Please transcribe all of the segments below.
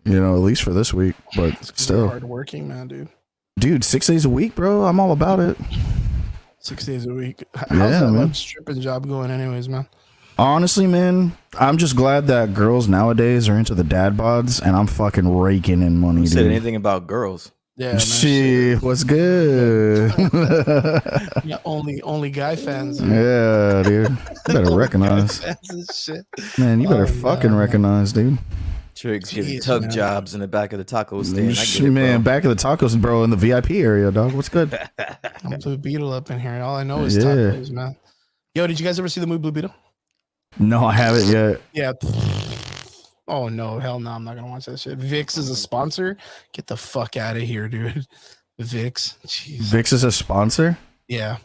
at least for this week. But still, hard working, man, dude. 6 days a week, bro. I'm all about it. 6 days a week. How's that stripping job going, anyways, man? Honestly, man, I'm just glad that girls nowadays are into the dad bods, and I'm fucking raking in money. Who dude. said anything about girls? Yeah, man, shit, what's good? Yeah, only guy fans. Yeah, dude. You better recognize. Shit. Man, you better fucking recognize, dude. Triggs getting tug jobs in the back of the taco stand. I get it, man, back of the tacos, bro, in the VIP area, dog. What's good? I'm Blue Beetle up in here. All I know is tacos, man. Yo, did you guys ever see the movie Blue Beetle? No, I haven't yet. Yeah. Oh no, hell no, I'm not gonna watch that shit. Vix is a sponsor. Get the fuck out of here, dude. Vix. Jeez. Vix is a sponsor? Yeah.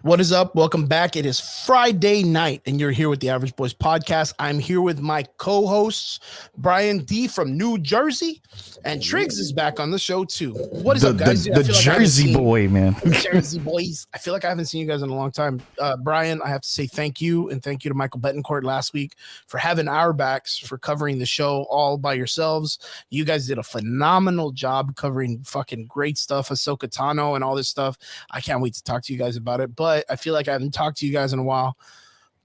What is up? Welcome back. It is Friday night, and you're here with the Average Boys Podcast. I'm here with my co-hosts, Brian D from New Jersey, and Triggs is back on the show too. What is up, guys? The Jersey boy, man. Jersey boys. I feel like I haven't seen you guys in a long time. Brian, I have to say thank you, and thank you to Michael Betancourt last week for having our backs for covering the show all by yourselves. You guys did a phenomenal job covering fucking great stuff, Ashoka Tano and all this stuff. I can't wait to talk to you guys about it, but I feel like I haven't talked to you guys in a while.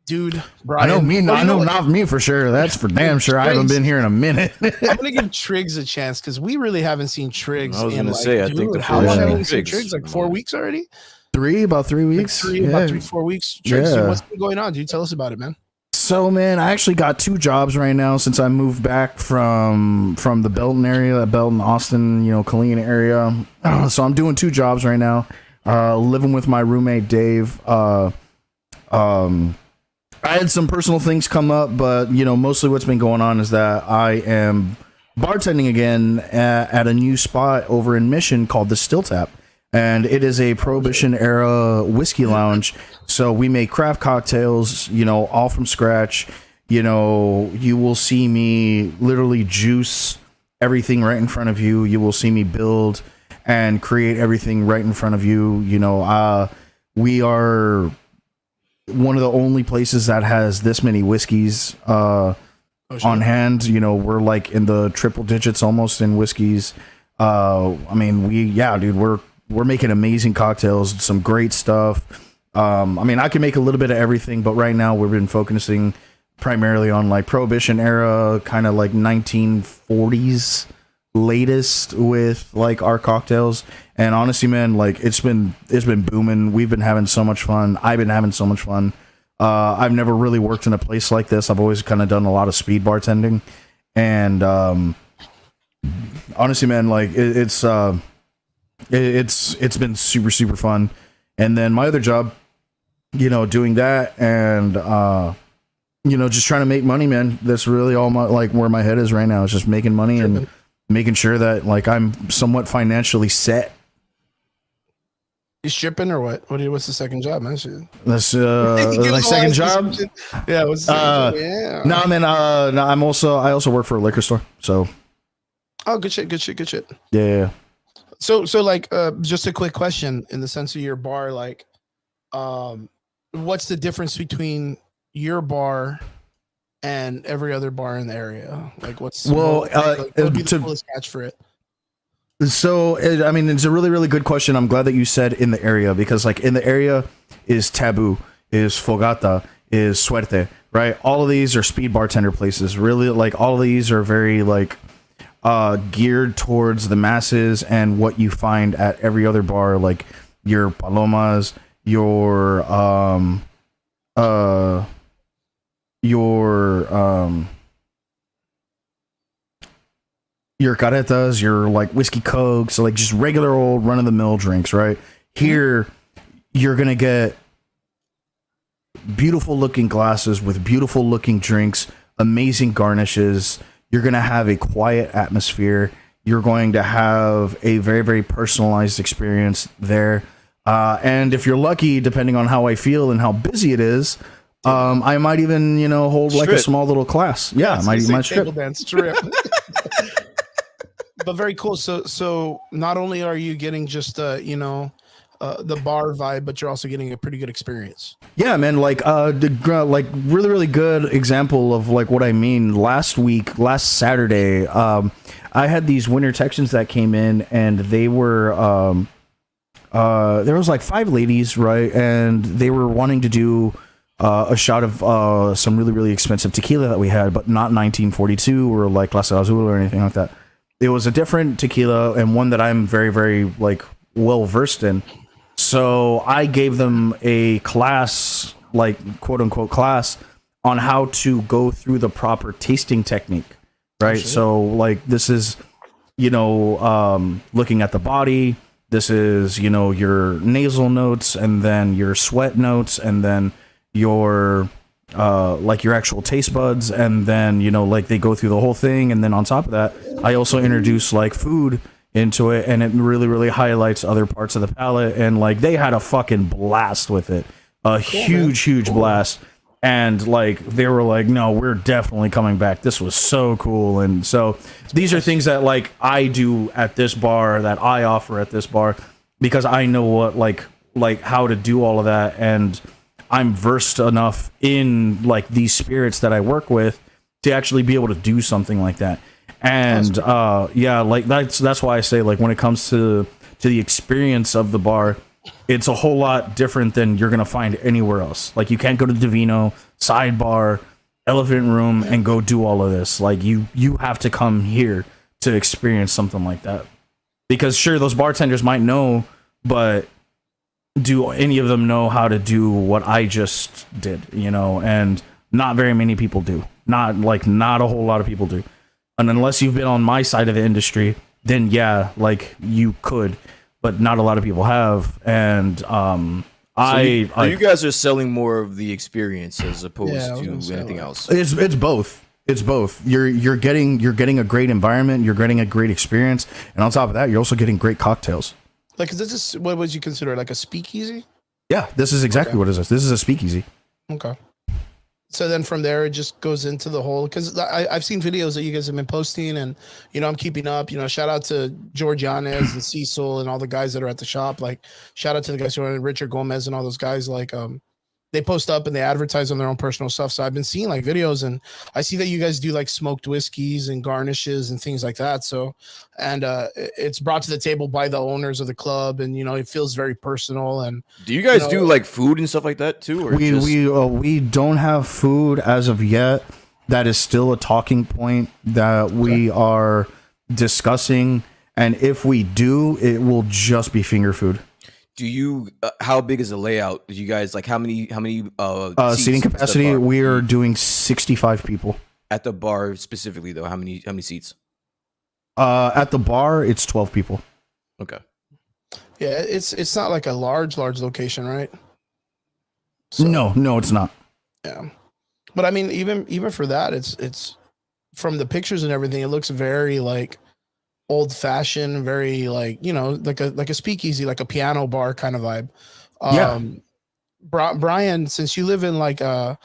Dude, Brian. I know not me for sure. That's for damn sure. I haven't been here in a minute. I'm going to give Triggs a chance because we really haven't seen Triggs. I was going to say, I think how long have we seen Triggs? Like 4 weeks already? About 3 weeks. About 3-4 weeks. Triggs, what's been going on? Dude, tell us about it, man. So, man, I actually got 2 jobs right now since I moved back from the Belton area, Belton, Austin, Killeen area. So I'm doing 2 jobs right now. Living with my roommate Dave. I had some personal things come up, but mostly what's been going on is that I am bartending again at a new spot over in Mission called the Still Tap, and it is a Prohibition era whiskey lounge. So we make craft cocktails, all from scratch. You will see me literally juice everything right in front of you. You will see me build and create everything right in front of you. We are one of the only places that has this many whiskeys on hand. We're like in the triple digits almost in whiskeys. We're making amazing cocktails, some great stuff. I can make a little bit of everything, but right now we've been focusing primarily on like Prohibition era, kind of like 1940s latest with like our cocktails. And honestly, man, like it's been booming. We've been having so much fun. I've been having so much fun. I've never really worked in a place like this. I've always kind of done a lot of speed bartending, and honestly, man, like it's been super, super fun. And then my other job, doing that and just trying to make money, man. That's really all my where my head is right now. Is just making money and making sure that like I'm somewhat financially set. You stripping or what? What's the second job, man? That's my second job. Yeah. Yeah. No, man. I also work for a liquor store. So. Oh, good shit. Yeah. So like, just a quick question in the sense of your bar, like, what's the difference between your bar and every other bar in the area? Like, what would be the coolest catch for it? So, it's a really, really good question. I'm glad that you said in the area, because like in the area is Taboo, is Fogata, is Suerte, right? All of these are speed bartender places. Really, like all of these are very like geared towards the masses and what you find at every other bar, like your Palomas, your caretas, your like whiskey cokes, so like just regular old run of the mill drinks, right? Here you're gonna get beautiful looking glasses with beautiful looking drinks, amazing garnishes. You're going to have a quiet atmosphere. You're going to have a very, very personalized experience there. And if you're lucky, depending on how I feel and how busy it is, I might even, hold like a small little class. Yeah, I might strip. Table dance strip. But very cool. So not only are you getting just the bar vibe, but you're also getting a pretty good experience. Yeah, man. Like really, really good example of like what I mean. Last Saturday, I had these winter Texans that came in, and they were there was like 5 ladies, right, and they were wanting to do a shot of some really, really expensive tequila that we had, but not 1942 or like Casa Azul or anything like that. It was a different tequila and one that I'm very, very like well versed in. So I gave them a class, like quote unquote class, on how to go through the proper tasting technique, right? So like this is, looking at the body. This is, your nasal notes, and then your sweat notes, and then your like your actual taste buds, and then like they go through the whole thing, and then on top of that, I also introduce like food into it, and it really, really highlights other parts of the palate, and like they had a fucking blast with it, huge blast. And like they were like, no, we're definitely coming back. This was so cool. And so these are things that like I do at this bar, that I offer at this bar, because I know what like how to do all of that, and I'm versed enough in like these spirits that I work with to actually be able to do something like that. And yeah, like that's why I say, like, when it comes to the experience of the bar, it's a whole lot different than you're gonna find anywhere else. Like, you can't go to Divino, Sidebar, Elephant Room, and go do all of this. Like, you have to come here to experience something like that. Because sure, those bartenders might know, but do any of them know how to do what I just did? And not very many people do. Not a whole lot of people do. And unless you've been on my side of the industry, then yeah, like you could, but not a lot of people have. And you guys are selling more of the experience as opposed to anything else. It's both. It's both. You're getting a great environment, you're getting a great experience, and on top of that, you're also getting great cocktails. Like, is this what would you consider like a speakeasy? Yeah, this is exactly what it is. This is a speakeasy. Okay. So then from there, it just goes into the whole, because I've seen videos that you guys have been posting, and, I'm keeping up, shout out to George Yanez and Cecil and all the guys that are at the shop. Like, shout out to the guys who are Richard Gomez and all those guys. Like, they post up and they advertise on their own personal stuff. So I've been seeing like videos, and I see that you guys do like smoked whiskeys and garnishes and things like that. So, and it's brought to the table by the owners of the club, and it feels very personal. And do you guys do like food and stuff like that too? Or we don't have food as of yet. That is still a talking point that we are discussing. And if we do, it will just be finger food. Do you? How big is the layout? Do you guys like how many seating capacity? We are doing 65 people at the bar specifically, though. How many seats? At the bar, it's 12 people. Okay. Yeah, it's not like a large location, right? So, no, it's not. Yeah, but I mean, even for that, it's from the pictures and everything, it looks very like old fashioned, very like like a speakeasy, like a piano bar kind of vibe. Brian, since you live in like a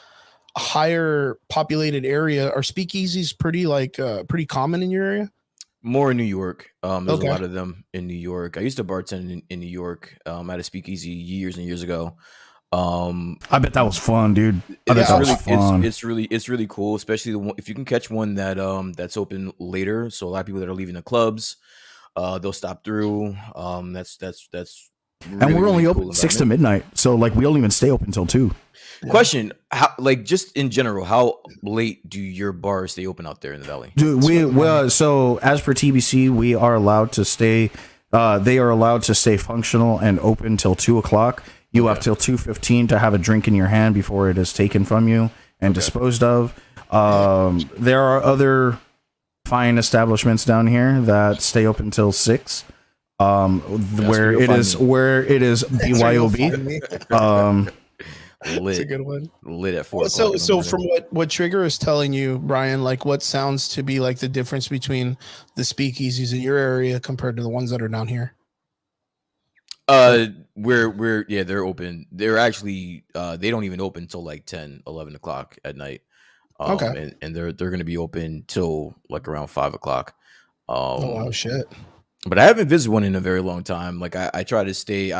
higher populated area, are speakeasies pretty common in your area? More in New York. There's a lot of them in New York. I used to bartend in New York at a speakeasy years and years ago. I bet that was fun, dude. It's really cool, especially if you can catch one that's open later. So a lot of people that are leaving the clubs, they'll stop through. That's really, and we're only really open cool 6 to midnight, so like we don't even stay open until 2. Yeah. Question: how, like, just in general, how late do your bars stay open out there in the valley? Dude, so as per TBC, we are allowed to stay. They are allowed to stay functional and open till 2:00. You have till 2:15 to have a drink in your hand before it is taken from you and disposed of. There are other fine establishments down here that stay open till 6, where it is BYOB. It's a good one. Lit at 4 o'clock. So from what Trigger is telling you, Brian, like what sounds to be like the difference between the speakeasies in your area compared to the ones that are down here? They're open. They're actually they don't even open till like 10, 11 o'clock at night. Okay. And they're going to be open till like around 5 o'clock. Oh shit. But I haven't visited one in a very long time. Like I try to stay.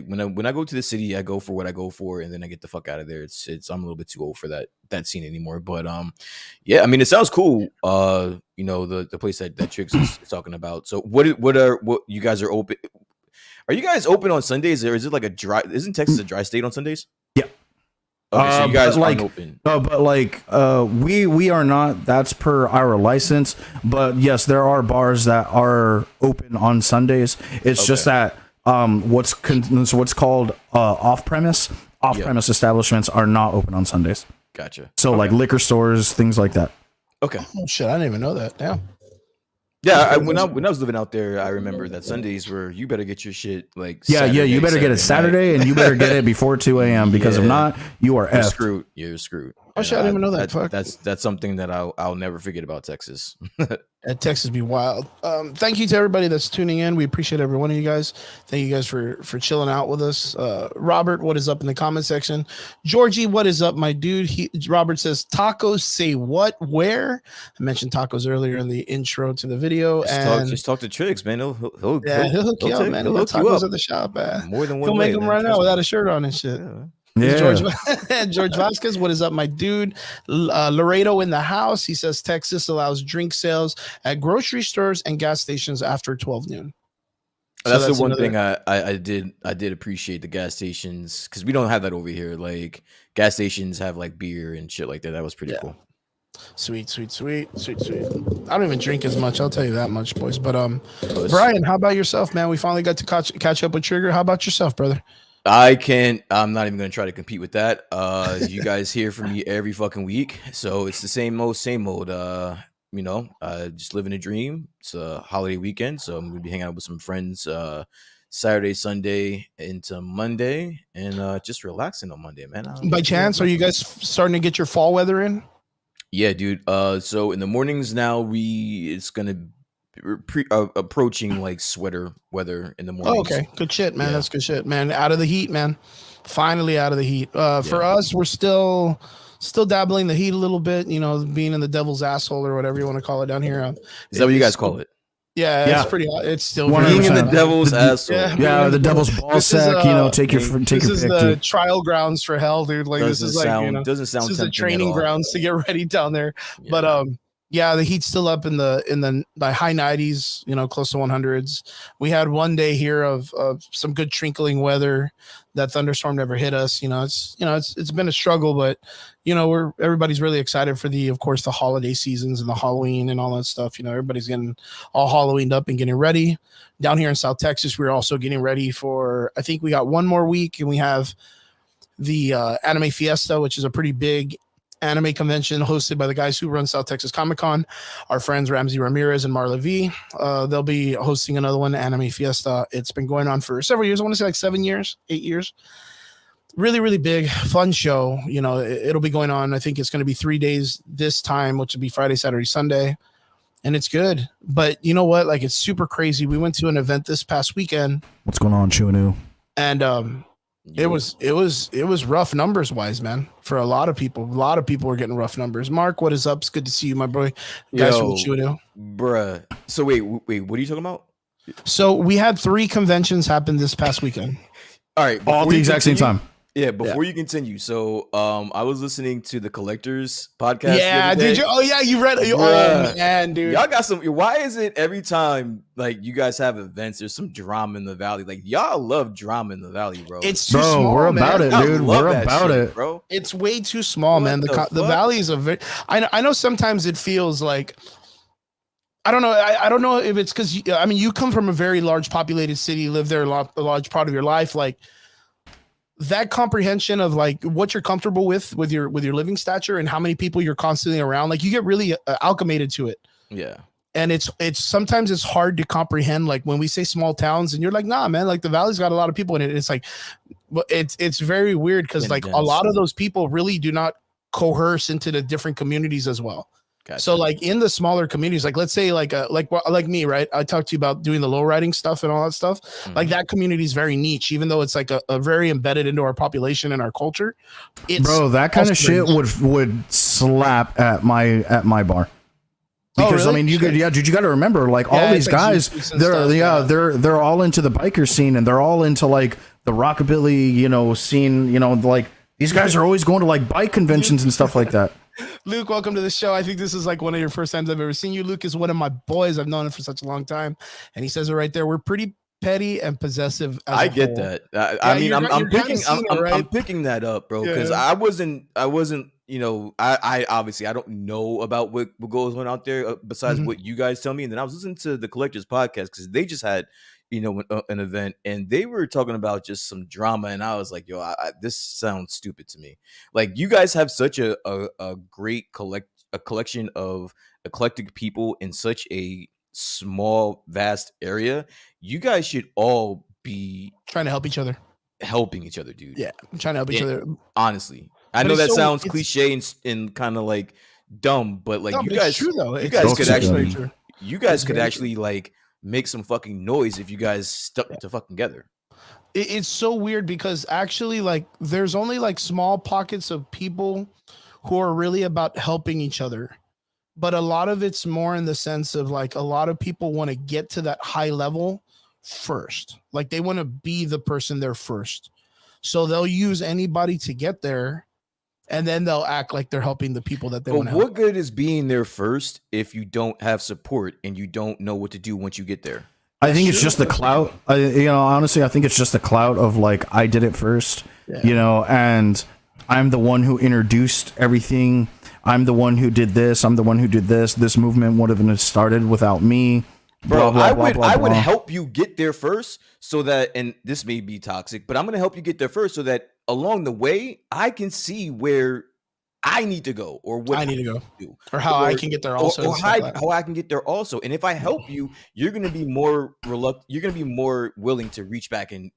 When I go to the city, I go for what I go for, and then I get the fuck out of there. It's I'm a little bit too old for that scene anymore. But yeah, I mean, it sounds cool. You know, the place that Trix is talking about. So what you guys are open? Are you guys open on Sundays, or is it like a dry? Isn't Texas a dry state on Sundays? Yeah. Okay, so you guys aren't open. But like we are not. That's per our license. But yes, there are bars that are open on Sundays. It's just that what's called off premise establishments are not open on Sundays. Gotcha. So like liquor stores, things like that. Okay. Oh shit, I didn't even know that. Damn. Yeah, when I was living out there, I remember that Sundays were you better get your shit like you better get it Saturday and you better get it before 2 a.m. because if not, you are effed. Screwed. You're screwed. Oh shit, I didn't even know that. Fuck. That's something that I'll never forget about Texas. Texas be wild. Thank you to everybody that's tuning in. We appreciate every one of you guys. Thank you guys for chilling out with us. Robert, what is up in the comment section? Georgie, what is up, my dude? Robert says tacos say what? Where? I mentioned tacos earlier in the intro to the video. Just talk to Triggs, man. He'll hook you up, man. He'll hook you up at the shop, man. More than one. He'll make them right now without a shirt on and shit. Yeah. George Vasquez, what is up, my dude? Laredo in the house. He says Texas allows drink sales at grocery stores and gas stations after 12 noon. That's the one thing I did appreciate the gas stations because we don't have that over here. Like gas stations have like beer and shit like that. That was pretty cool. Sweet. I don't even drink as much. I'll tell you that much, boys. But Brian, how about yourself, man? We finally got to catch up with Trigger. How about yourself, brother? I'm not even going to try to compete with that. You guys hear from me every fucking week. So it's the same old. Just living a dream. It's a holiday weekend. So I'm going to be hanging out with some friends Saturday, Sunday into Monday and just relaxing on Monday, man. By chance, are you guys starting to get your fall weather in? Yeah, dude. So in the mornings now, it's going to approaching like sweater weather in the morning. Oh, okay, good shit, man. That's good shit, man. Out of the heat, man. Finally out of the heat. For us, we're still dabbling the heat a little bit. You know, being in the devil's asshole or whatever you want to call it down here. Is that what you guys call it? Yeah, it's pretty. It's still being in the devil's asshole. Yeah, the devil's ball sack. Take your pick. This is the trial grounds for hell, dude. Like this is like doesn't sound. This is the training grounds to get ready down there. Yeah. But yeah, the heat's still up in the high 90s, close to 100s. We had one day here of some good trickling weather. That thunderstorm never hit us. It's been a struggle, but everybody's really excited for of course the holiday seasons and the Halloween and all that stuff. Everybody's getting all Halloweened up and getting ready. Down here in South Texas, we're also getting ready for. I think we got one more week, and we have the Anime Fiesta, which is a pretty big anime convention hosted by the guys who run South Texas Comic Con, our friends Ramsey Ramirez and Marla V. They'll be hosting another one, Anime Fiesta. It's been going on for several years. I want to say like 7 years, 8 years. Really, really big, fun show. It'll be going on. I think it's going to be 3 days this time, which will be Friday, Saturday, Sunday. And it's good. But you know what? Like, it's super crazy. We went to an event this past weekend. What's going on, Chuanu? And it was rough numbers wise, man. For a lot of people were getting rough numbers. Mark, what is up? It's good to see you, my boy. Guys from Chuanu. Bruh. So wait, what are you talking about? So we had 3 conventions happen this past weekend. All right, all at the exact same time. Yeah, before you continue, so I was listening to the Collectors podcast. Yeah, did you? Oh yeah, you read it. Oh man, dude. Y'all got some. Why is it every time like you guys have events, there's some drama in the valley? Like y'all love drama in the valley, bro. It's too small, we're about it, dude. We're about it, bro. It's way too small, man. The valley is a very. I know sometimes it feels like. I don't know. I don't know if it's because you come from a very large populated city, live there a large part of your life, like. That comprehension of like what you're comfortable with your living stature and how many people you're constantly around, like you get really acclimated to it. Yeah. And it's sometimes it's hard to comprehend, like when we say small towns and you're like, nah, man, like the valley's got a lot of people in it. It's like But it's very weird because And like a dense. lot of those people really do not coerce into the different communities as well. Gotcha. So like in the smaller communities, like let's say like me, right? I talked to you about doing the low riding stuff and all that stuff. Like that community is very niche, even though it's like a very embedded into our population and our culture. It's Bro, that kind of shit would slap at my bar. Because I mean, you could, dude, you got to remember, like all these guys, they're all into the biker scene, and they're all into like the rockabilly, scene. Like these guys are always going to like bike conventions and stuff like that. Luke, welcome to the show. I think this is like one of your first times I've ever seen you. Luke is one of my boys. I've known him for such a long time, and he says it right there. We're pretty petty and possessive. I get that. I mean, I'm picking that up, bro, because I wasn't. I obviously I don't know about what goes on out there besides what you guys tell me, and then I was listening to the Collectors podcast because they just had an event, and they were talking about just some drama, and I was like, yo, this sounds stupid to me. Like, you guys have such a great collection of eclectic people in such a small, vast area. You guys should all be trying to help each other, dude. Yeah, I'm trying to help each other. Honestly, I know that sounds cliche and kind of like dumb, but like you guys could actually like make some fucking noise if you guys stuck to fucking together. It's so weird because actually, like, there's only like small pockets of people who are really about helping each other. But a lot of it's more in the sense of like a lot of people want to get to that high level first. Like they want to be the person there first. So they'll use anybody to get there, and then they'll act like they're helping the people that they want to help. What good is being there first if you don't have support and you don't know what to do once you get there? I think it's just the clout. Honestly, I think it's just the clout of like, I did it first, and I'm the one who introduced everything. I'm the one who did this. I'm the one who did this. This movement would have started without me. Bro, I would help you get there first so that, and this may be toxic, but I'm going to help you get there first so that along the way, I can see where I need to go or what I need to go do or how I can get there also. Or how I can get there also. And if I help you, you're going to be more reluctant. You're going to be more willing to reach back and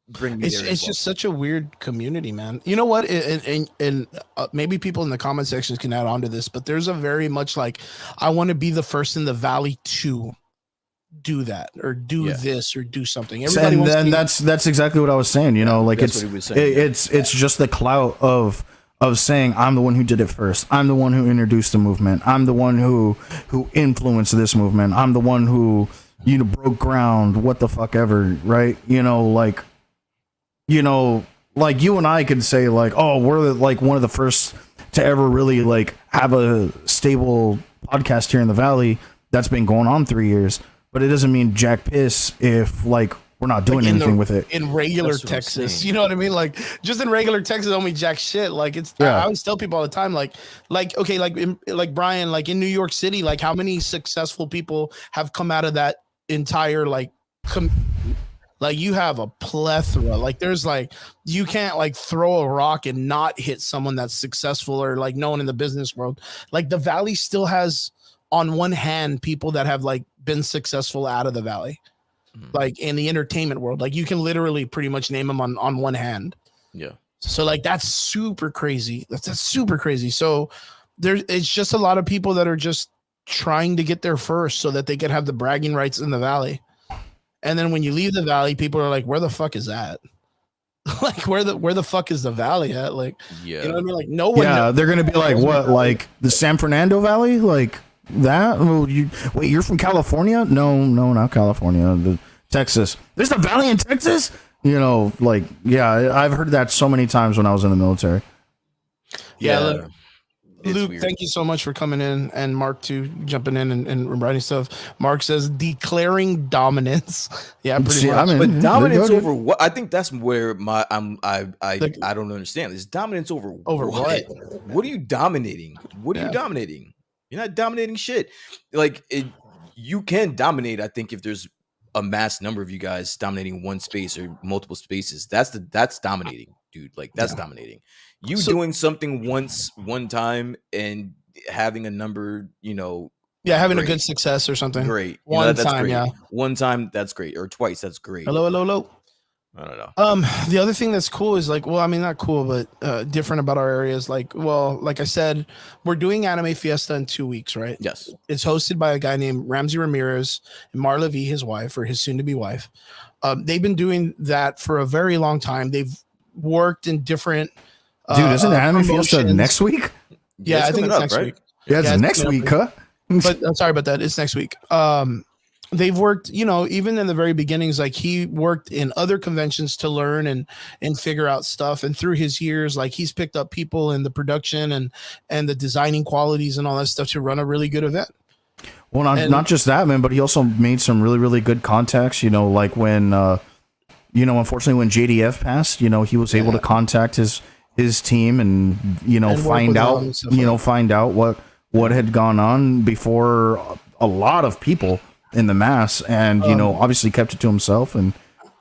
bring me there. It's just such a weird community, man. You know what? And maybe people in the comment sections can add on to this, but there's a very much like, I want to be the first in the valley to do that or do this or do something. Everybody wants that's exactly what I was saying. Like it's just the clout of saying I'm the one who did it first. I'm the one who introduced the movement. I'm the one who influenced this movement. I'm the one who broke ground. What the fuck ever, right? Like you and I could say like, oh, we're like one of the first to ever really like have a stable podcast here in the Valley that's been going on 3 years. But it doesn't mean jack piss if like we're not doing anything with it. In regular Texas, you know what I mean? Like just in regular Texas, don't mean jack shit. Like it's, I always tell people all the time, like okay, like Brian, like in New York City, like how many successful people have come out of that entire like like you have a plethora. Like there's like, you can't like throw a rock and not hit someone that's successful or like known in the business world. Like the Valley still has on one hand people that have like been successful out of the Valley, like in the entertainment world. Like you can literally pretty much name them on one hand. Yeah. So like that's super crazy. That's super crazy. So it's just a lot of people that are just trying to get there first so that they can have the bragging rights in the Valley. And then when you leave the Valley, people are like, where the fuck is that? Like where the fuck is the Valley at? Like, you know what I mean? Like no one. Yeah, they're gonna be like, what? Like the San Fernando Valley? Like that? Well, you're from California? No, not California. Texas. There's a Valley in Texas? Like, yeah, I've heard that so many times when I was in the military. Yeah. Luke, thank you so much for coming in, and Mark too, jumping in and writing stuff. Mark says declaring dominance. Yeah, pretty much. But dominance over what? I think that's where I don't understand. Is dominance over what? What are you dominating? What are you dominating? You're not dominating shit. Like you can dominate. I think if there's a mass number of you guys dominating one space or multiple spaces, that's dominating, dude. Like that's dominating. Doing something one time and having a number, having a good success or something. Great. One time, great. One time, that's great. Or twice, that's great. Hello. I don't know. The other thing that's cool is like, well, I mean, not cool, but different about our area is like, well, like I said, we're doing Anime Fiesta in 2 weeks, right? Yes. It's hosted by a guy named Ramsey Ramirez and Marla V, his wife, or his soon-to-be wife. They've been doing that for a very long time. They've worked in different Dude, isn't Anime Fiesta promotions. next week? Yeah, I think it's next week. Yeah, it's next coming week, up. huh? But I'm sorry about that. It's next week. They've worked, you know, even in the very beginnings, like he worked in other conventions to learn and figure out stuff. And through his years, like he's picked up people in the production and the designing qualities and all that stuff to run a really good event. Well, not just that, man, but he also made some really, really good contacts. You know, like when, you know, unfortunately, when JDF passed, you know, he was able to contact his team and, you know, And work find with out, them and stuff you like know, find out what had gone on before a lot of people in the mass, and you know, obviously kept it to himself, and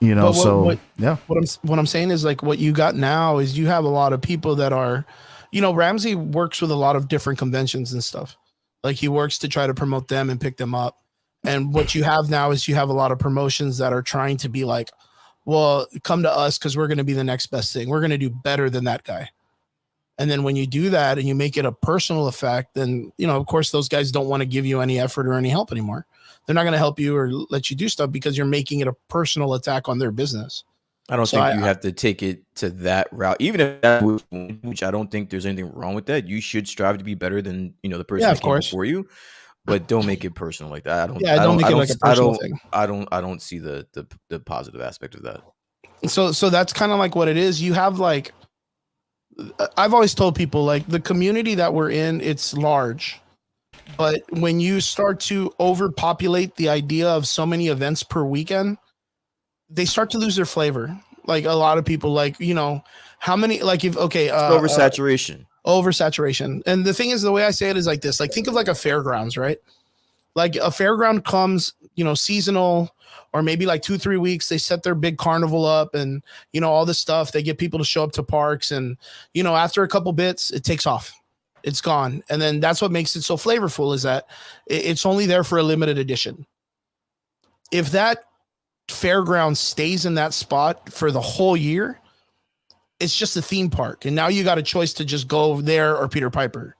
you know, yeah. What I'm saying is like what you got now is you have a lot of people that are, you know, Ramsey works with a lot of different conventions and stuff. Like he works to try to promote them and pick them up. And what you have now is you have a lot of promotions that are trying to be like, well, come to us because we're going to be the next best thing. We're going to do better than that guy. And then when you do that and you make it a personal effect, then, you know, of course, those guys don't want to give you any effort or any help anymore. They're not going to help you or let you do stuff because you're making it a personal attack on their business. I don't think you have to take it to that route, even if that, which I don't think there's anything wrong with that. You should strive to be better than, you know, the person that came before you, but don't make it personal like that. I don't see the positive aspect of that. So that's kind of like what it is. You have like, I've always told people like the community that we're in, it's large. But when you start to overpopulate the idea of so many events per weekend, they start to lose their flavor. Like a lot of people, like, you know, how many, like if, okay. Oversaturation. Oversaturation. And the thing is, the way I say it is like this, like think of like a fairgrounds, right? Like a fairground comes, you know, seasonal or maybe like 2-3 weeks. They set their big carnival up and, you know, all this stuff. They get people to show up to parks and, you know, after a couple bits, it takes off. It's gone. And then that's what makes it so flavorful is that it's only there for a limited edition. If that fairground stays in that spot for the whole year, it's just a theme park. And now you got a choice to just go there or Peter Piper.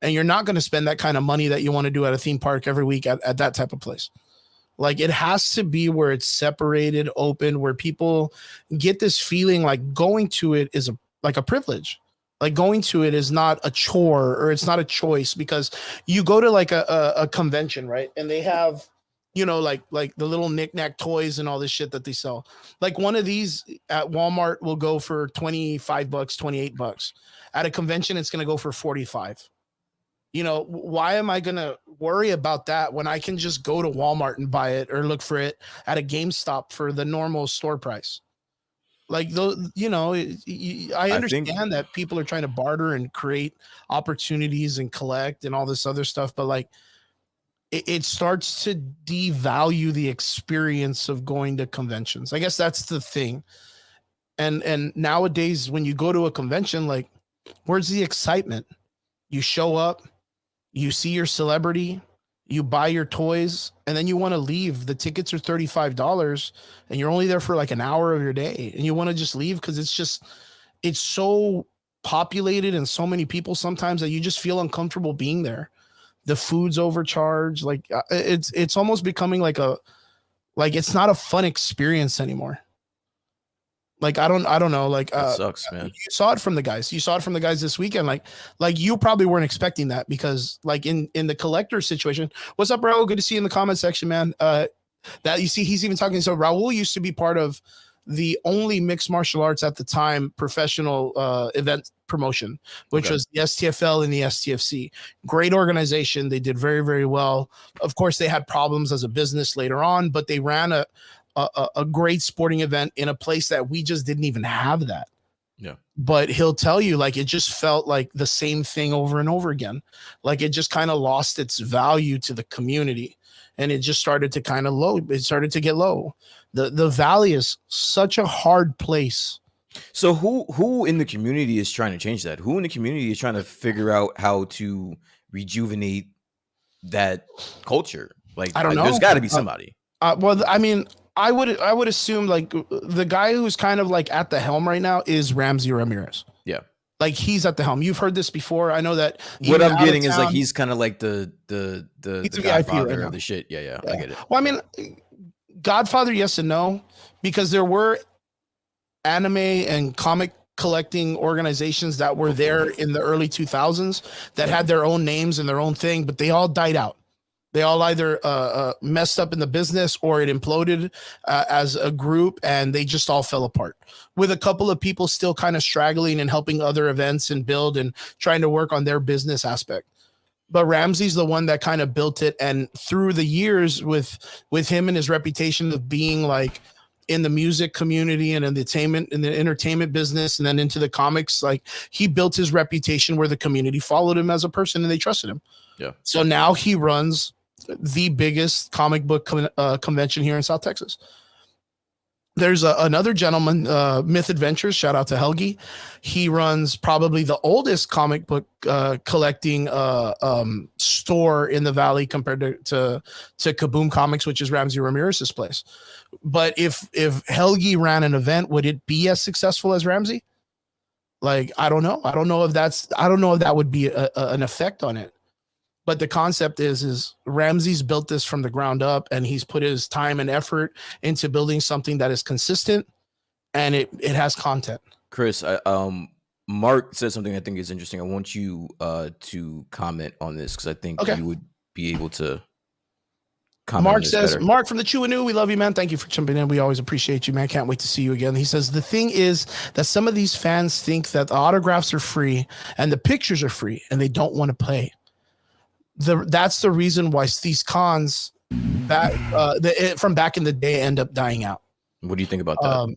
And you're not going to spend that kind of money that you want to do at a theme park every week at that type of place. Like it has to be where it's separated, open, where people get this feeling like going to it is like a privilege. Like going to it is not a chore or it's not a choice because you go to like a convention, right? And they have, you know, like the little knickknack toys and all this shit that they sell. Like one of these at Walmart will go for $25, $28. At a convention, it's going to go for $45. You know, why am I going to worry about that when I can just go to Walmart and buy it or look for it at a GameStop for the normal store price? Like, those, you know, I understand that people are trying to barter and create opportunities and collect and all this other stuff, but like it starts to devalue the experience of going to conventions. I guess that's the thing. And nowadays, when you go to a convention, like, where's the excitement? You show up, you see your celebrity, you buy your toys, and then you want to leave. The tickets are $35 and you're only there for like an hour of your day and you want to just leave because it's so populated and so many people sometimes that you just feel uncomfortable being there. The food's overcharged. Like it's almost becoming like it's not a fun experience anymore. Like, I don't know. Like, that sucks, man. You saw it from the guys. You saw it from the guys this weekend. Like you probably weren't expecting that because like in the collector situation, what's up, Raul? Good to see you in the comment section, man. That you see, he's even talking. So Raul used to be part of the only mixed martial arts at the time professional event promotion, which was the STFL and the STFC. Great organization. They did very, very well. Of course, they had problems as a business later on, but they ran a great sporting event in a place that we just didn't even have that. Yeah. But he'll tell you, like, it just felt like the same thing over and over again. Like it just kind of lost its value to the community and it just started to kind of low. It started to get low. The Valley is such a hard place. So who in the community is trying to change that? Who in the community is trying to figure out how to rejuvenate that culture? Like, I don't know. There's got to be somebody. Well, I mean, I would assume like the guy who's kind of like at the helm right now is Ramsey Ramirez. Yeah. Like he's at the helm. You've heard this before. I know that. What even I'm out of getting is like town, he's kind of like the he's a VIP godfather right now. of the shit. Yeah, I get it. Well, I mean, Godfather, yes and no, because there were anime and comic collecting organizations that were there in the early 2000s that had their own names and their own thing, but they all died out. They all either messed up in the business or it imploded as a group, and they just all fell apart, with a couple of people still kind of straggling and helping other events and build and trying to work on their business aspect. But Ramsey's the one that kind of built it, and through the years with him and his reputation of being like in the music community and in the entertainment business, and then into the comics, like he built his reputation where the community followed him as a person and they trusted him. Yeah. So now he runs the biggest comic book convention here in South Texas. There's another gentleman, Myth Adventures. Shout out to Helgi. He runs probably the oldest comic book collecting store in the valley compared to Kaboom Comics, which is Ramsey Ramirez's place. But if Helgi ran an event, would it be as successful as Ramsey? Like, I don't know. I don't know if that would be an effect on it. But the concept is Ramsey's built this from the ground up, and he's put his time and effort into building something that is consistent, and it has content. Chris, Mark said something I think is interesting. I want you to comment on this because I think you would be able to comment. Mark says, better. Mark from the Chew-a-New, we love you, man. Thank you for jumping in. We always appreciate you, man. Can't wait to see you again. He says, the thing is that some of these fans think that the autographs are free and the pictures are free, and they don't want to pay. That's the reason why these cons from back in the day end up dying out. What do you think about that?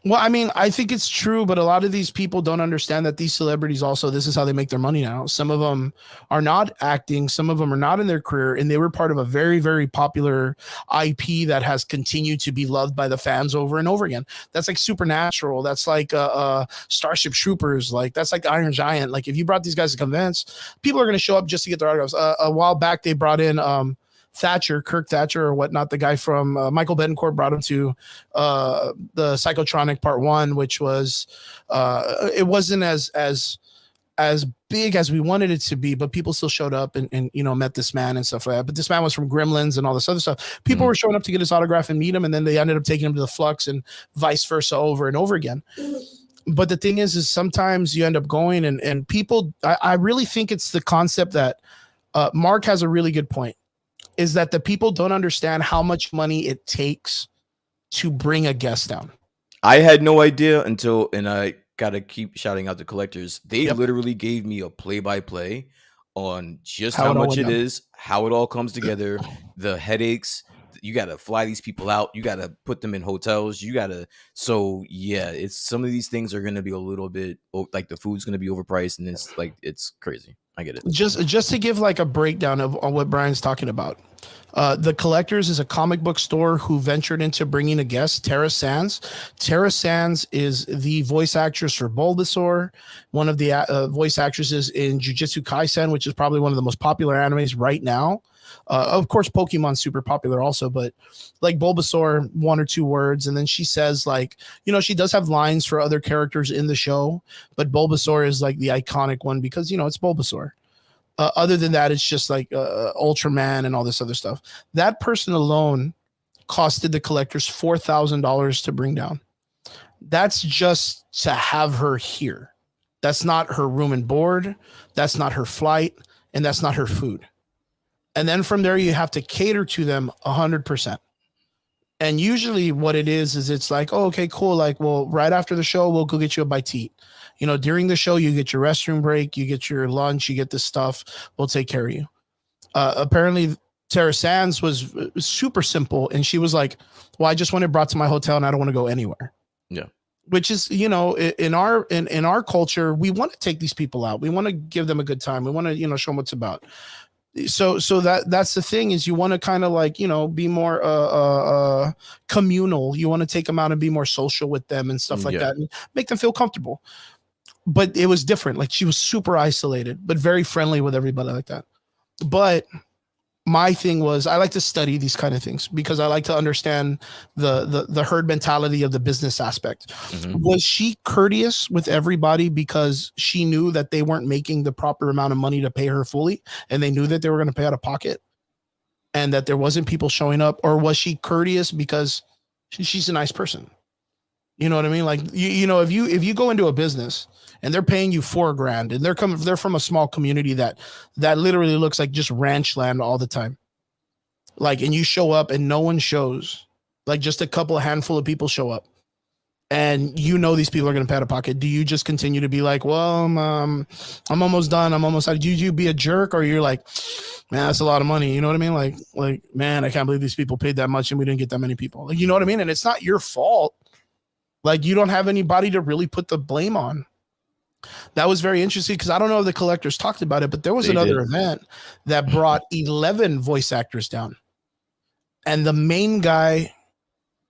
Well, I mean, I think it's true, but a lot of these people don't understand that these celebrities also, this is how they make their money now. Some of them are not acting. Some of them are not in their career, and they were part of a very, very popular IP that has continued to be loved by the fans over and over again. That's like Supernatural. That's like Starship Troopers. Like that's like Iron Giant. Like if you brought these guys to convince, people are going to show up just to get their autographs. A while back, they brought in Kirk Thatcher or whatnot, the guy from Michael Betancourt brought him to the Psychotronic Part 1, which was it wasn't as big as we wanted it to be, but people still showed up and met this man and stuff like that. But this man was from Gremlins and all this other stuff. People were showing up to get his autograph and meet him, and then they ended up taking him to the Flux and vice versa over and over again. But the thing is sometimes you end up going and people, I really think it's the concept that Mark has a really good point, is that the people don't understand how much money it takes to bring a guest down. I had no idea until, and I got to keep shouting out the collectors. They literally gave me a play-by-play on just how much it is, how it all comes together, the headaches. You got to fly these people out. You got to put them in hotels. So yeah, it's some of these things are going to be a little bit like the food's going to be overpriced, and it's crazy. I get it. Just to give like a breakdown of on what Brian's talking about. The Collectors is a comic book store who ventured into bringing a guest, Tara Sands. Tara Sands is the voice actress for Bulbasaur, one of the voice actresses in Jujutsu Kaisen, which is probably one of the most popular animes right now. Of course, Pokemon's super popular also, but like Bulbasaur, one or two words. And then she says like, she does have lines for other characters in the show, but Bulbasaur is like the iconic one because, it's Bulbasaur. Other than that, it's just like Ultraman and all this other stuff. That person alone costed the Collectors $4,000 to bring down. That's just to have her here. That's not her room and board. That's not her flight. And that's not her food. And then from there, you have to cater to them 100%. And usually what it is it's like, oh, okay, cool. Like, well, right after the show, we'll go get you a bite to eat. During the show, you get your restroom break, you get your lunch, you get this stuff. We'll take care of you. Apparently, Tara Sands was super simple. And she was like, well, I just want it brought to my hotel and I don't want to go anywhere. Yeah. Which is, in our culture, we want to take these people out. We want to give them a good time. We want to, show them what's about. So that's the thing is you want to kind of like, be more communal. You want to take them out and be more social with them and stuff like that and make them feel comfortable. But it was different. Like she was super isolated, but very friendly with everybody like that. But my thing was I like to study these kind of things because I like to understand the herd mentality of the business aspect. Was she courteous with everybody because she knew that they weren't making the proper amount of money to pay her fully, and they knew that they were going to pay out of pocket, and that there wasn't people showing up? Or was she courteous because she's a nice person? You know what I mean? Like, you know, if you go into a business and they're paying you $4,000 and they're from a small community that literally looks like just ranch land all the time. Like, and you show up and no one shows, like just a handful of people show up, and you know these people are going to pay out of pocket. Do you just continue to be like, well, I'm almost done. I'm almost out. Do you be a jerk, or you're like, man, that's a lot of money. You know what I mean? Like, man, I can't believe these people paid that much and we didn't get that many people. Like, you know what I mean? And it's not your fault. Like, you don't have anybody to really put the blame on. That was very interesting because I don't know if the collectors talked about it, but there was another event that brought 11 voice actors down. And the main guy,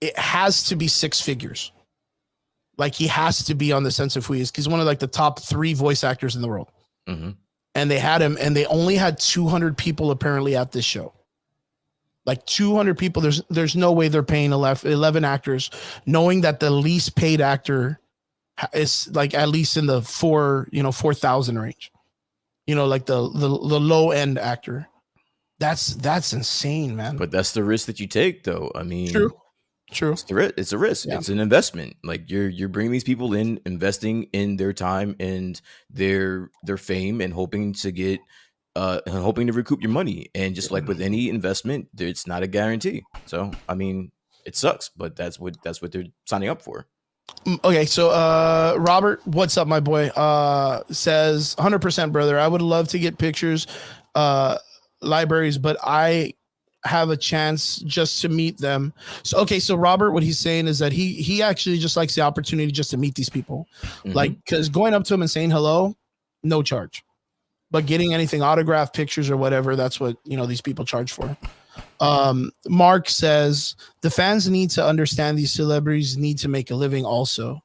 it has to be six figures. Like, he has to be on the sense of who he is. He's one of like the top 3 voice actors in the world. And they had him, and they only had 200 people apparently at this show. Like 200 people. There's no way they're paying 11 actors, knowing that the least paid actor is like at least in the 4,000 range. You know, like the low end actor. That's insane, man. But that's the risk that you take, though. I mean, True. It's a risk. Yeah. It's an investment. Like, you're bringing these people in, investing in their time and their fame, and hoping to get hoping to recoup your money. And just like with any investment, it's not a guarantee. So, I mean, it sucks, but that's what they're signing up for. Okay, so Robert, what's up, my boy? Says 100%, brother. I would love to get pictures, libraries, but I have a chance just to meet them. So, okay, so Robert, what he's saying is that he actually just likes the opportunity just to meet these people. Like, because going up to them and saying hello, no charge. But getting anything autographed, pictures or whatever, that's what, you know, these people charge for. Mark says the fans need to understand these celebrities need to make a living also.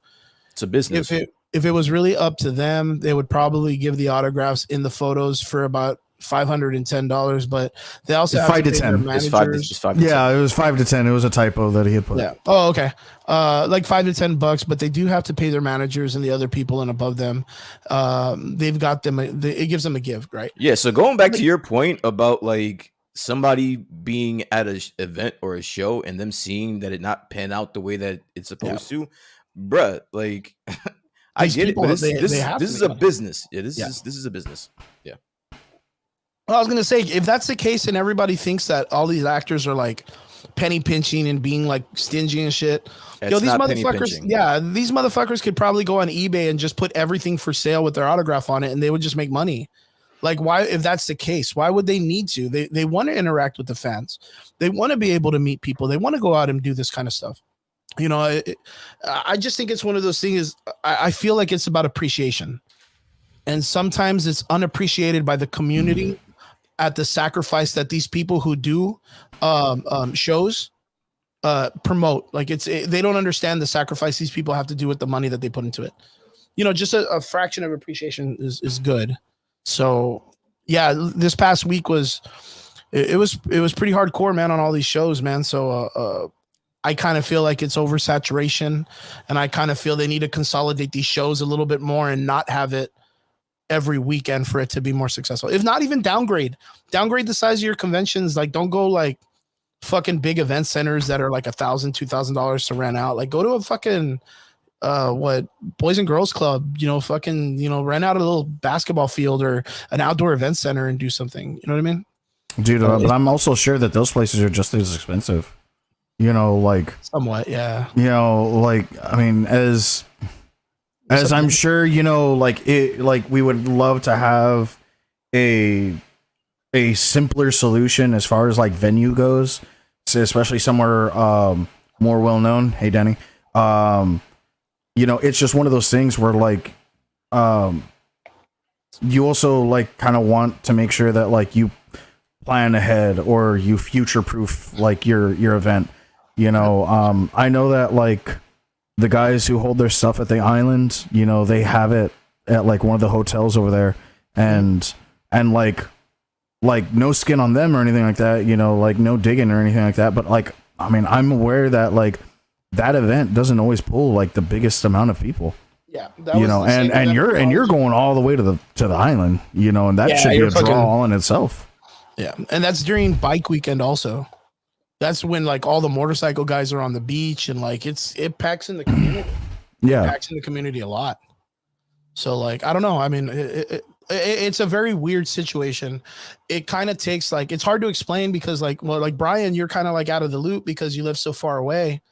It's a business. If it was really up to them, they would probably give the autographs in the photos for about $510, but they also have 5 to 10. It's 5 to 10. Yeah, it was 5 to 10. It was a typo that he had put. Yeah. Oh, okay. Like $5 to $10, but they do have to pay their managers and the other people and above them. They've got them. It gives them a gift, right? Yeah. So going back to your point about like somebody being at an event or a show and them seeing that it not pan out the way that it's supposed to, bruh, like I get it, but this is a business. Yeah, this is a business. Yeah. Well, I was gonna say, if that's the case and everybody thinks that all these actors are like penny pinching and being like stingy and shit, these motherfuckers, these motherfuckers could probably go on eBay and just put everything for sale with their autograph on it, and they would just make money. Like, why, if that's the case, why would they need to? They want to interact with the fans. They want to be able to meet people. They want to go out and do this kind of stuff. You know, I just think it's one of those things. I feel like it's about appreciation, and sometimes it's unappreciated by the community at the sacrifice that these people who do shows promote. Like, they don't understand the sacrifice these people have to do with the money that they put into it. You know, just a fraction of appreciation is good. So yeah, this past week was pretty hardcore, man, on all these shows, man. So I kind of feel like it's oversaturation, and I kind of feel they need to consolidate these shows a little bit more and not have it every weekend for it to be more successful. If not, even downgrade the size of your conventions. Like, don't go like fucking big event centers that are like $1,000, $2,000 to rent out. Like, go to a fucking Boys and Girls Club, you know, fucking, you know, rent out a little basketball field or an outdoor event center and do something. You know what I mean? Dude, but I'm also sure that those places are just as expensive. You know, like somewhat, yeah. You know, like, I mean, as I'm sure, you know, like we would love to have a simpler solution as far as like venue goes, so especially somewhere more well known. Hey, Denny. You know, it's just one of those things where like you also like kind of want to make sure that like you plan ahead or you future proof like your event. You know, I know that like the guys who hold their stuff at the island, you know, they have it at like one of the hotels over there, and like like no skin on them or anything like that, you know, like no digging or anything like that. But like, I mean, I'm aware that like that event doesn't always pull like the biggest amount of people. Yeah, you know, and you're going all the way to the island, you know, and that should be a draw all in itself. Yeah, and that's during bike weekend also. That's when like all the motorcycle guys are on the beach and like it packs in the community. Yeah, It packs in the community a lot. So like I don't know. I mean, it's a very weird situation. It kind of takes like it's hard to explain because like Brian, you're kind of like out of the loop because you live so far away.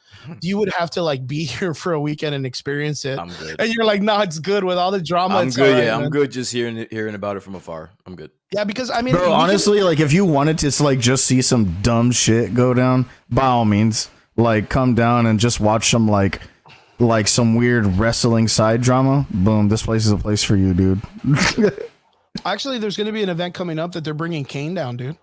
You would have to like be here for a weekend and experience it. I'm good. And you're like, no, it's good with all the drama. I'm good. Yeah, man. I'm good. Just hearing about it from afar. I'm good. Yeah, because I mean, bro, honestly, like if you wanted to like just see some dumb shit go down, by all means, like come down and just watch some like some weird wrestling side drama. Boom, this place is a place for you, dude. Actually, there's going to be an event coming up that they're bringing Kane down, dude.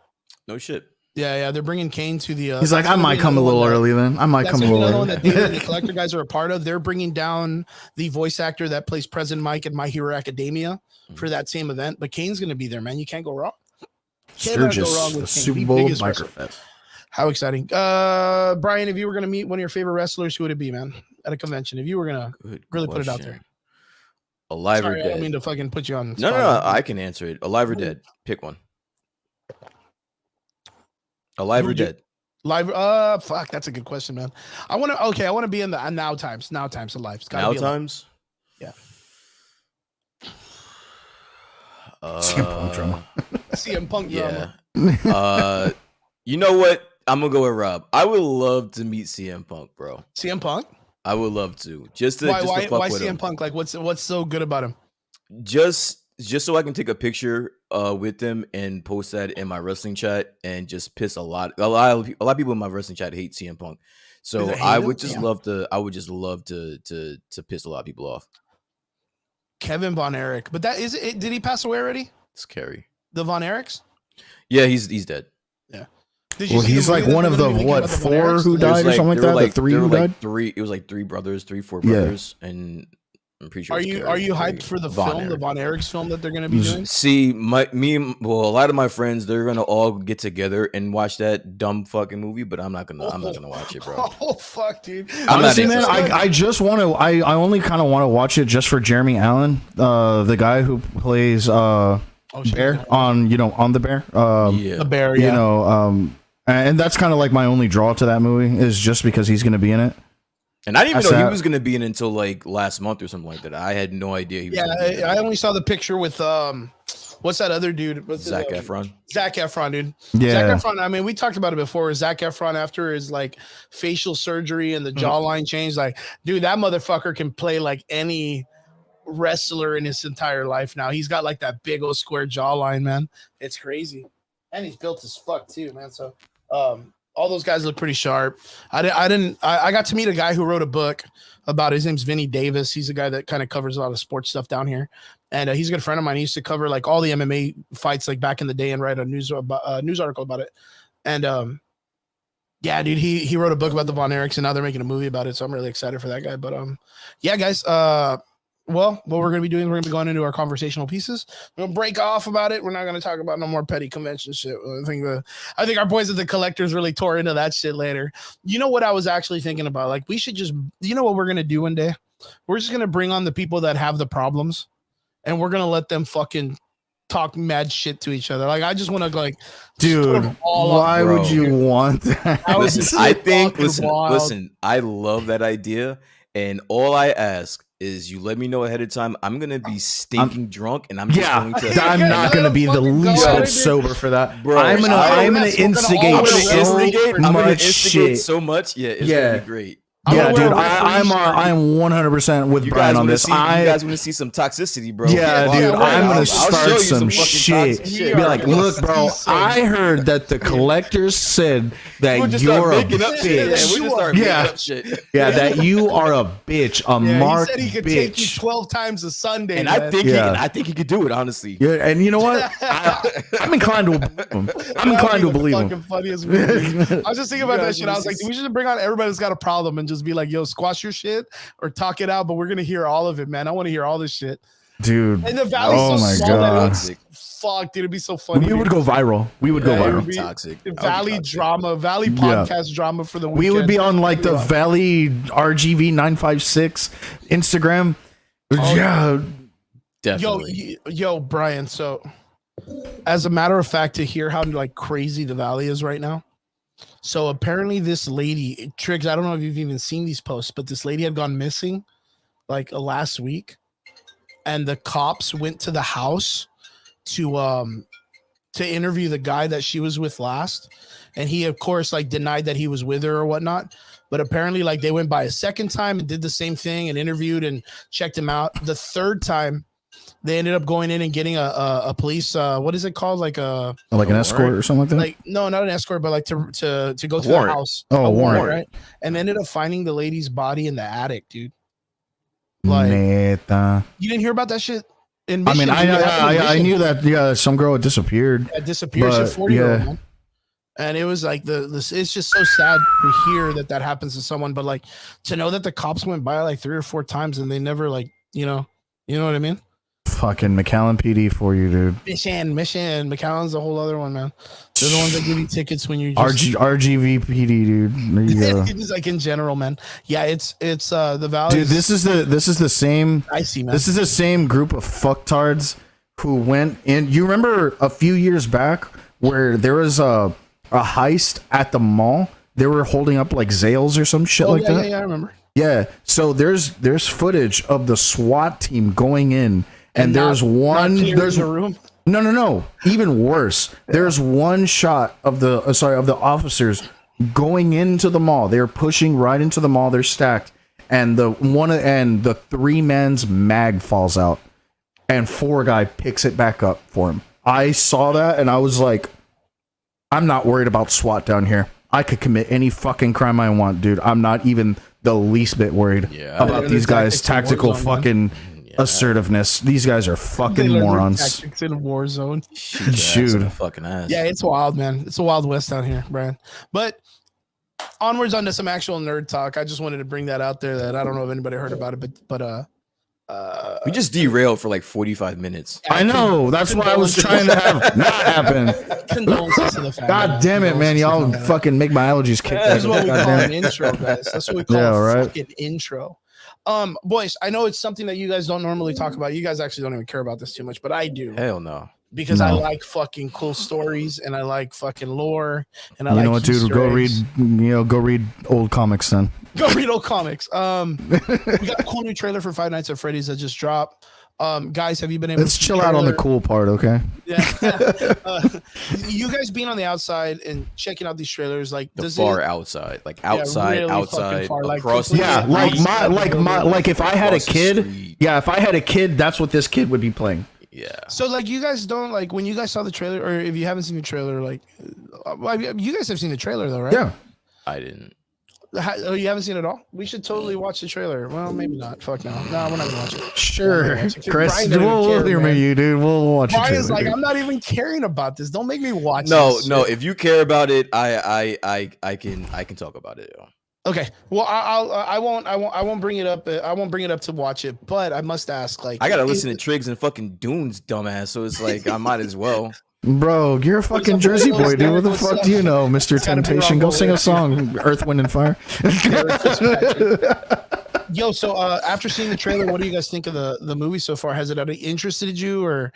No shit. Yeah, they're bringing Kane to the. He's like, I might come a little early then. I might come a little early. That the collector guys are a part of. They're bringing down the voice actor that plays President Mike in My Hero Academia for that same event. But Kane's going to be there, man. You can't go wrong. Sturgis, the Super Bowl Microfest. How exciting. Brian, if you were going to meet one of your favorite wrestlers, who would it be, man? At a convention, if you were going to really put it out there. Alive or dead? I don't mean to fucking put you on. No, I can answer it. Alive or dead? Pick one. Alive or dead? Live. Fuck, that's a good question, man. I want to be in the now times of life. It's now times. Yeah. CM Punk drama. CM Punk drama. Yeah. You know what? I'm gonna go with Rob. I would love to meet CM Punk, bro. CM Punk? I would love to. Just to why fuck with CM him. Punk? Like, what's so good about him? Just so I can take a picture with them and post that in my wrestling chat and just piss a lot of people in my wrestling chat hate CM Punk. So I would just love to piss a lot of people off. Kevin Von Erich, but that is it. Did he pass away already? Scary. The Von Erichs? Yeah, he's dead. Yeah. Well, he's like one of the what 4 who died or something like that. Like 3 who died. It was like 4 brothers, and I'm pretty sure. Are you hyped for the film, the Von Erichs film that they're going to be doing? See, a lot of my friends, they're gonna all get together and watch that dumb fucking movie, but I'm not gonna watch it, bro. Oh fuck, dude. Honestly, man, I just want to. I only kind of want to watch it just for Jeremy Allen, the guy who plays Bear on the Bear. The Bear, yeah. You know, and that's kind of like my only draw to that movie is just because he's going to be in it. And I didn't even know he was going to be in it until like last month or something like that. I had no idea he was. Yeah, I only saw the picture with what's that other dude? Zac Efron. Zac Efron, dude. Yeah. Zac Efron. I mean, we talked about it before. Zac Efron, after his like facial surgery and the jawline change, like, dude, that motherfucker can play like any wrestler in his entire life now. He's got like that big old square jawline, man. It's crazy, and he's built as fuck too, man. So, all those guys look pretty sharp. I got to meet a guy who wrote a book about. His name's Vinny Davis. He's a guy that kind of covers a lot of sports stuff down here, and he's a good friend of mine. He used to cover like all the MMA fights like back in the day and write a news article about it. And yeah, dude, he wrote a book about the Von Erichs, and now they're making a movie about it. So I'm really excited for that guy. But yeah, guys. Well, what we're going to be doing, we're going to be going into our conversational pieces. We're going to break off about it. We're not going to talk about no more petty convention shit. I think our boys at the Collectors really tore into that shit later. You know what I was actually thinking about? Like, we should just, you know what we're going to do one day? We're just going to bring on the people that have the problems, and we're going to let them fucking talk mad shit to each other. Like, I just want to like, dude, why would you want that? Listen, I love that idea. And all I ask is you let me know ahead of time. I'm gonna be stinking drunk, and I'm not gonna be the least bit sober for that, bro. I'm gonna instigate so much. Yeah, it's gonna be great. Yeah, dude, I'm 100% with Brian on this. You guys want to see some toxicity, bro? Yeah, dude, I'm gonna start some shit. Be like, look, bro, I heard that the Collectors said that you're a bitch. Yeah, that you are a bitch, a marked bitch. He said he could take you 12 times a Sunday, and I think he could do it, honestly. Yeah, and you know what? I'm inclined to believe him. Funny as movie. I was just thinking about that shit. I was like, we should bring on everybody that's got a problem and just be like, yo, squash your shit or talk it out, but we're gonna hear all of it, man. I want to hear all this shit. dude. And the valley's Oh so my small that God. it's fuck, dude, it'd be so funny. We would go viral. We would go Yeah, it viral. would be Toxic. That would be Valley toxic. drama, Valley Yeah. podcast drama for the weekend. We would be on like the Yeah. Valley RGV 956 Instagram. Oh, Yeah. Definitely. Yo, Brian. So, as a matter of fact, to hear how like crazy the Valley is right now. So apparently, this lady, Triggs, I don't know if you've even seen these posts, but this lady had gone missing like last week, and the cops went to the house to interview the guy that she was with last, and he of course like denied that he was with her or whatnot. But apparently, like they went by a second time and did the same thing and interviewed and checked him out. The third time, they ended up going in and getting a police what is it called, like Like an escort warrant? or something like that. like no, not an escort, but like to go to the warrant. house. Oh, A a warrant. right? And they ended up finding the lady's body in the attic, dude. Like Neta. you didn't hear about that shit in I mean, Michigan? It happened in I Michigan. knew that. Yeah, some girl had disappeared. That disappears But, at 40-year-old, yeah. man. And it was like this. It's just so sad to hear that happens to someone, but like to know that the cops went by like 3 or 4 times and they never like you know what I mean. Fucking McAllen PD for you, dude. Mission. McAllen's a whole other one, man. They're the ones that give you tickets when you just RGV PD, dude. There you go. it's like in general, man. Yeah, it's the Valley. Dude, this is the same. I see, man. This is the same group of fucktards who went in. You remember a few years back where there was a heist at the mall? They were holding up like Zales or some shit like that. Yeah, I remember. Yeah. So there's footage of the SWAT team going in, and there's one. There's a room. no. Even worse. There's one shot of the of the officers going into the mall. They're pushing right into the mall. They're stacked, and the 3-man's mag falls out, and 4 guy picks it back up for him. I saw that, and I was like, I'm not worried about SWAT down here. I could commit any fucking crime I want, dude. I'm not even the least bit worried about these guys' tactical fucking assertiveness. These guys are fucking morons. Tactics in a war zone. Shoot. Fucking ass. Yeah, it's wild, man. It's a wild west down here, Brian. But onwards onto some actual nerd talk. I just wanted to bring that out there. That I don't know if anybody heard about it, but We just derailed for like 45 minutes. I know. That's what I was trying to have not happen. Condolences to the family. God damn it, man. Y'all fucking make my allergies kick. That's what we God call damn an it. intro, guys. That's what we call Yeah, a right. fucking intro. Boys, I know it's something that you guys don't normally talk about. You guys actually don't even care about this too much, but I do. Hell no. Because I No. like fucking cool stories and I like fucking lore and I You like know what, dude? Easter Go read. eggs. Go read old comics then. Go read old comics. We got a cool new trailer for Five Nights at Freddy's that just dropped. Guys, have you been able Let's to chill out on the cool part, okay? Yeah. You guys being on the outside and checking out these trailers, like The does far it? outside. Like outside, really outside, fucking far, like, across the Yeah, like if I had a Across the kid, street. yeah, if I had a kid, that's what this kid would be playing. Yeah. So like you guys don't like when you guys saw the trailer, or if you haven't seen the trailer, like you guys have seen the trailer though, right? Yeah. I didn't. Oh, you haven't seen it all? We should totally watch the trailer. Well, maybe not. Fuck no. No, we're not gonna watch it. Sure, Brian Chris. doesn't We'll care, hear man. you, dude. We'll watch it. Brian's like, I'm not even caring about this. Don't make me watch No, this no. shit. If you care about it, I can talk about it. Yo. Okay. Well, I won't bring it up. I won't bring it up to watch it. But I must ask, like, I gotta listen to Triggs and fucking Dunes, dumbass. So it's like I might as well. Bro, you're a fucking up, Jersey what's boy, dude. What the what's fuck up? do you know, Mr. Gotta be Temptation? wrong, Go boy. sing a song, Earth, Wind, and Fire. Yo, so after seeing the trailer, what do you guys think of the movie so far? Has it interested you, or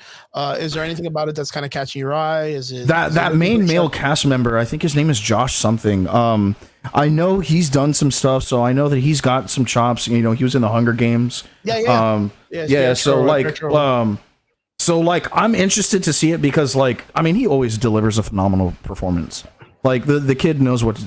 is there anything about it that's kind of catching your eye? Is it That main male cast member, I think his name is Josh something. I know he's done some stuff, so I know that he's got some chops. You know, he was in the Hunger Games. Yeah. So like I'm interested to see it because like I mean he always delivers a phenomenal performance. Like the kid knows what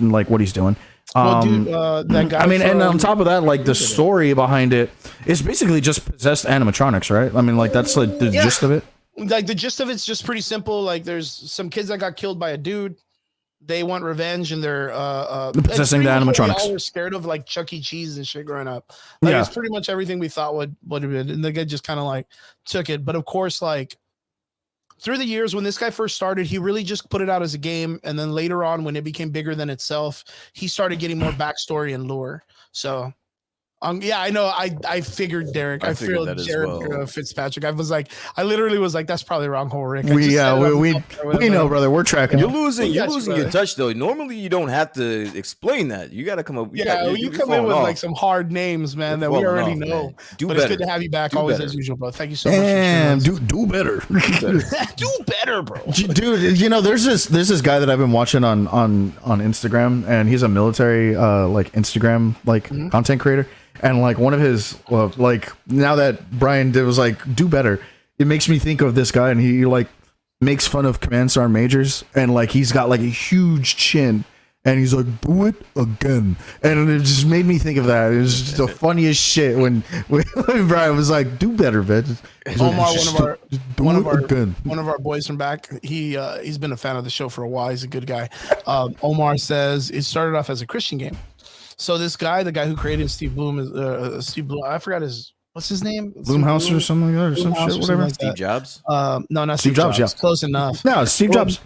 he's doing. Well, dude, that guy. I mean, and on from- top of that, like the story behind it is basically just possessed animatronics, right? I mean, like that's like the Yeah. gist of it. like the gist of it's just pretty simple. Like there's some kids that got killed by a dude. They want revenge, and they're Possessing it's the pretty much what we animatronics. all were scared of, like Chuck E. Cheese and shit growing up. Like Yeah. it's pretty much everything we thought would have been, and the guy just kind of like took it. But of course, like through the years when this guy first started, he really just put it out as a game, and then later on when it became bigger than itself, he started getting more backstory and lore. So Yeah, I know. I figured Derek. I figured figured that as Jared well. Fitzpatrick. I literally was like, that's probably wrong hole, Rick. We know, brother. We're tracking. You're it. losing got you, your brother. touch though. Normally you don't have to explain that. You got to come up. You come in with like some hard names, man, that we already know. Do but better. it's good to have you back, Do always better. as usual, bro. Thank you so much. Damn, do better. Do better, bro. Dude, you know, there's this guy that I've been watching on Instagram, and he's a military like Instagram like content creator, and like one of his like now that Brian was like do better, it makes me think of this guy, and he like makes fun of Command Sergeant majors, and like he's got like a huge chin, and he's like do it again, and it just made me think of that. It was just the funniest shit when Brian was like do better, bitch. Omar, Like, one of our boys from back, he's been a fan of the show for a while. He's a good guy. Omar says it started off as a Christian game. So this guy, the guy who created Steve Bloom, is Steve Bloom. I forgot what's his name? Bloomhouse or something like that, or some shit, whatever. Like Steve Jobs. No, not Steve Jobs. Yeah. Close enough. No, Steve Jobs.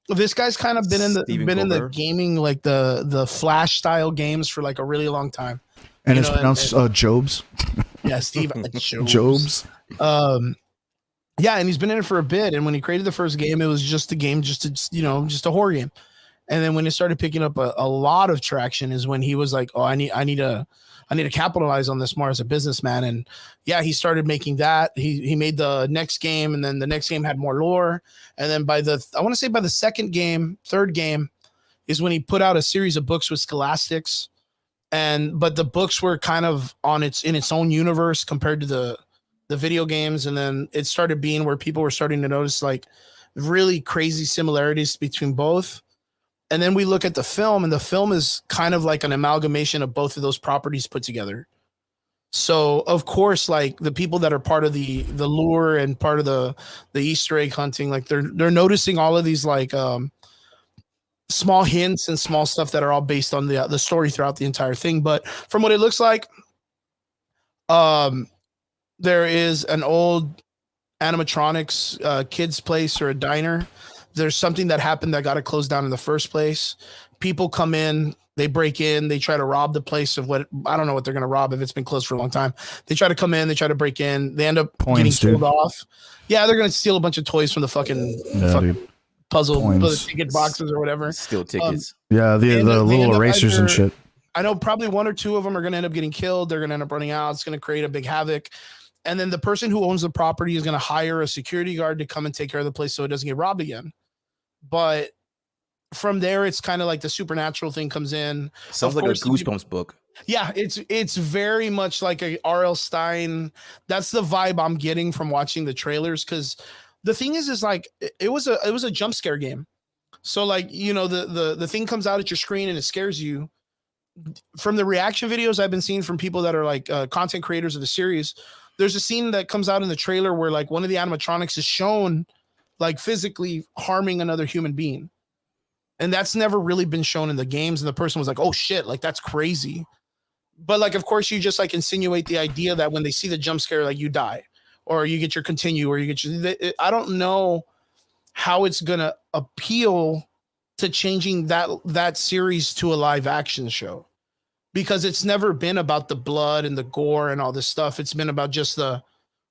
This guy's kind of been in the Colbert. gaming, like the Flash style games for like a really long time. And it's pronounced Jobs. Yeah, Steve Jobs. Yeah, and he's been in it for a bit. And when he created the first game, it was just a game, just a horror game. And then when it started picking up a lot of traction, is when he was like, "Oh, I need to capitalize on this more as a businessman." And yeah, he started making that. He made the next game, and then the next game had more lore. And then by the third game, is when he put out a series of books with Scholastics. But the books were kind of in its own universe compared to the video games. And then it started being where people were starting to notice like really crazy similarities between both. And then we look at the film, and the film is kind of like an amalgamation of both of those properties put together. So of course, like the people that are part of the lure and part of the Easter egg hunting, like they're noticing all of these like small hints and small stuff that are all based on the story throughout the entire thing. But from what it looks like, there is an old animatronics kids place or a diner. There's something that happened that got it closed down in the first place. People come in, they break in, they try to rob the place of what, I don't know what they're going to rob if it's been closed for a long time. They try to come in, they try to break in, they end up getting killed off. Yeah, they're going to steal a bunch of toys from the fucking puzzle ticket boxes or whatever. Steal tickets. Yeah, the little erasers and shit. I know probably one or two of them are going to end up getting killed. They're going to end up running out. It's going to create a big havoc. And then the person who owns the property is going to hire a security guard to come and take care of the place so it doesn't get robbed again. But from there, it's kind of like the supernatural thing comes in. Sounds like a Goosebumps book. Yeah, it's very much like a R.L. Stine. That's the vibe I'm getting from watching the trailers. Because the thing is like it was a jump scare game. So like, you know, the thing comes out at your screen and it scares you. From the reaction videos I've been seeing from people that are like content creators of the series, there's a scene that comes out in the trailer where like one of the animatronics is shown like physically harming another human being. And that's never really been shown in the games. And the person was like, oh shit, like that's crazy. But like, of course you just like insinuate the idea that when they see the jump scare, like you die or you get your continue or you get your, I don't know how it's going to appeal to changing that series to a live action show, because it's never been about the blood and the gore and all this stuff. It's been about just the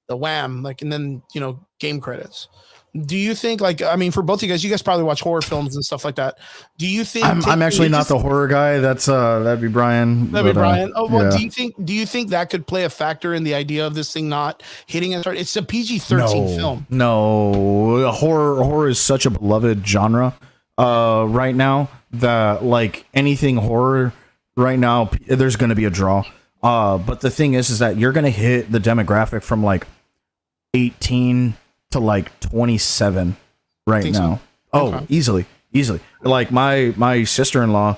wham, like, and then, you know, game credits. Do you think, like, I mean, for both of you guys probably watch horror films and stuff like that. Do you think I'm actually not the horror guy? That'd be Brian. That'd be Brian. Oh, well, yeah. Do you think that could play a factor in the idea of this thing not hitting a? It's a PG-13 film. No, horror is such a beloved genre right now that like anything horror right now, there's going to be a draw. But the thing is that you're going to hit the demographic from like 18 to like 27 right now. So? Oh, okay. Easily. Like my sister-in-law,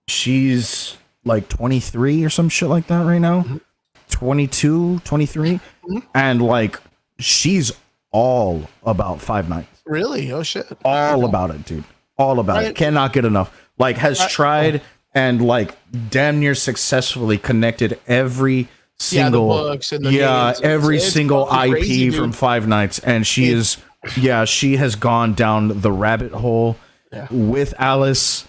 she's like 23 or some shit like that right now. Mm-hmm. 22, 23. Mm-hmm. And like she's all about Five Nights. Really? Oh shit. All about it, dude. All about it. Cannot get enough. Like has tried and like damn near successfully connected every single books and the every single IP crazy, from Five Nights, and she has gone down the rabbit hole with Alice.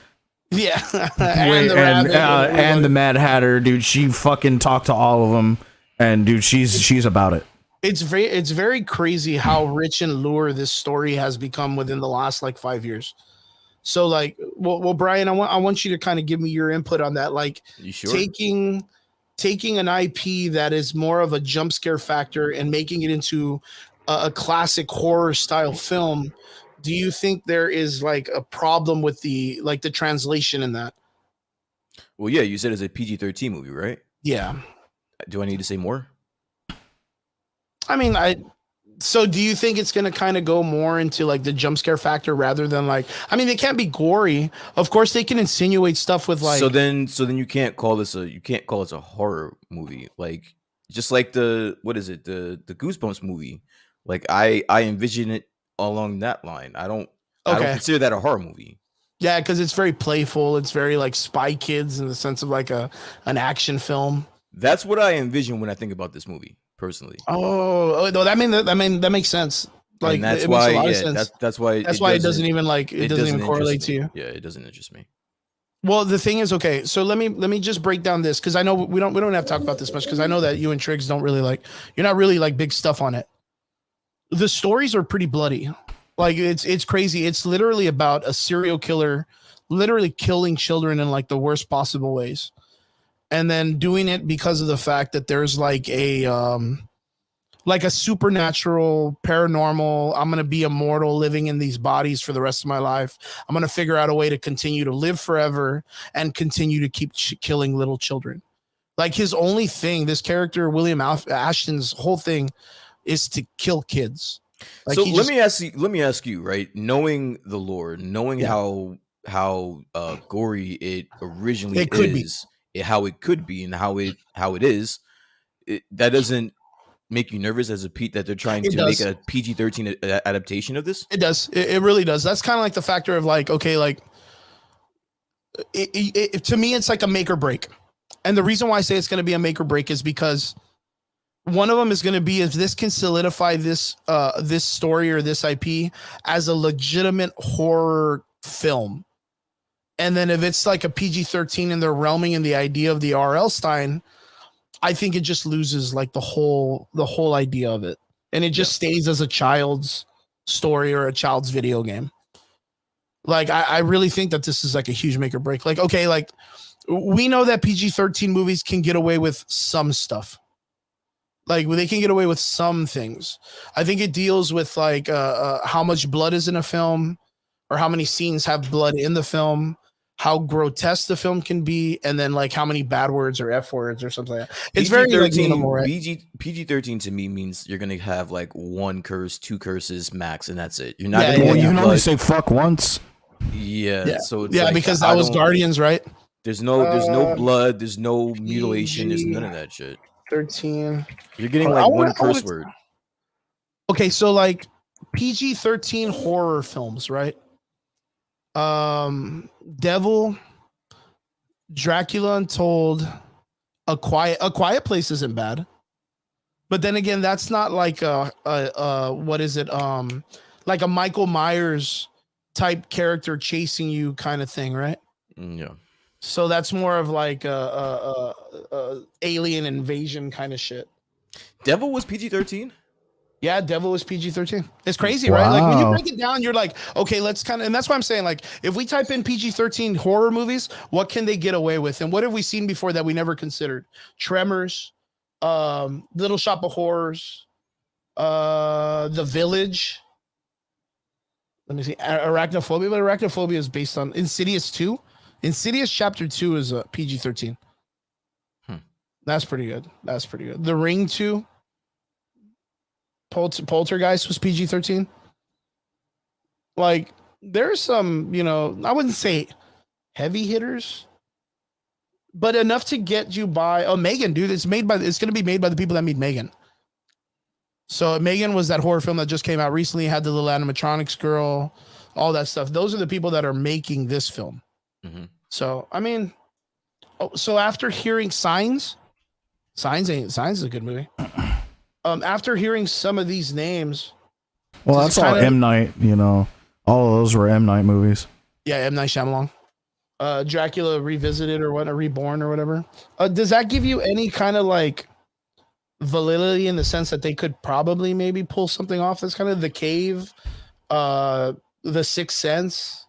Yeah, Wait, the and rabbit and the Mad Hatter, dude. She fucking talked to all of them, and dude, she's about it. it's very crazy how rich and lure this story has become within the last like 5 years. So like, well, Brian, I want you to kind of give me your input on that. Like, You sure? taking an IP that is more of a jump scare factor and making it into a classic horror style film. Do you think there is like a problem with the translation in that? Well, yeah, you said it's a PG-13 movie, right? Yeah. Do I need to say more? I mean, so do you think it's going to kind of go more into like the jump scare factor rather than like, I mean, they can't be gory. Of course they can insinuate stuff with like, So then you can't call this a horror movie. Like, just like the Goosebumps movie. Like I envision it along that line. I don't okay. consider that a horror movie. Yeah, because it's very playful. It's very like Spy Kids in the sense of like an action film. That's what I envision when I think about this movie, personally. Oh no, that makes sense. Like And that's it why, makes a lot of yeah, sense. that's why It doesn't even like it doesn't even correlate to you. Yeah, it doesn't interest me. Well, the thing is, okay, so let me just break down this because I know we don't have to talk about this much because I know that you and Triggs don't really like, you're not really like big stuff on it. The stories are pretty bloody. Like it's crazy. It's literally about a serial killer literally killing children in like the worst possible ways. And then doing it because of the fact that there's like a supernatural, paranormal, I'm going to be immortal living in these bodies for the rest of my life. I'm going to figure out a way to continue to live forever and continue to keep killing little children. Like his only thing, this character, William Ashton's whole thing is to kill kids. Like so let me ask you, right? Knowing the lore, knowing how gory it originally is, how it could be, and how it is, that doesn't make you nervous as a Pete that they're trying to make a PG-13 adaptation of this? It does. It really does. That's kind of like the factor of like, okay, like to me, it's like a make or break. And the reason why I say it's going to be a make or break is because one of them is going to be if this can solidify this this story or this IP as a legitimate horror film. And then if it's like a PG-13 and they're realming in the idea of the R.L. Stein, I think it just loses like the whole idea of it. And it just stays as a child's story or a child's video game. Like, I really think that this is like a huge make or break. Like, okay, like we know that PG-13 movies can get away with some stuff. Like they can get away with some things. I think it deals with like how much blood is in a film or how many scenes have blood in the film, how grotesque the film can be, and then like how many bad words or F words or something like that. It's very like minimal, right? PG-13 to me means you're gonna have like one curse, two curses max, and that's it. You're not gonna you can only say fuck once. Yeah. So it's like, because that was Guardians, right? There's no blood, there's no mutilation, there's none of that shit. 13. You're getting like one curse word. Okay, so like PG-13 horror films, right? Devil, Dracula Untold, A Quiet Place isn't bad. But then again, that's not like what is it? Like a Michael Myers type character chasing you kind of thing, right? Yeah. So that's more of like a alien invasion kind of shit. Devil was PG-13? Yeah, Devil was PG-13. It's crazy, wow. Right? Like when you break it down, you're like, okay, let's kind of, and that's why I'm saying, like, if we type in PG-13 horror movies, what can they get away with? And what have we seen before that we never considered? Tremors, Little Shop of Horrors, The Village. Let me see, Arachnophobia, but Arachnophobia is based on Insidious 2. Insidious Chapter 2 is a PG-13. That's pretty good. The Ring 2. Poltergeist was PG-13. Like, there's some, I wouldn't say heavy hitters, but enough to get you by. Oh, Megan, dude, it's going to be made by the people that made Megan. So Megan was that horror film that just came out recently, had the little animatronics girl, all that stuff. Those are the people that are making this film. Mm-hmm. So, I mean, so after hearing Signs is a good movie. After hearing some of these names, well, that's all M. Night. All of those were M. Night movies. Yeah, M. Night Shyamalan. Dracula Revisited or what, a Reborn or whatever. Does that give you any kind of like validity in the sense that they could probably maybe pull something off that's kind of The Cave, The Sixth Sense?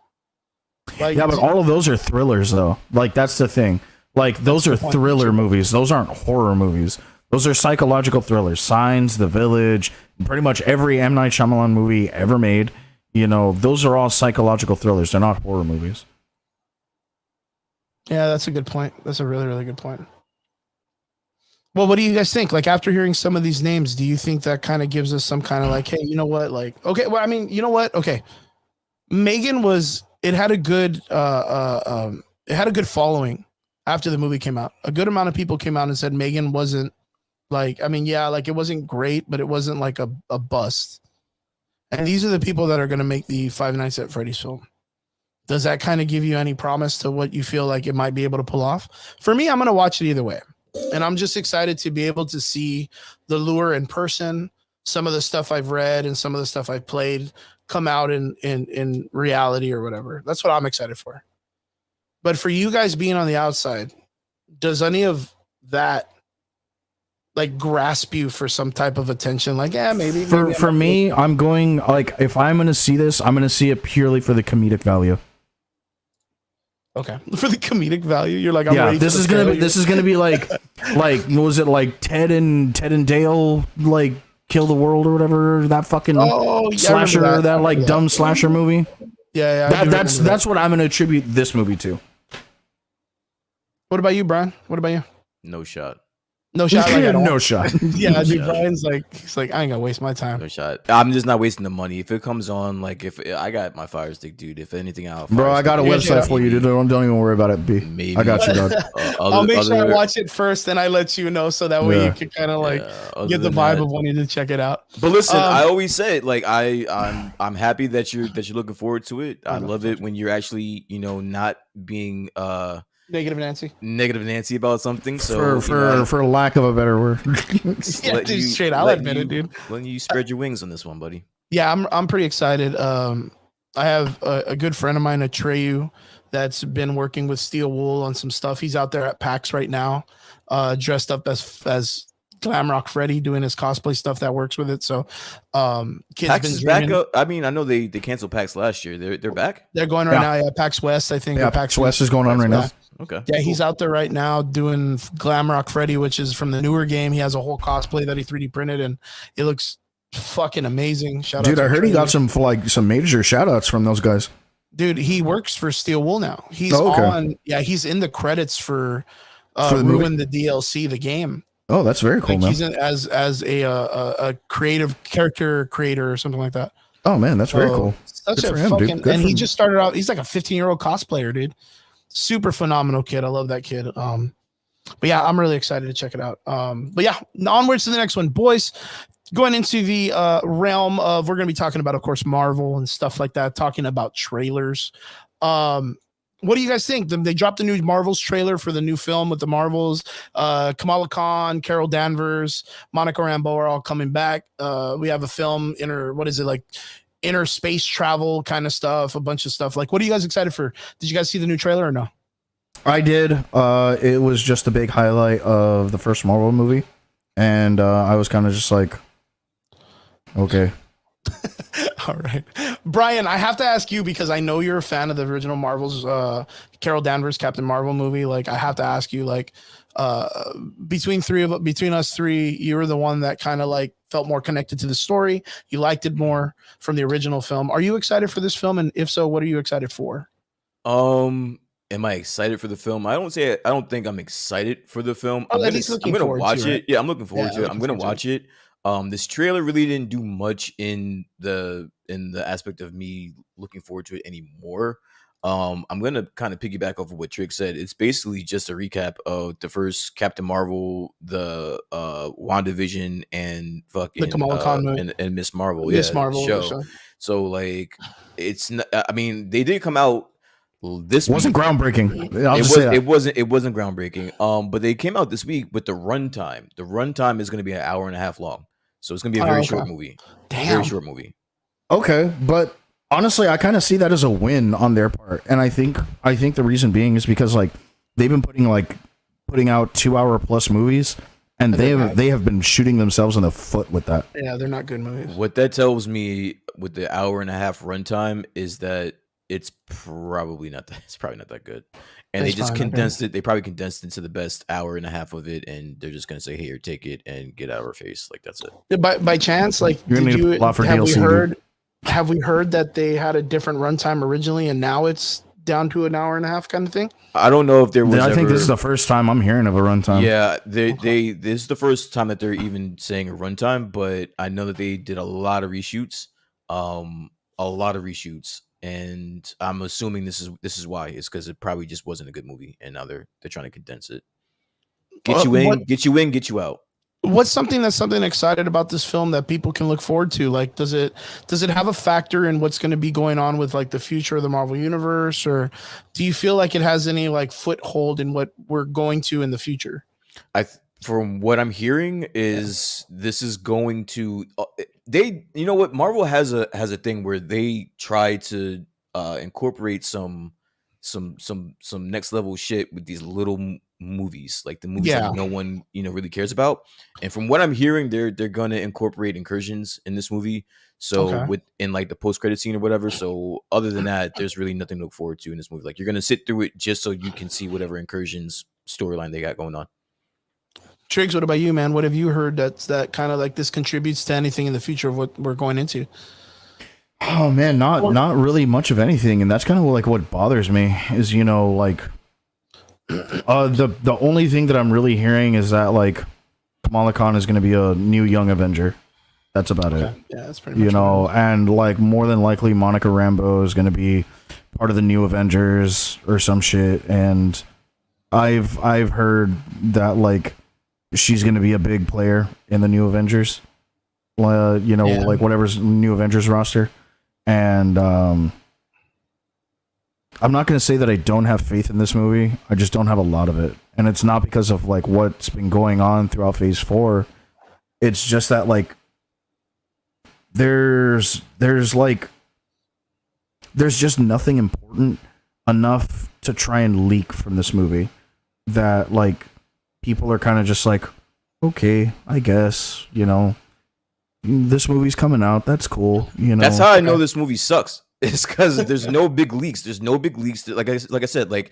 Like, Yeah, but all of those are thrillers, though. Like, that's the thing. Like, those are thriller movies. Those aren't horror movies. Those are psychological thrillers. Signs, The Village, pretty much every M. Night Shyamalan movie ever made. You know, those are all psychological thrillers. They're not horror movies. Yeah, that's a good point. That's a really, really good point. Well, what do you guys think? Like, after hearing some of these names, do you think that kind of gives us some kind of like, hey, you know what? Like, okay, well, I mean, you know what? Okay, Megan was. It had a good. It had a good following after the movie came out. A good amount of people came out and said Megan wasn't like. I mean, yeah, like it wasn't great, but it wasn't like a bust. And these are the people that are going to make the Five Nights at Freddy's film. Does that kind of give you any promise to what you feel like it might be able to pull off? For me, I'm going to watch it either way. And I'm just excited to be able to see the lure in person, some of the stuff I've read and some of the stuff I've played come out in reality or whatever. That's what I'm excited for. But for you guys being on the outside, does any of that like grasp you for some type of attention? Like, yeah, maybe. For me, I'm going, like, if I'm going to see this, I'm going to see it purely for the comedic value. Okay, for the comedic value, you're like, I'm yeah, ready this is gonna be like what was it, like Ted and Dale like kill the world or whatever, that fucking slasher, that like dumb slasher movie. Yeah, that's what I'm gonna attribute this movie to. What about you, Brian? What about you? No shot. No shot. Like, no shot. Yeah, dude. Brian's like, he's like, I ain't gonna waste my time. No shot. I'm just not wasting the money. If it comes on, like, if I got my Fire Stick, dude. If anything, bro, I got a website for you, dude. Don't even worry about it, B. Maybe. I got you, dog. I'll make sure I watch it first, and I let you know, so that way you can kind of like get the vibe of wanting to check it out. But listen, I always say it, like I'm happy that you're looking forward to it. I love it when you're actually, you know, not being Negative Nancy about something. So for lack of a better word, yeah, dude, straight. I'll admit it, dude. When you spread your wings on this one, buddy. Yeah, I'm pretty excited. I have a good friend of mine, Atreyu, that's been working with Steel Wool on some stuff. He's out there at PAX right now, dressed up as Glamrock Freddy, doing his cosplay stuff that works with it. So, kids PAX been is dreaming. back up. I mean, I know they canceled PAX last year. They're back. They're going right now. Yeah, PAX West, I think. Yeah, PAX West is going on right now. Okay. Yeah, he's out there right now doing Glamrock Freddy, which is from the newer game. He has a whole cosplay that he 3D printed, and it looks fucking amazing. Shout out Dude, to I heard he Atreyu. got some major shout outs from those guys. Dude, he works for Steel Wool now. He's he's in the credits for Ruin the DLC, the game. Oh, that's very cool, man. He's in as a creative character creator or something like that. Oh man, that's very cool. Such a fucking, and he just started out. He's like a 15-year-old cosplayer, dude. Super phenomenal kid. I love that kid. But yeah, I'm really excited to check it out. But yeah, onwards to the next one, boys. Going into the realm of, we're going to be talking about, of course, Marvel and stuff like that. Talking about trailers. What do you guys think? They dropped the new Marvels trailer for the new film with the Marvels. Kamala Khan, Carol Danvers, Monica Rambeau are all coming back. We have a film inner space travel kind of stuff, a bunch of stuff. Like, what are you guys excited for? Did you guys see the new trailer or no? I did. It was just a big highlight of the first Marvel movie, and I was kind of just like, okay. All right, Brian, I have to ask you, because I know you're a fan of the original Marvel's Carol Danvers Captain Marvel movie. Like, I have to ask you, like, between us three, you were the one that kind of like felt more connected to the story. You liked it more from the original film. Are you excited for this film? And if so, what are you excited for? Am I excited for the film? I don't think I'm excited for the film. I'm gonna watch it. Yeah, I'm looking forward to it. I'm gonna watch it. This trailer really didn't do much in the aspect of me looking forward to it anymore. I'm gonna kind of piggyback off of what Trick said. It's basically just a recap of the first Captain Marvel, the WandaVision, and fucking the Kamala Khan and Miss Marvel. Miss Marvel show. So like, it's not, I mean, they did come out this wasn't week. Groundbreaking. It wasn't groundbreaking. But they came out this week with the runtime. The runtime is going to be an hour and a half long, so it's going to be a very short movie. Damn. Very short movie. Okay, but honestly, I kind of see that as a win on their part, and I think the reason being is because like they've been putting out 2 hour plus movies, and they have been shooting themselves in the foot with that. Yeah, they're not good movies. What that tells me with the hour and a half runtime is that it's probably not that good. And That's they just fine, okay. condensed it. They probably condensed into the best hour and a half of it, and they're just gonna say, "Here, take it and get out of our face." Like that's it. By chance, like, You're gonna did need you a lot for have DLC, we dude. heard that they had a different runtime originally, and now it's down to an hour and a half kind of thing? I don't know if there was. I think this is the first time I'm hearing of a runtime. Yeah, this is the first time that they're even saying a runtime, but I know that they did a lot of reshoots, and I'm assuming this is why. It's because it probably just wasn't a good movie, and now they're trying to condense it, get you in, get you out. What's something excited about this film that people can look forward to? Like, does it have a factor in what's going to be going on with like the future of the Marvel universe, or do you feel like it has any like foothold in what we're going to in the future? From what I'm hearing is this is going to you know what, Marvel has a thing where they try to incorporate some next level shit with these little movies, like the movies Yeah. that no one really cares about. And from what I'm hearing, they're gonna incorporate incursions in this movie. So Okay. in like the post credit scene or whatever. So other than that, there's really nothing to look forward to in this movie. Like you're gonna sit through it just so you can see whatever incursions storyline they got going on. Triggs, what about you, man? What have you heard that kind of like this contributes to anything in the future of what we're going into? Oh man, not really much of anything, and that's kind of like what bothers me is like the only thing that I'm really hearing is that like Kamala Khan is going to be a new Young Avenger. That's about it. Yeah, that's pretty much and like more than likely Monica Rambeau is going to be part of the new Avengers or some shit, and I've heard that like she's going to be a big player in the new Avengers. Like whatever's new Avengers roster. And I'm not going to say that I don't have faith in this movie. I just don't have a lot of it. And it's not because of like what's been going on throughout phase 4. It's just that like there's just nothing important enough to try and leak from this movie that like people are kind of just like, okay, I guess, this movie's coming out. That's cool. That's how I know this movie sucks. It's because there's no big leaks. There's no big leaks. Like I said, like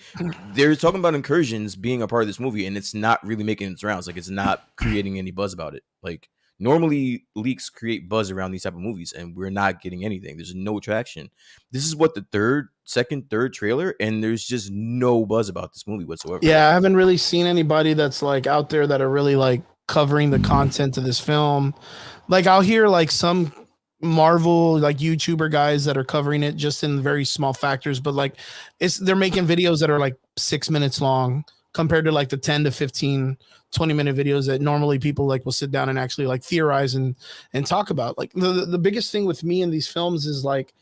they're talking about incursions being a part of this movie, and it's not really making its rounds. Like it's not creating any buzz about it. Like normally leaks create buzz around these type of movies, and we're not getting anything. There's no traction. This is what the second, third trailer, and there's just no buzz about this movie whatsoever. Yeah, I haven't really seen anybody that's like out there that are really like covering the content of this film. Like I'll hear like some Marvel like YouTuber guys that are covering it just in very small factors, but like they're making videos that are like 6 minutes long compared to like the 10 to 15, 20-minute videos that normally people like will sit down and actually like theorize and talk about. Like the biggest thing with me in these films is like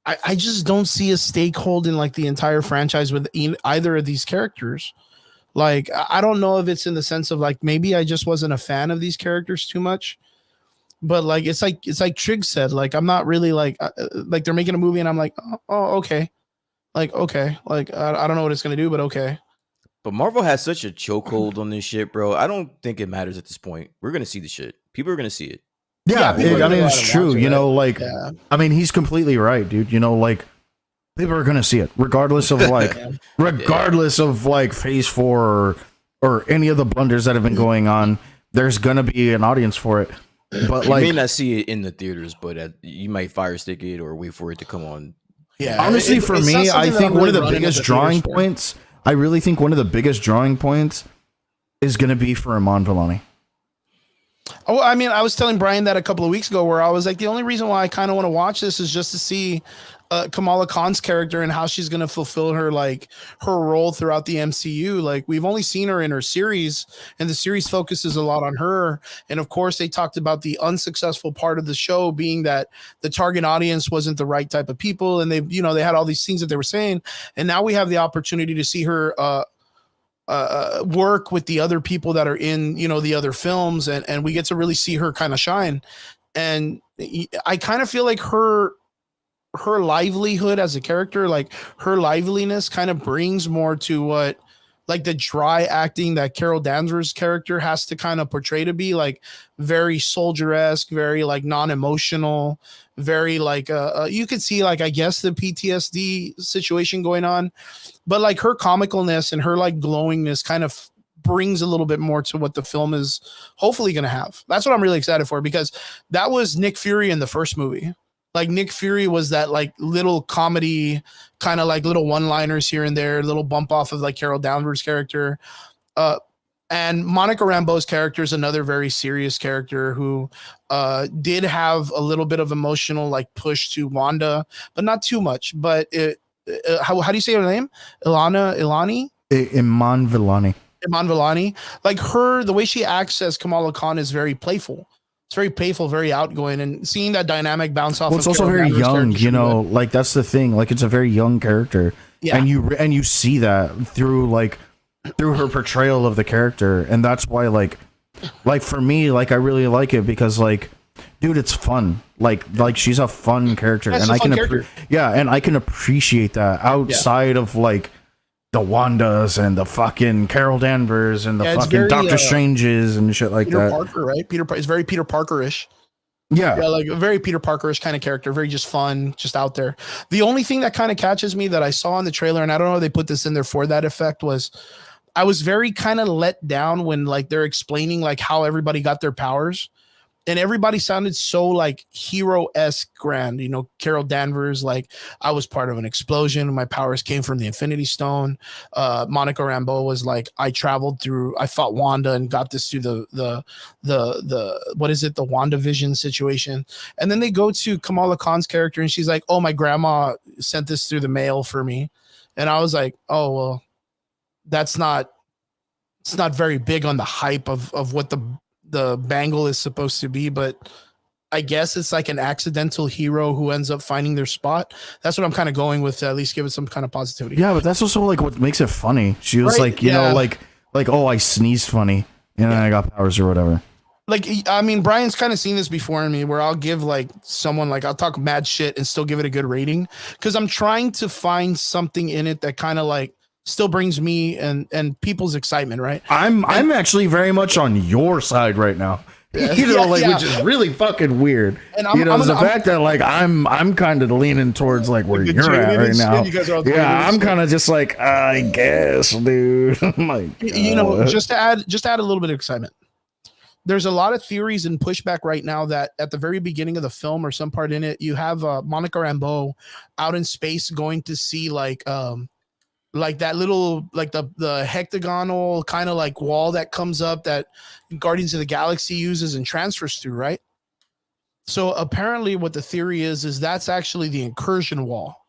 I just don't see a stakehold in like the entire franchise with either of these characters. Like I don't know if it's in the sense of like maybe I just wasn't a fan of these characters too much. But like it's like Trig said, like I'm not really like they're making a movie and I'm like, oh okay, like okay, like I don't know what it's gonna do, but okay. But Marvel has such a chokehold on this shit, bro. I don't think it matters at this point. We're gonna see the shit. People are gonna see it. Yeah, I mean it's true. I mean he's completely right, dude. Like people are gonna see it regardless of like of like phase 4 or any of the blunders that have been going on. There's gonna be an audience for it. But like, you may not see it in the theaters, but you might fire stick it or wait for it to come on. Yeah, honestly, for me, I think one of the biggest drawing points. I really think one of the biggest drawing points is going to be for Iman Vellani. Oh, I mean, I was telling Brian that a couple of weeks ago, where I was like, the only reason why I kind of want to watch this is just to see Kamala Khan's character and how she's going to fulfill her role throughout the MCU. Like we've only seen her in her series, and the series focuses a lot on her. And of course, they talked about the unsuccessful part of the show being that the target audience wasn't the right type of people, and they had all these things that they were saying. And now we have the opportunity to see her work with the other people that are in the other films, and we get to really see her kind of shine. And I kind of feel like her her livelihood as a character, like her liveliness kind of brings more to what like the dry acting that Carol Danvers' character has to kind of portray to be, like very soldier-esque, very like non-emotional, very like you could see like I guess the PTSD situation going on, but like her comicalness and her like glowingness kind of brings a little bit more to what the film is hopefully going to have. That's what I'm really excited for, because that was Nick Fury in the first movie. Like Nick Fury was that like little comedy, kind of like little one-liners here and there, little bump off of like Carol Danvers' character. And Monica Rambeau's character is another very serious character who did have a little bit of emotional like push to Wanda, but not too much. But how do you say her name? Ilani? Iman Vellani. Iman Vellani. Like her, the way she acts as Kamala Khan is very playful. It's very playful, very outgoing, and seeing that dynamic bounce off. Well, it's also very young, you know. Like that's the thing. Like it's a very young character, yeah. And you see that through her portrayal of the character, and that's why like for me, like I really like it because like, dude, it's fun. Like she's a fun character, yeah, and I can appreciate that outside of like the Wandas and the fucking Carol Danvers and the fucking very, Doctor Stranges and shit like Peter that. Parker, right? It's very Peter Parker-ish. Yeah, like a very Peter Parker-ish kind of character, very just fun, just out there. The only thing that kind of catches me that I saw in the trailer, and I don't know if they put this in there for that effect, was I was very kind of let down when like they're explaining like how everybody got their powers. And everybody sounded so like hero-esque grand, you know. Carol Danvers, like I was part of an explosion. My powers came from the Infinity Stone. Monica Rambeau was like, I fought Wanda and got this through the what is it? The WandaVision situation. And then they go to Kamala Khan's character and she's like, oh, my grandma sent this through the mail for me. And I was like, oh, well, it's not very big on the hype of what the bangle is supposed to be, but I guess it's like an accidental hero who ends up finding their spot. That's what I'm kind of going with, to at least give it some kind of positivity. Yeah, but that's also like what makes it funny. She was like, you know, like oh, I sneezed funny and I got powers or whatever. Like, I mean, Brian's kind of seen this before in me, where I'll give like someone, like I'll talk mad shit and still give it a good rating, because I'm trying to find something in it that kind of like still brings me and people's excitement, right? I'm actually very much on your side right now. You know, which is really fucking weird. And the fact that like I'm kind of leaning towards like where you're at right now. I'm kind of just like, I guess, dude. Like, you know, just to add a little bit of excitement. There's a lot of theories and pushback right now that at the very beginning of the film or some part in it, you have Monica Rambeau out in space going to see like that little, like the hectagonal kind of like wall that comes up that Guardians of the Galaxy uses and transfers through, right? So apparently what the theory is that's actually the incursion wall.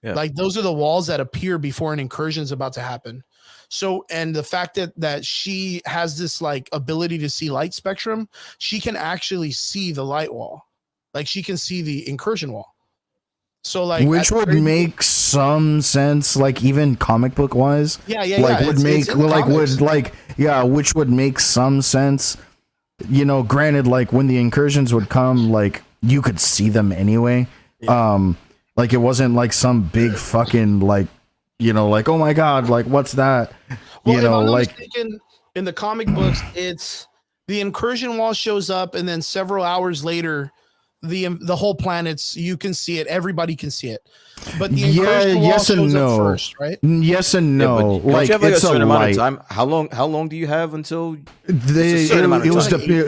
Yeah. Like those are the walls that appear before an incursion is about to happen. So, and the fact that she has this like ability to see light spectrum, she can actually see the light wall. Like she can see the incursion wall. So like, which would make some sense, like even comic book wise. Which would make some sense. You know, granted, like when the incursions would come, like you could see them anyway. Yeah. Like it wasn't like some big fucking like, you know, like, oh my god, like what's that? Well, you know, like in the comic books, it's the incursion wall shows up, and then several hours later, the whole planet's, you can see it, everybody can see it, but the yes and no first, right? Yes and no. Yeah, like, you have like it's a certain amount of time. How long do you have until it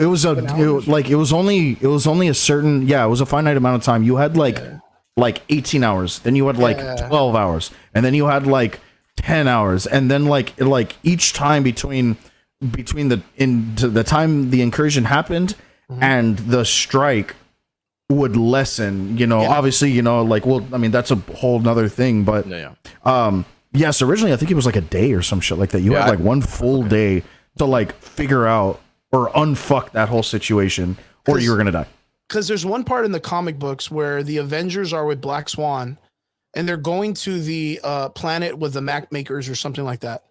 was only a certain, it was a finite amount of time. You had like 18 hours, then you had like 12 hours, and then you had like 10 hours, and then like each time between the time the incursion happened and the strike would lessen, you know. Obviously, you know, like, well, I mean, that's a whole nother thing, but yes, originally I think it was like a day or some shit like that. You had like one full day to like figure out or unfuck that whole situation, or you were gonna die. Because there's one part in the comic books where the Avengers are with Black Swan and they're going to the planet with the map makers or something like that.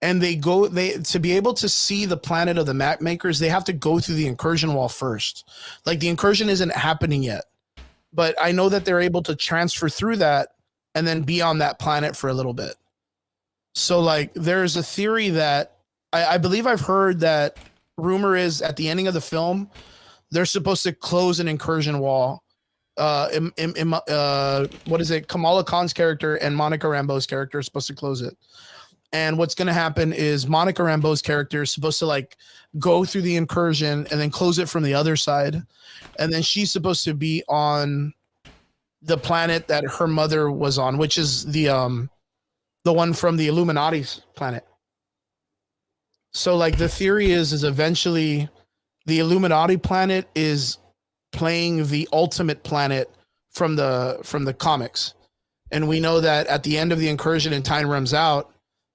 And they to be able to see the planet of the map makers, they have to go through the incursion wall first. Like the incursion isn't happening yet. but I know that they're able to transfer through that and then be on that planet for a little bit. So like there's a theory that I believe I've heard that rumor is at the ending of the film, they're supposed to close an incursion wall. What is it? Kamala Khan's character and Monica Rambeau's character are supposed to close it. And what's going to happen is Monica Rambeau's character is supposed to like go through the incursion and then close it from the other side. And then she's supposed to be on the planet that her mother was on, which is the one from the Illuminati's planet. So like the theory is eventually the Illuminati planet is playing the ultimate planet from the comics. And we know that at the end of the incursion and time runs out,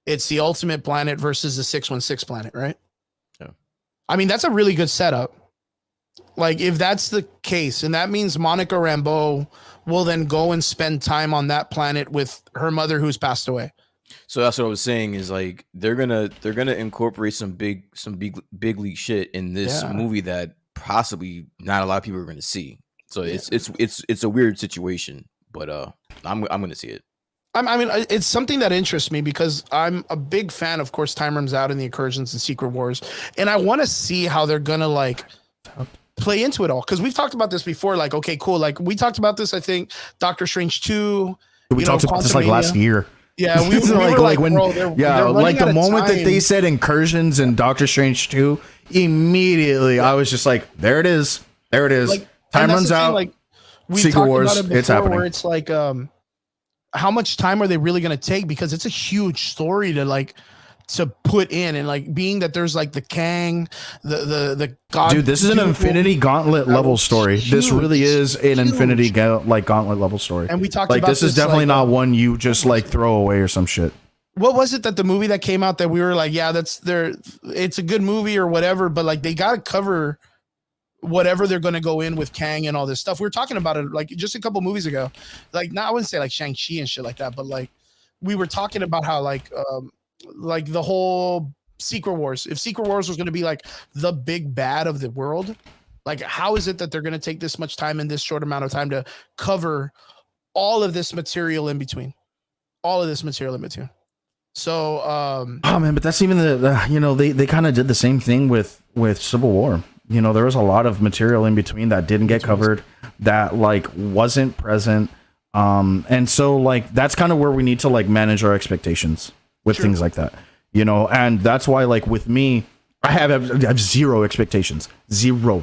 it's the ultimate planet versus the 616 planet, right? Yeah. I mean, that's a really good setup. Like if that's the case, and that means Monica Rambeau will then go and spend time on that planet with her mother who's passed away. So that's what I was saying is like they're gonna incorporate some big league shit in this movie that possibly not a lot of people are gonna see. So it's a weird situation, but I'm gonna see it. I mean, it's something that interests me because I'm a big fan, of course, Time Runs Out and the Incursions and Secret Wars, and I want to see how they're gonna like play into it all because we've talked about this before. Like, okay, cool. Like we talked about this, I think, Doctor Strange 2. We talked about this like last year. Yeah, we were like when they're like the moment that they said incursions and Doctor Strange 2, immediately I was just like, there it is. Like, time runs out. Like we Secret Wars, about it it's happening. Where it's like how much time are they really going to take? Because it's a huge story to put in, and like being that there's like the Kang, the God. Dude, this is an Infinity Gauntlet level story. This really is an Infinity Gauntlet level story. And we talked like about this is definitely not one you just like throw away or some shit. What was it that the movie that came out that we were like, yeah, it's a good movie or whatever, but like they got to cover whatever they're going to go in with Kang and all this stuff. We were talking about it like just a couple movies ago. Like, I wouldn't say like Shang-Chi and shit like that, but like we were talking about how like the whole Secret Wars, if Secret Wars was going to be like the big bad of the world, like how is it that they're going to take this much time in this short amount of time to cover all of this material in between? So, oh man, but that's even the they kind of did the same thing with Civil War. You know, there was a lot of material in between that didn't get covered, that like wasn't present. And so like, that's kind of where we need to like manage our expectations with things like that, you know? And that's why, like with me, I have zero expectations, zero,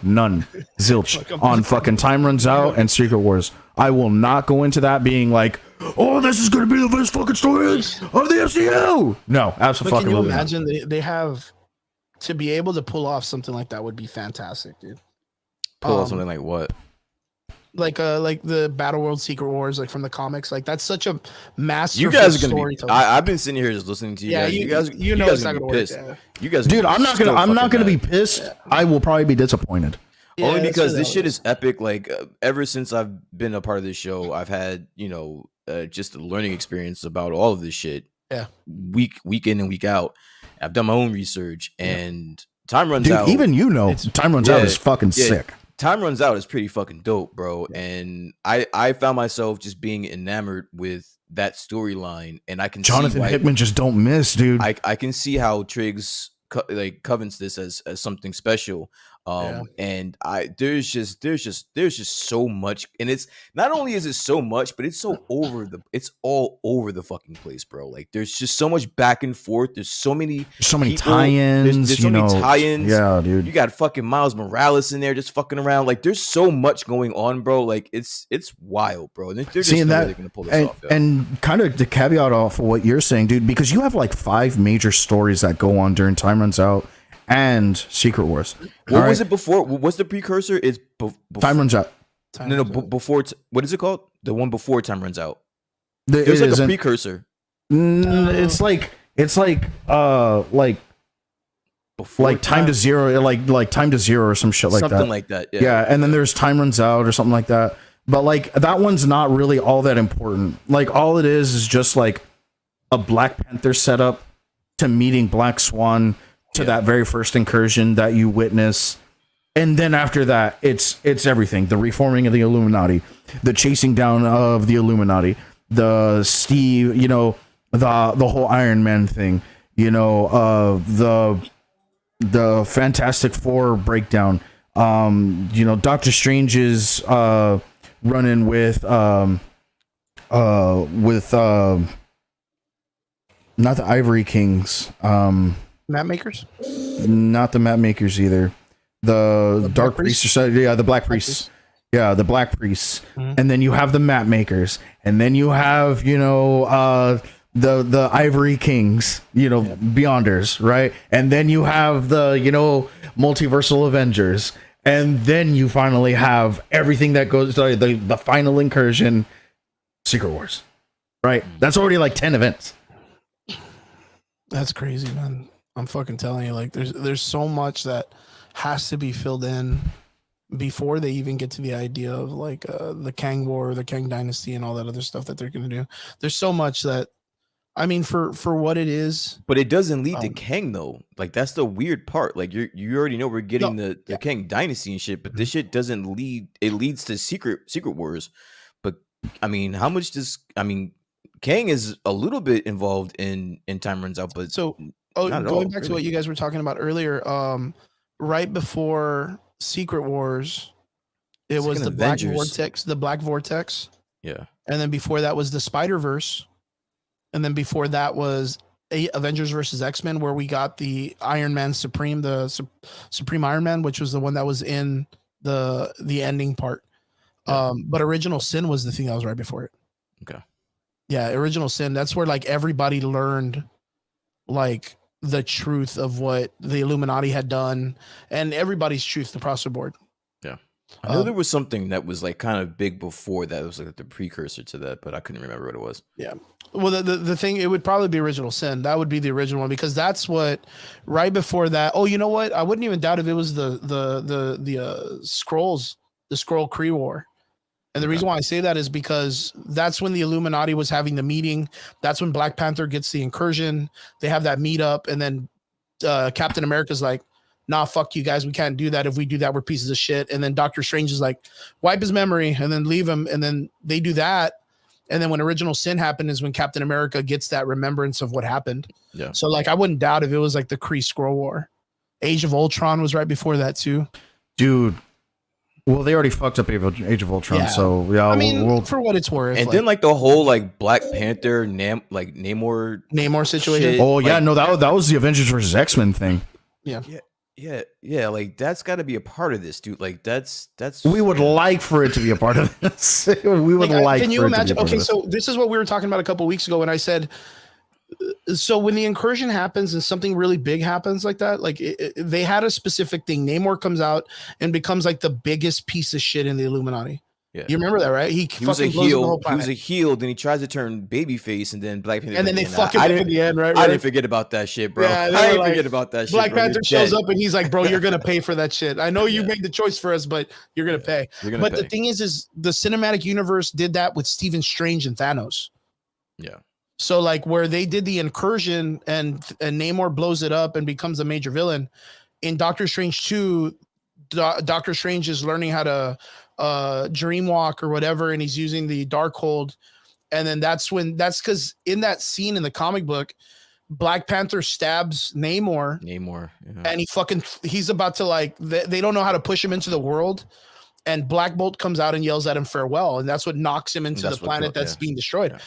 none, zilch on fucking Time Runs Out and Secret Wars. I will not go into that being like, oh, this is going to be the best fucking story of the MCU. No, absolutely. Can you imagine they have to be able to pull off something like that would be fantastic, dude. Pull off something like what? Like the Battle World Secret Wars, like from the comics. Like that's such a masterful You guys are gonna storytelling. I've been sitting here just listening to you guys. You know it's not gonna be pissed. work. You guys, dude, I'm not gonna be pissed. Yeah. I will probably be disappointed. Only because this shit is epic. Like ever since I've been a part of this show, I've had just a learning experience about all of this shit. Yeah, week in and week out. I've done my own research, and Time Runs Out. Even Time Runs Out is fucking sick. Time Runs Out is pretty fucking dope, bro. And I found myself just being enamored with that storyline, and I can Jonathan Hickman just don't miss, dude. I can see how Triggs covets this as something special. And there's just so much, and it's not only is it so much, but it's all over the fucking place, bro. Like there's just so much back and forth. There's so many tie-ins. There's so many tie-ins. Yeah, dude. You got fucking Miles Morales in there just fucking around. Like there's so much going on, bro. Like it's wild, bro. They're just really gonna pull this off. And kind of the caveat off of what you're saying, dude, because you have like 5 major stories that go on during Time Runs Out and Secret Wars. What was it before? What's the precursor? It's Time Runs Out. Before. What is it called? The one before Time Runs Out. There's like a precursor. It's like before like Time to Zero, like Time to Zero or some shit like that. Something like that. Yeah, and then there's Time Runs Out or something like that. But like that one's not really all that important. Like all it is just like a Black Panther setup to meeting Black Swan. To that very first incursion that you witness, And then after that, it's everything: the reforming of the Illuminati, the chasing down of the Illuminati, the Steve, the whole Iron Man thing, the Fantastic Four breakdown, Doctor Strange's run-in with not the Ivory Kings, Map makers, not the map makers either. The Dark Priest, the Black Priests. Yeah, the Black Priests. Mm-hmm. And then you have the map makers. And then you have, the Ivory Kings, Beyonders, right? And then you have the, multiversal Avengers. And then you finally have everything that goes to the final incursion, Secret Wars. Right? That's already like 10 events. That's crazy, man. I'm fucking telling you, like there's so much that has to be filled in before they even get to the idea of like the Kang War, the Kang Dynasty, and all that other stuff that they're gonna do. There's so much that, I mean, for what it is, but it doesn't lead to Kang though. Like that's the weird part. Like you already know we're getting the Kang Dynasty and shit, but this shit doesn't lead. It leads to Secret Wars. But I mean, how much does Kang is a little bit involved in Time Runs Out, but going back to what you guys were talking about earlier, right before Secret Wars, it was the Black Vortex. Yeah. And then before that was the Spider-Verse. And then before that was Avengers versus X-Men, where we got the Iron Man Supreme, Supreme Iron Man, which was the one that was in the ending part. Yeah. But Original Sin was the thing that was right before it. Okay. Yeah, Original Sin. That's where like everybody learned like the truth of what the Illuminati had done, and everybody's truth across the board. Yeah, I know there was something that was like kind of big before that. It was like the precursor to that, but I couldn't remember what it was. Yeah, well, the thing, it would probably be Original Sin. That would be the original one, because that's what right before that. Oh, you know what? I wouldn't even doubt if it was the Skrulls, the Skrull Kree War. And the reason why I say that is because that's when the Illuminati was having the meeting. That's when Black Panther gets the incursion. They have that meetup, and then Captain America's like, nah, fuck you guys. We can't do that. If we do that, we're pieces of shit. And then Doctor Strange is like, wipe his memory and then leave him. And then they do that. And then when Original Sin happened is when Captain America gets that remembrance of what happened. Yeah. So like, I wouldn't doubt if it was like the Kree Skrull War. Age of Ultron was right before that too. Dude. Well, they already fucked up Age of Ultron, so yeah. I mean, for what it's worth. And then like the whole like Black Panther, Namor situation. Shit, oh yeah, no, that was the Avengers versus X-Men thing. Yeah. Like that's got to be a part of this, dude. Like that's. We would like for it to be a part of this. We would like. Can you imagine? Okay, so this is what we were talking about a couple of weeks ago when I said. So when the incursion happens and something really big happens like that, like they had a specific thing. Namor comes out and becomes like the biggest piece of shit in the Illuminati. Yeah, you remember that, right? He was a heel. He was a heel. Then he tries to turn babyface, and then Black Panther. And then they fuck him up in the end, right? I didn't forget about that shit, bro. Yeah, I didn't forget about that shit. Black Panther shows up and he's like, "Bro, you're gonna pay for that shit. I know you made the choice for us, but you're gonna pay." But the thing is the cinematic universe did that with Stephen Strange and Thanos. Yeah. So like where they did the incursion and Namor blows it up and becomes a major villain in Doctor Strange 2, Doctor Strange is learning how to dream walk or whatever. And he's using the Darkhold. And then that's because in that scene in the comic book, Black Panther stabs Namor. Yeah. And he's about to like, they don't know how to push him into the world. And Black Bolt comes out and yells at him farewell. And that's what knocks him into the planet that's being destroyed. Yeah.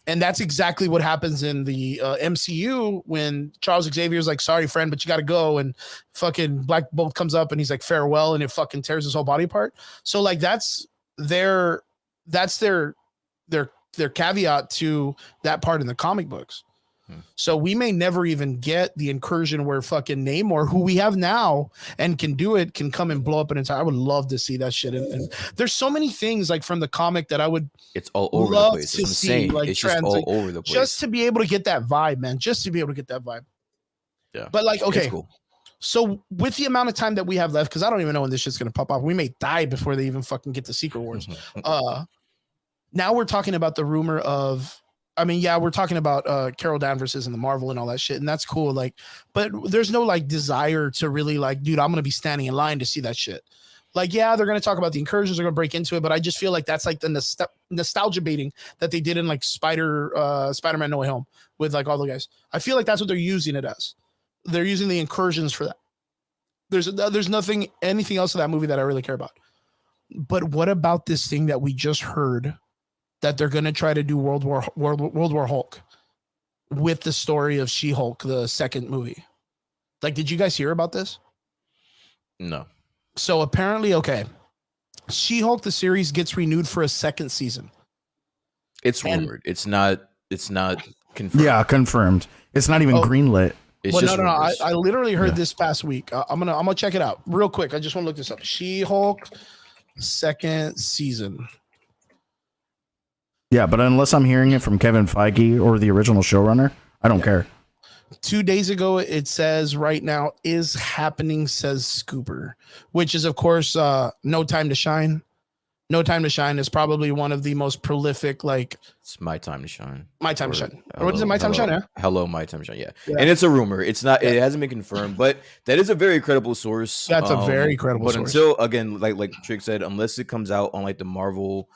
And that's exactly what happens in the MCU when Charles Xavier's like, sorry, friend, but you got to go. And fucking Black Bolt comes up and he's like, farewell. And it fucking tears his whole body apart. So like, that's their caveat to that part in the comic books. So we may never even get the incursion where fucking Namor, who we have now and can do it, can come and blow up an entire. I would love to see that shit. And there's so many things like from the comic that I would. It's all over the place. It's insane. Like it's just all over the place. Just to be able to get that vibe, man. Just to be able to get that vibe. Yeah. But like, okay. Cool. So with the amount of time that we have left, because I don't even know when this shit's gonna pop off. We may die before they even fucking get to Secret Wars. Now we're talking about the rumor of I mean, yeah, we're talking about Carol Danvers in the Marvel and all that shit, and that's cool. Like, but there's no like desire to really like, dude, I'm gonna be standing in line to see that shit. Like, yeah, they're gonna talk about the incursions, they're gonna break into it, but I just feel like that's like the nostalgia baiting that they did in like Spider-Man No Way Home with like all the guys. I feel like that's what they're using it as. They're using the incursions for that. There's nothing anything else in that movie that I really care about. But what about this thing that we just heard that they're gonna try to do World War Hulk with the story of She-Hulk, the second movie? Like, did you guys hear about this? No. So apparently, okay, She-Hulk the series gets renewed for a second season. It's rumored. It's not confirmed. Yeah, confirmed. It's not even greenlit. It's well, just no. rumors. I literally heard this past week. I'm gonna check it out real quick. I just want to look this up. She-Hulk second season. Yeah, but unless I'm hearing it from Kevin Feige or the original showrunner, I don't care. 2 days ago, it says right now is happening, says Scooper, which is, of course, No Time to Shine. No Time to Shine is probably one of the most prolific, like... It's My Time to Shine. My Time to Shine. Or what is it, My Time to Shine? Yeah? Hello, My Time to Shine, yeah. And it's a rumor. It's not... It hasn't been confirmed, but that is a very credible source. That's a very credible source. But until, again, like Trick said, unless it comes out on, like, the Marvel...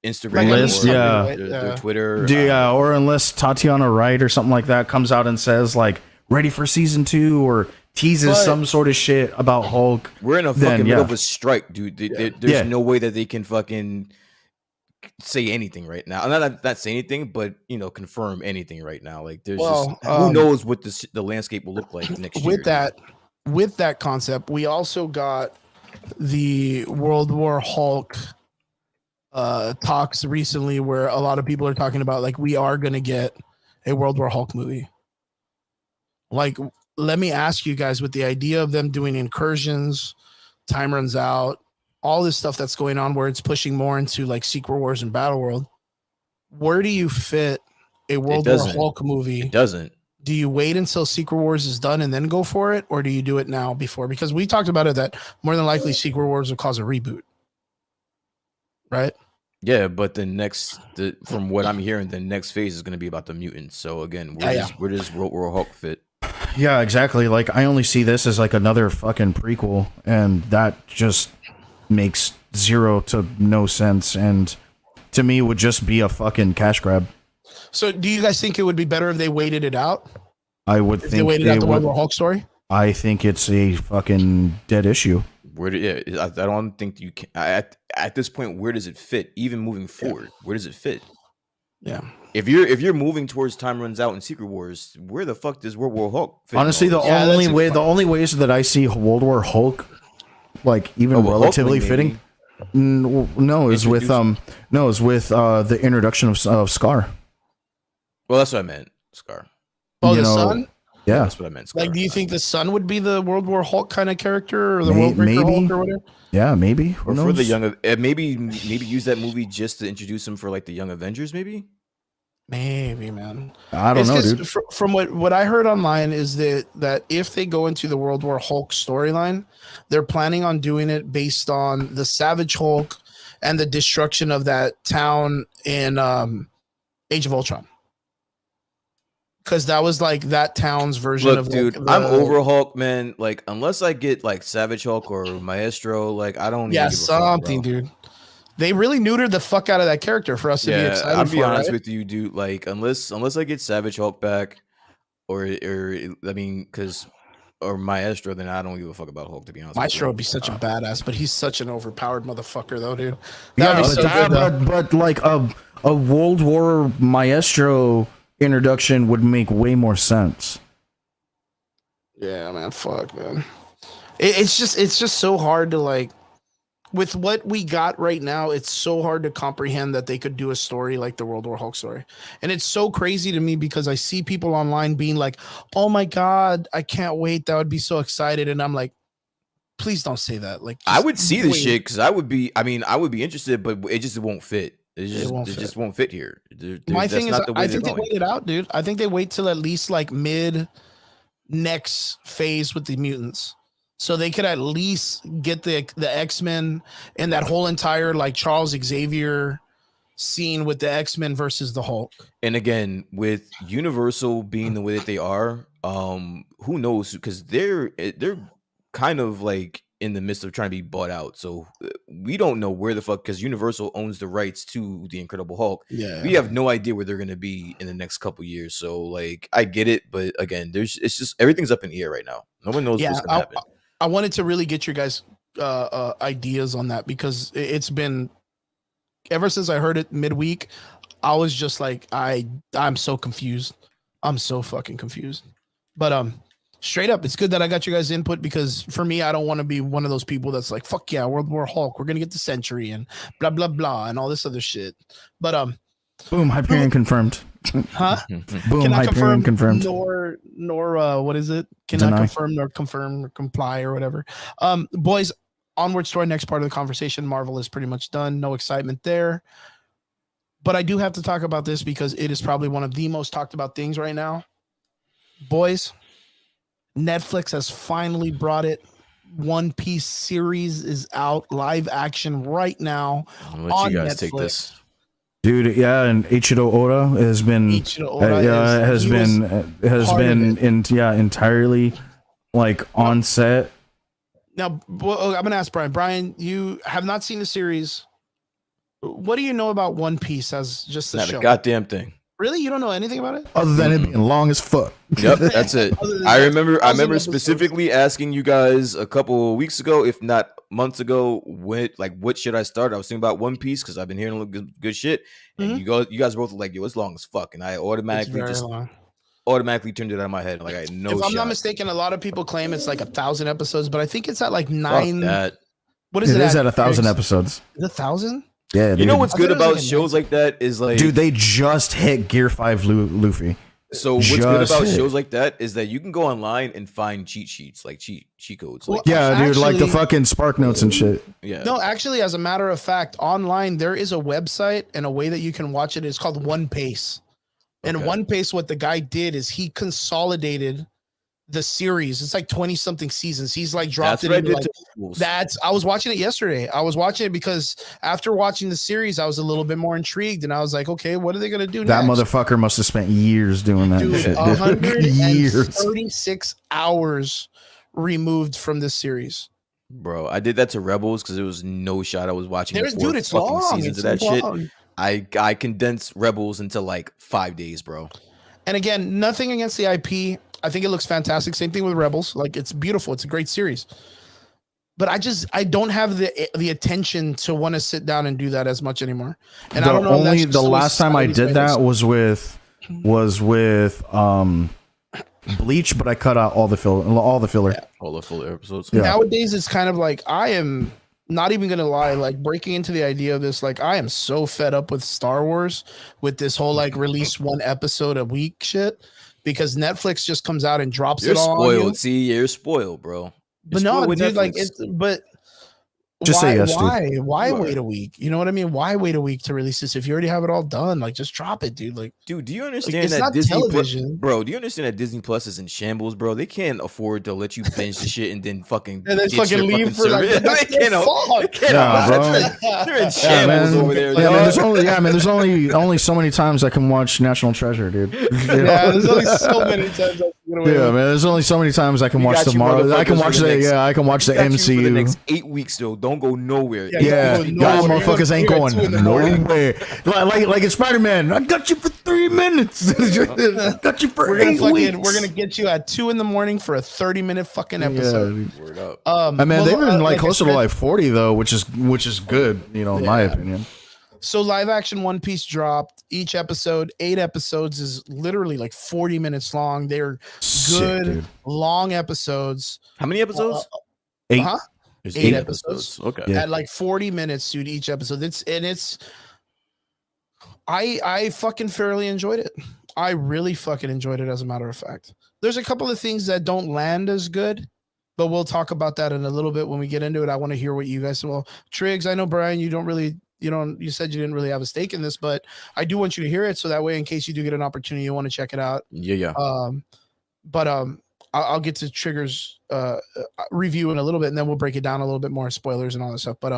Instagram list, or their Twitter. Or unless Tatiana Wright or something like that comes out and says, like, ready for season 2 or teases some sort of shit about Hulk. We're in a fucking middle of a strike, dude. There's no way that they can fucking say anything right now. I'm not saying anything, but, you know, confirm anything right now. Like, there's who knows what the landscape will look like next year. With that concept, we also got the World War Hulk talks recently where a lot of people are talking about, like, we are going to get a World War Hulk movie. Like, let me ask you guys, with the idea of them doing incursions, time runs out, all this stuff that's going on where it's pushing more into like Secret Wars and Battle World, where do you fit a World War Hulk movie? It doesn't. Do you wait until Secret Wars is done and then go for it? Or do you do it now before? Because we talked about it that more than likely Secret Wars will cause a reboot. Right? Yeah, but from what I'm hearing, the next phase is going to be about the mutants. So again, where does World War Hulk fit? Yeah, exactly. Like, I only see this as like another fucking prequel, and that just makes zero to no sense, and to me would just be a fucking cash grab. So do you guys think it would be better if they waited it out? I would think they waited out the World War Hulk story. I think it's a fucking dead issue. I don't think you can. At this point, where does it fit? Even moving forward, where does it fit? Yeah. If you're moving towards time runs out in Secret Wars, where the fuck does World War Hulk fit? Honestly, the only ways that I see World War Hulk, like, even relatively fitting, is with the introduction of Scar. Well, that's what I meant, Scar. Oh, the Sun. Yeah, that's what I meant. Scar. Like, do you think the Sun would be the World War Hulk kind of character, or the World Breaker Hulk, or whatever? Yeah, maybe. Or for the young, maybe use that movie just to introduce him for like the Young Avengers, maybe. Maybe, man. I don't know, dude. From what I heard online is that if they go into the World War Hulk storyline, they're planning on doing it based on the Savage Hulk and the destruction of that town in Age of Ultron. Because that was like that town's version of. Dude, I'm over Hulk, man. Like, unless I get like Savage Hulk or Maestro, like, I don't. Yeah, something, dude. They really neutered the fuck out of that character for us to be excited. I'll be honest with you, dude. Like, unless I get Savage Hulk back, or Maestro, then I don't give a fuck about Hulk. To be honest, Maestro would be such a badass, but he's such an overpowered motherfucker, though, dude. But like a World War Maestro introduction would make way more sense. Yeah, man. Fuck, man. It's just so hard to, like, with what we got right now, it's so hard to comprehend that they could do a story like the World War Hulk story. And it's so crazy to me because I see people online being like, oh my God, I can't wait. That would be so excited. And I'm like, please don't say that. Like, I would see this shit because I would be interested, but it just won't fit. It just won't fit here. My thing is, I think they wait it out, dude. I think they wait till at least like mid next phase with the mutants, so they could at least get the X-Men and that whole entire like Charles Xavier scene with the X-Men versus the Hulk. And again, with Universal being the way that they are, who knows? Because they're kind of like in the midst of trying to be bought out. So we don't know where the fuck, because Universal owns the rights to the Incredible Hulk. Yeah, We have no idea where they're gonna be in the next couple years. So like, I get it, but again, it's just everything's up in the air right now. No one knows what's gonna happen. I wanted to really get your guys' ideas on that, because it's been ever since I heard it midweek. I was just like, I'm so confused. I'm so fucking confused. But straight up, it's good that I got you guys' input, because for me, I don't want to be one of those people that's like, fuck yeah, we're Hulk, we're gonna get the Century and blah blah blah and all this other shit. But boom, Hyperion confirmed. Huh? Boom, Cannot Hyperion confirmed. Nor what is it? Cannot confirm or comply or whatever. Boys, onwards to our next part of the conversation. Marvel is pretty much done. No excitement there. But I do have to talk about this because it is probably one of the most talked about things right now. Boys, Netflix has finally brought it. One Piece series is out, live action right now. I'll let you guys Netflix. take this. Dude, yeah, and Ichiro Oda has been entirely like on set. Now, I'm gonna ask Brian. Brian, you have not seen the series. What do you know about One Piece as just the Not show? a goddamn thing. Really, you don't know anything about it? Other than it being long as fuck. Yep, that's it. I remember specifically asking you guys a couple of weeks ago, if not months ago, what should I start? I was thinking about One Piece because I've been hearing good shit, and you guys both were like, yo, it's long as fuck, and I automatically turned it out of my head. Like, I know. If I'm not mistaken, a lot of people claim it's like 1,000 episodes, but I think it's at like 9. Fuck that. What is it? It is at 1,000 episodes. Is it 1,000? Yeah, you know what's good about shows like that is like, dude, they just hit Gear 5 Luffy. So what's good about shows like that is that you can go online and find cheat sheets, like cheat codes. Like, dude, like the fucking Spark Notes and shit. Yeah. No, actually, as a matter of fact, online there is a website and a way that you can watch it. It's called One Pace. And One Pace, what the guy did is he consolidated the series. It's like 20 something seasons. He's like dropped it into like, I was watching it yesterday. I was watching it because after watching the series, I was a little bit more intrigued, and I was like, okay, what are they gonna do that next? Motherfucker must have spent years doing that. Dude, shit. 136 hours removed from this series. Bro, I did that to Rebels because there was no shot I was watching it's long. seasons of that shit. I condensed Rebels into like 5 days, bro. And again, nothing against the IP. I think it looks fantastic. Same thing with Rebels. Like, it's beautiful. It's a great series. But I don't have the attention to want to sit down and do that as much anymore. And I don't know. The last time I did that was with Bleach, but I cut out all the filler. Yeah, all the filler episodes. Yeah. Nowadays, it's kind of like, I am not even gonna lie, like, breaking into the idea of this, like, I am so fed up with Star Wars, with this whole like release one episode a week shit, because Netflix just comes out and drops it all. You're spoiled. On you. See, you're spoiled, bro. But no, dude, Netflix. Like, but just say yes, dude. Why wait a week? You know what I mean? Why wait a week to release this if you already have it all done? Like, just drop it, dude. Like, dude, do you understand it's that not Disney television, bro? Do you understand that Disney Plus is in shambles, bro? They can't afford to let you binge the shit and then fucking leave for like they can't, they're in shambles over there. There's only so many times I can watch National Treasure, dude. Yeah, there's only so many times. Man, there's only so many times I can watch the Marvel. I can watch the MCU for the next 8 weeks. Though, don't go nowhere. Yeah, y'all motherfuckers ain't going nowhere. Like in Spider-Man, I got you for 3 minutes. I got you for 8 weeks. We're gonna get you at 2 a.m. for a 30-minute fucking episode. Yeah, word up. I mean, they've been like closer to like 40 though, which is good. You know, in my opinion. So live action One Piece dropped. Each episode, 8 episodes, is literally like 40 minutes long. They're good, long episodes. How many episodes? 8. Huh? There's 8 episodes. Okay. Yeah. At like 40 minutes, dude, each episode. I fucking fairly enjoyed it. I really fucking enjoyed it, as a matter of fact. There's a couple of things that don't land as good, but we'll talk about that in a little bit when we get into it. I want to hear what you guys say. Well, Triggs, I know, Brian, you said you didn't really have a stake in this, but I do want you to hear it, so that way, in case you do get an opportunity, you want to check it out. Yeah. I'll get to Trigger's review in a little bit, and then we'll break it down a little bit more, spoilers and all that stuff. But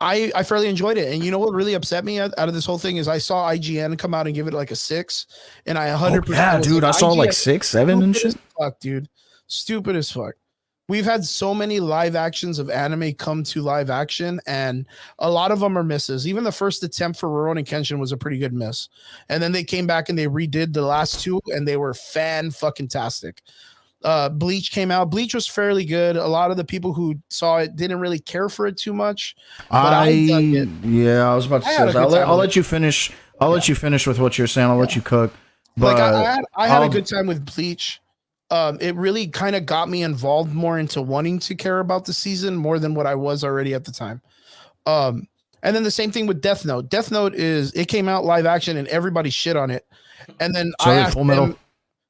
I fairly enjoyed it. And you know what really upset me out of this whole thing is I saw IGN come out and give it like a 6, and I 100% yeah, was dude, like, I saw like IGN 6, 7 and stupid shit. as fuck, dude. Stupid as fuck. We've had so many live actions of anime come to live action, and a lot of them are misses. Even the first attempt for Rurouni Kenshin was a pretty good miss. And then they came back and they redid the last 2, and they were fan-fucking-tastic. Bleach came out. Bleach was fairly good. A lot of the people who saw it didn't really care for it too much, but I dug it. Yeah, I was about to I say, had a good time I'll with let you finish. I'll let you finish with what you're saying. I'll let you cook. But Like I had a I'll- good time with Bleach. It really kind of got me involved more into wanting to care about the season more than what I was already at the time. And then the same thing with Death Note. Death Note it came out live action and everybody shit on it. And then So I did asked Full Metal? them,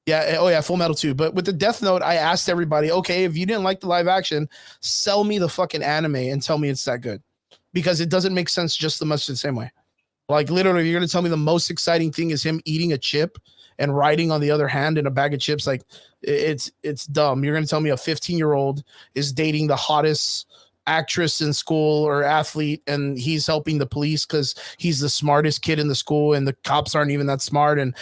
yeah, oh yeah, Full Metal too. But with the Death Note, I asked everybody, okay, if you didn't like the live action, sell me the fucking anime and tell me it's that good, because it doesn't make sense just the much the same way. Like literally, you're gonna tell me the most exciting thing is him eating a chip and riding on the other hand in a bag of chips? Like it's dumb. You're gonna tell me a 15-year-old is dating the hottest actress in school or athlete, and he's helping the police because he's the smartest kid in the school, and the cops aren't even that smart. And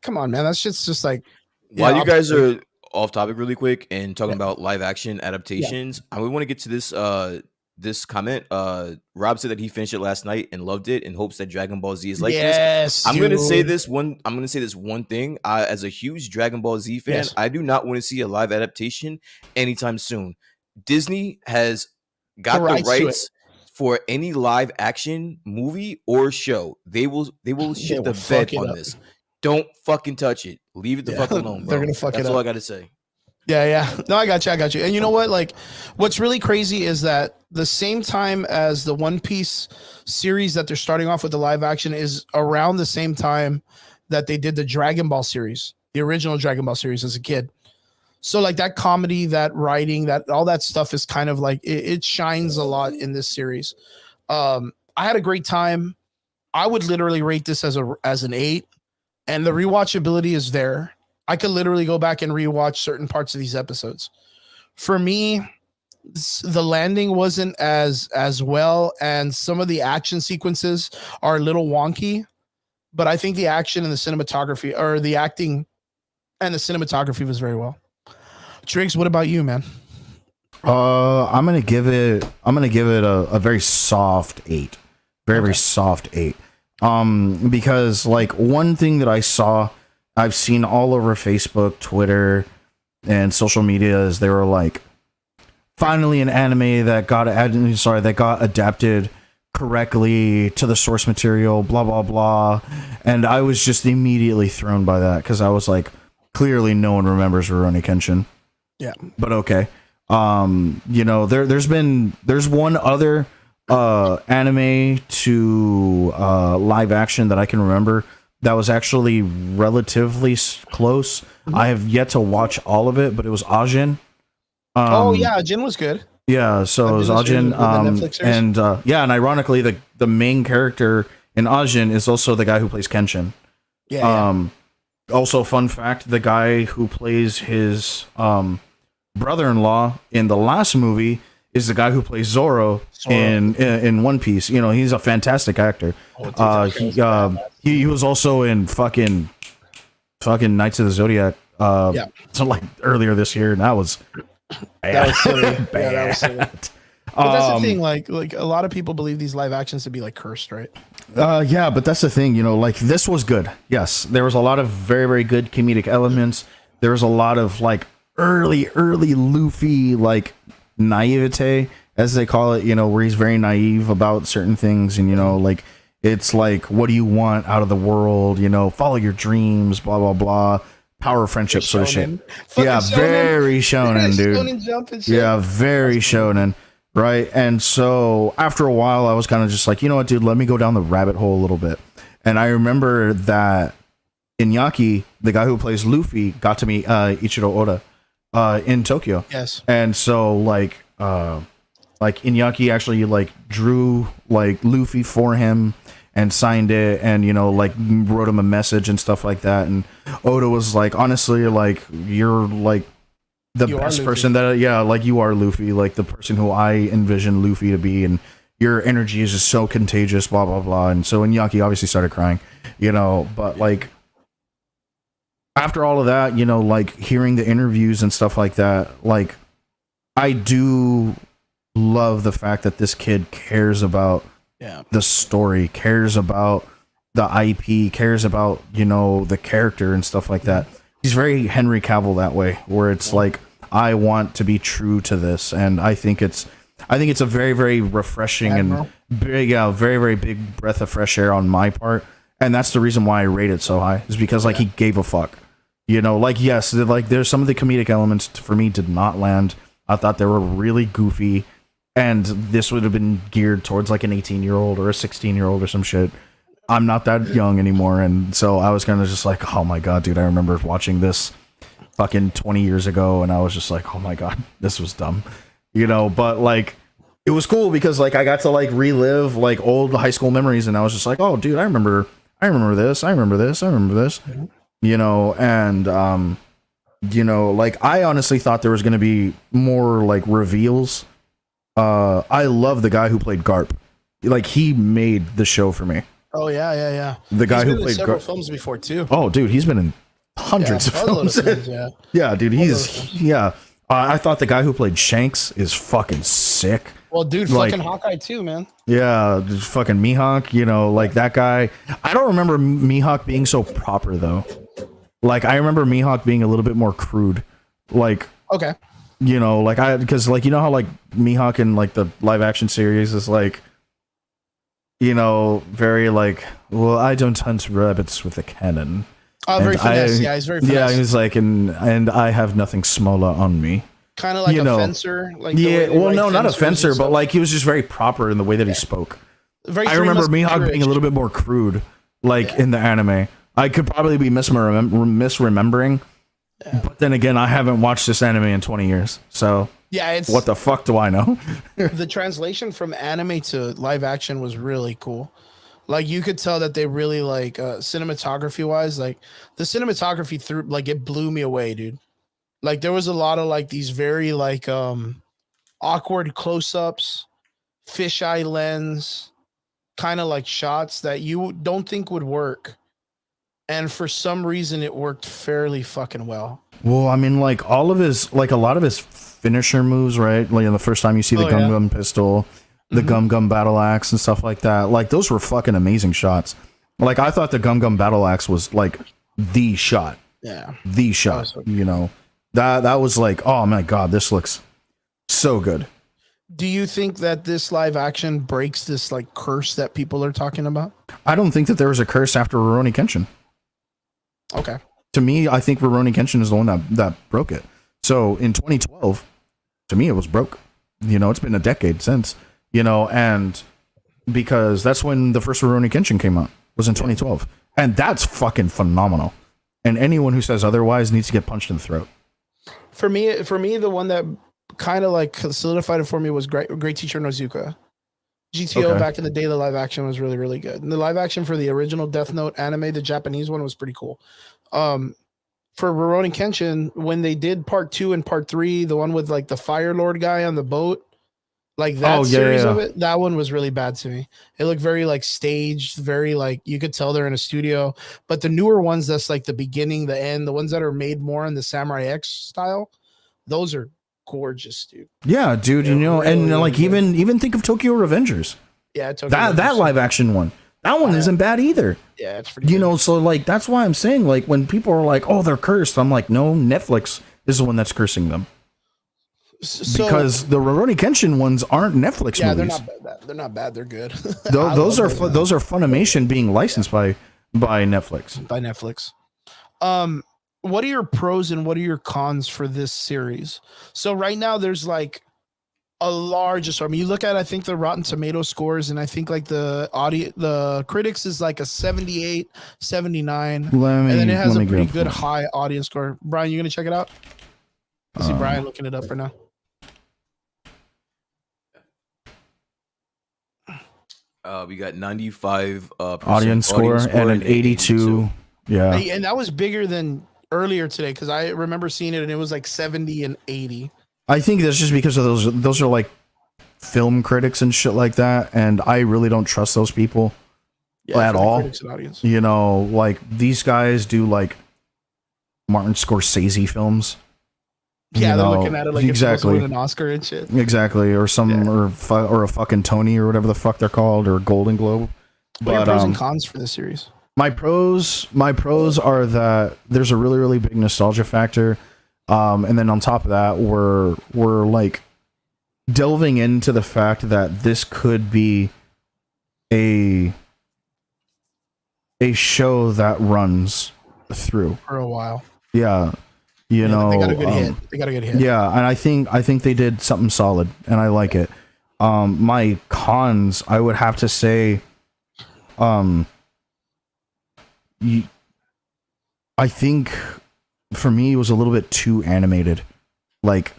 come on, man, that's just like While yeah, you guys obviously. are off topic really quick and talking Yeah. about live action adaptations, I want to get to this comment. Rob said that he finished it last night and loved it and hopes that Dragon Ball Z is like this. Yes, I'm gonna say dude. this one thing. As a huge Dragon Ball Z fan, Yes. I do not want to see a live adaptation anytime soon. Disney has got the rights to it. rights for any live action movie or show. They will shit will the fuck bed it on up. this. Don't fucking touch it. Leave it the Yeah, fuck alone, bro. they're gonna fuck That's it all up. I gotta say. Yeah. No, I got you. And you know what? Like, what's really crazy is that the same time as the One Piece series that they're starting off with the live action is around the same time that they did the Dragon Ball series, the original Dragon Ball series as a kid. So like that comedy, that writing, that all that stuff is kind of like it shines a lot in this series. I had a great time. I would literally rate this as an 8, and the rewatchability is there. I could literally go back and rewatch certain parts of these episodes. For me, the landing wasn't as well, and some of the action sequences are a little wonky, but I think the action and the cinematography, or the acting and the cinematography, was very well. Triggs, what about you, man? I'm gonna give it a very soft 8. Very soft 8. Because like one thing that I've seen all over Facebook, Twitter, and social media is they were like, finally an anime that got adapted correctly to the source material, blah blah blah. And I was just immediately thrown by that because I was like, clearly no one remembers Rurouni Kenshin. Yeah. But okay. There's one other anime to live action that I can remember that was actually relatively close. I have yet to watch all of it, but it was Ajin. Jin was good. Yeah, so it was Ajin. And ironically, the main character in Ajin is also the guy who plays Kenshin. Yeah. Also, fun fact: the guy who plays his brother-in-law in the last movie is the guy who plays Zoro. In One Piece. You know, he's a fantastic actor. He was also in fucking Knights of the Zodiac. So like earlier this year, and that was silly. Yeah, that was silly. But that's the thing. Like a lot of people believe these live actions to be like cursed, right? Yeah, but that's the thing. You know, like this was good. Yes, there was a lot of very very good comedic elements. There was a lot of like early Luffy like naivete, as they call it, you know, where he's very naive about certain things, and you know, like it's like, what do you want out of the world? You know, follow your dreams, blah blah blah, power, friendship, sort of shit. Yeah, very shonen, dude. Shonen Jump and shit. Yeah, very shonen, right? And so after a while, I was kind of just like, you know what, dude, let me go down the rabbit hole a little bit. And I remember that Iñaki, the guy who plays Luffy, got to meet Ichiro Oda in Tokyo. Yes. And so like Iñaki actually like drew like Luffy for him and signed it, and you know, like wrote him a message and stuff like that. And Oda was like, honestly, like you're like the best person that, like you are Luffy, like the person who I envision Luffy to be. And your energy is just so contagious, blah blah blah. And so Iñaki obviously started crying, you know, but like after all of that, you know, like hearing the interviews and stuff like that, like I do love the fact that this kid cares about the story, cares about the IP, cares about, you know, the character and stuff like that. He's very Henry Cavill that way, where it's like, I want to be true to this, and I think it's a very, very refreshing and big, very, very big breath of fresh air on my part, and that's the reason why I rate it so high, is because like he gave a fuck, you know, like yes, like there's some of the comedic elements for me did not land. I thought they were really goofy, and this would have been geared towards like an 18-year-old or a 16-year-old or some shit. I'm not that young anymore, and so I was kind of just like, oh my god, dude, I remember watching this fucking 20 years ago, and I was just like, oh my god, this was dumb, you know. But like, it was cool because like I got to like relive like old high school memories, and I was just like, oh, dude, I remember this, you know. And you know, like I honestly thought there was going to be more like reveals. I love the guy who played Garp, like he made the show for me. Oh yeah. The guy who played several films before too. Oh, dude, he's been in hundreds of films. Yeah, dude, I thought the guy who played Shanks is fucking sick. Well, dude, like, fucking Hawkeye too, man. Yeah, just fucking Mihawk, you know, like that guy. I don't remember Mihawk being so proper though. Like I remember Mihawk being a little bit more crude. Like okay, you know, like because like you know how like Mihawk in like the live action series is like, you know, very like, well, I don't hunt rabbits with a cannon. Oh, very finesse. Yeah, he's very finesse. Yeah, he's like, and I have nothing smaller on me. Kind of like a fencer. Like yeah, well, no, not a fencer, but like he was just very proper in the way that he spoke. I remember Mihawk being a little bit more crude, like in the anime. I could probably be misremembering, but then again, I haven't watched this anime in 20 years, so yeah, it's what the fuck do I know? The translation from anime to live action was really cool. Like you could tell that they really like cinematography wise, like the cinematography through like it blew me away, dude. Like there was a lot of like these very like awkward close-ups, fisheye lens, kind of like shots that you don't think would work. And for some reason it worked fairly fucking well. Well, I mean, like all of his, like a lot of his finisher moves, right? Like the first time you see the Gum pistol, the Gum Battle Axe and stuff like that. Like those were fucking amazing shots. Like I thought the Gum Battle Axe was like the shot. Yeah. The shot, you know. That was like, oh my god, this looks so good. Do you think that this live action breaks this like curse that people are talking about? I don't think that there was a curse after Rurouni Kenshin. Okay. To me, I think Rurouni Kenshin is the one that broke it. So in 2012, to me, it was broke. You know, it's been a decade since, you know, and because that's when the first Rurouni Kenshin came out, was in 2012. And that's fucking phenomenal. And anyone who says otherwise needs to get punched in the throat. For me, the one that kind of like solidified it for me was Great Teacher Nozuka. GTO back in the day, the live action was really, really good. And the live action for the original Death Note anime, the Japanese one, was pretty cool. For Rurouni Kenshin, when they did part 2 and part 3, the one with like the Fire Lord guy on the boat, like that series of it, that one was really bad to me. It looked very like staged, very like you could tell they're in a studio. But the newer ones, that's like the beginning, the end, the ones that are made more in the Samurai X style, those are gorgeous, dude. Yeah, dude, you know, really, and like really even think of Tokyo Revengers. Yeah, that live action one. That one isn't bad either. Yeah, it's pretty good. You know, so like that's why I'm saying, like, when people are like, oh, they're cursed, I'm like, no, Netflix is the one that's cursing them. Because the Rurouni Kenshin ones aren't Netflix movies. They're not bad. They're not bad. They're good. those are Funimation being licensed by Netflix. By Netflix. What are your pros and what are your cons for this series? So right now there's like a large assortment. I mean, you look at, I think the Rotten Tomato scores, and I think like the critics is like a 78, 79. And then it has a pretty good high audience score. Brian, you gonna check it out? I see Brian looking it up right now. We got 95 audience score and an 82. Yeah. And that was bigger than earlier today, because I remember seeing it and it was like 70 and 80. I think that's just because of those are like film critics and shit like that, and I really don't trust those people at for the all. critics and audience. You know, like these guys do like Martin Scorsese films. Yeah, you they're know, looking at it like exactly. it's supposed to win an Oscar and shit. Exactly, or or a fucking Tony or whatever the fuck they're called, or Golden Globe. What are your But pros and cons for this series? my pros are that there's a really, really big nostalgia factor, and then on top of that, we're like delving into the fact that this could be a show that runs through For a while. yeah you know they got a good hit. They got a good hit. yeah, and I think they did something solid, and I like it. My cons, I would have to say, I think for me it was a little bit too animated. Like,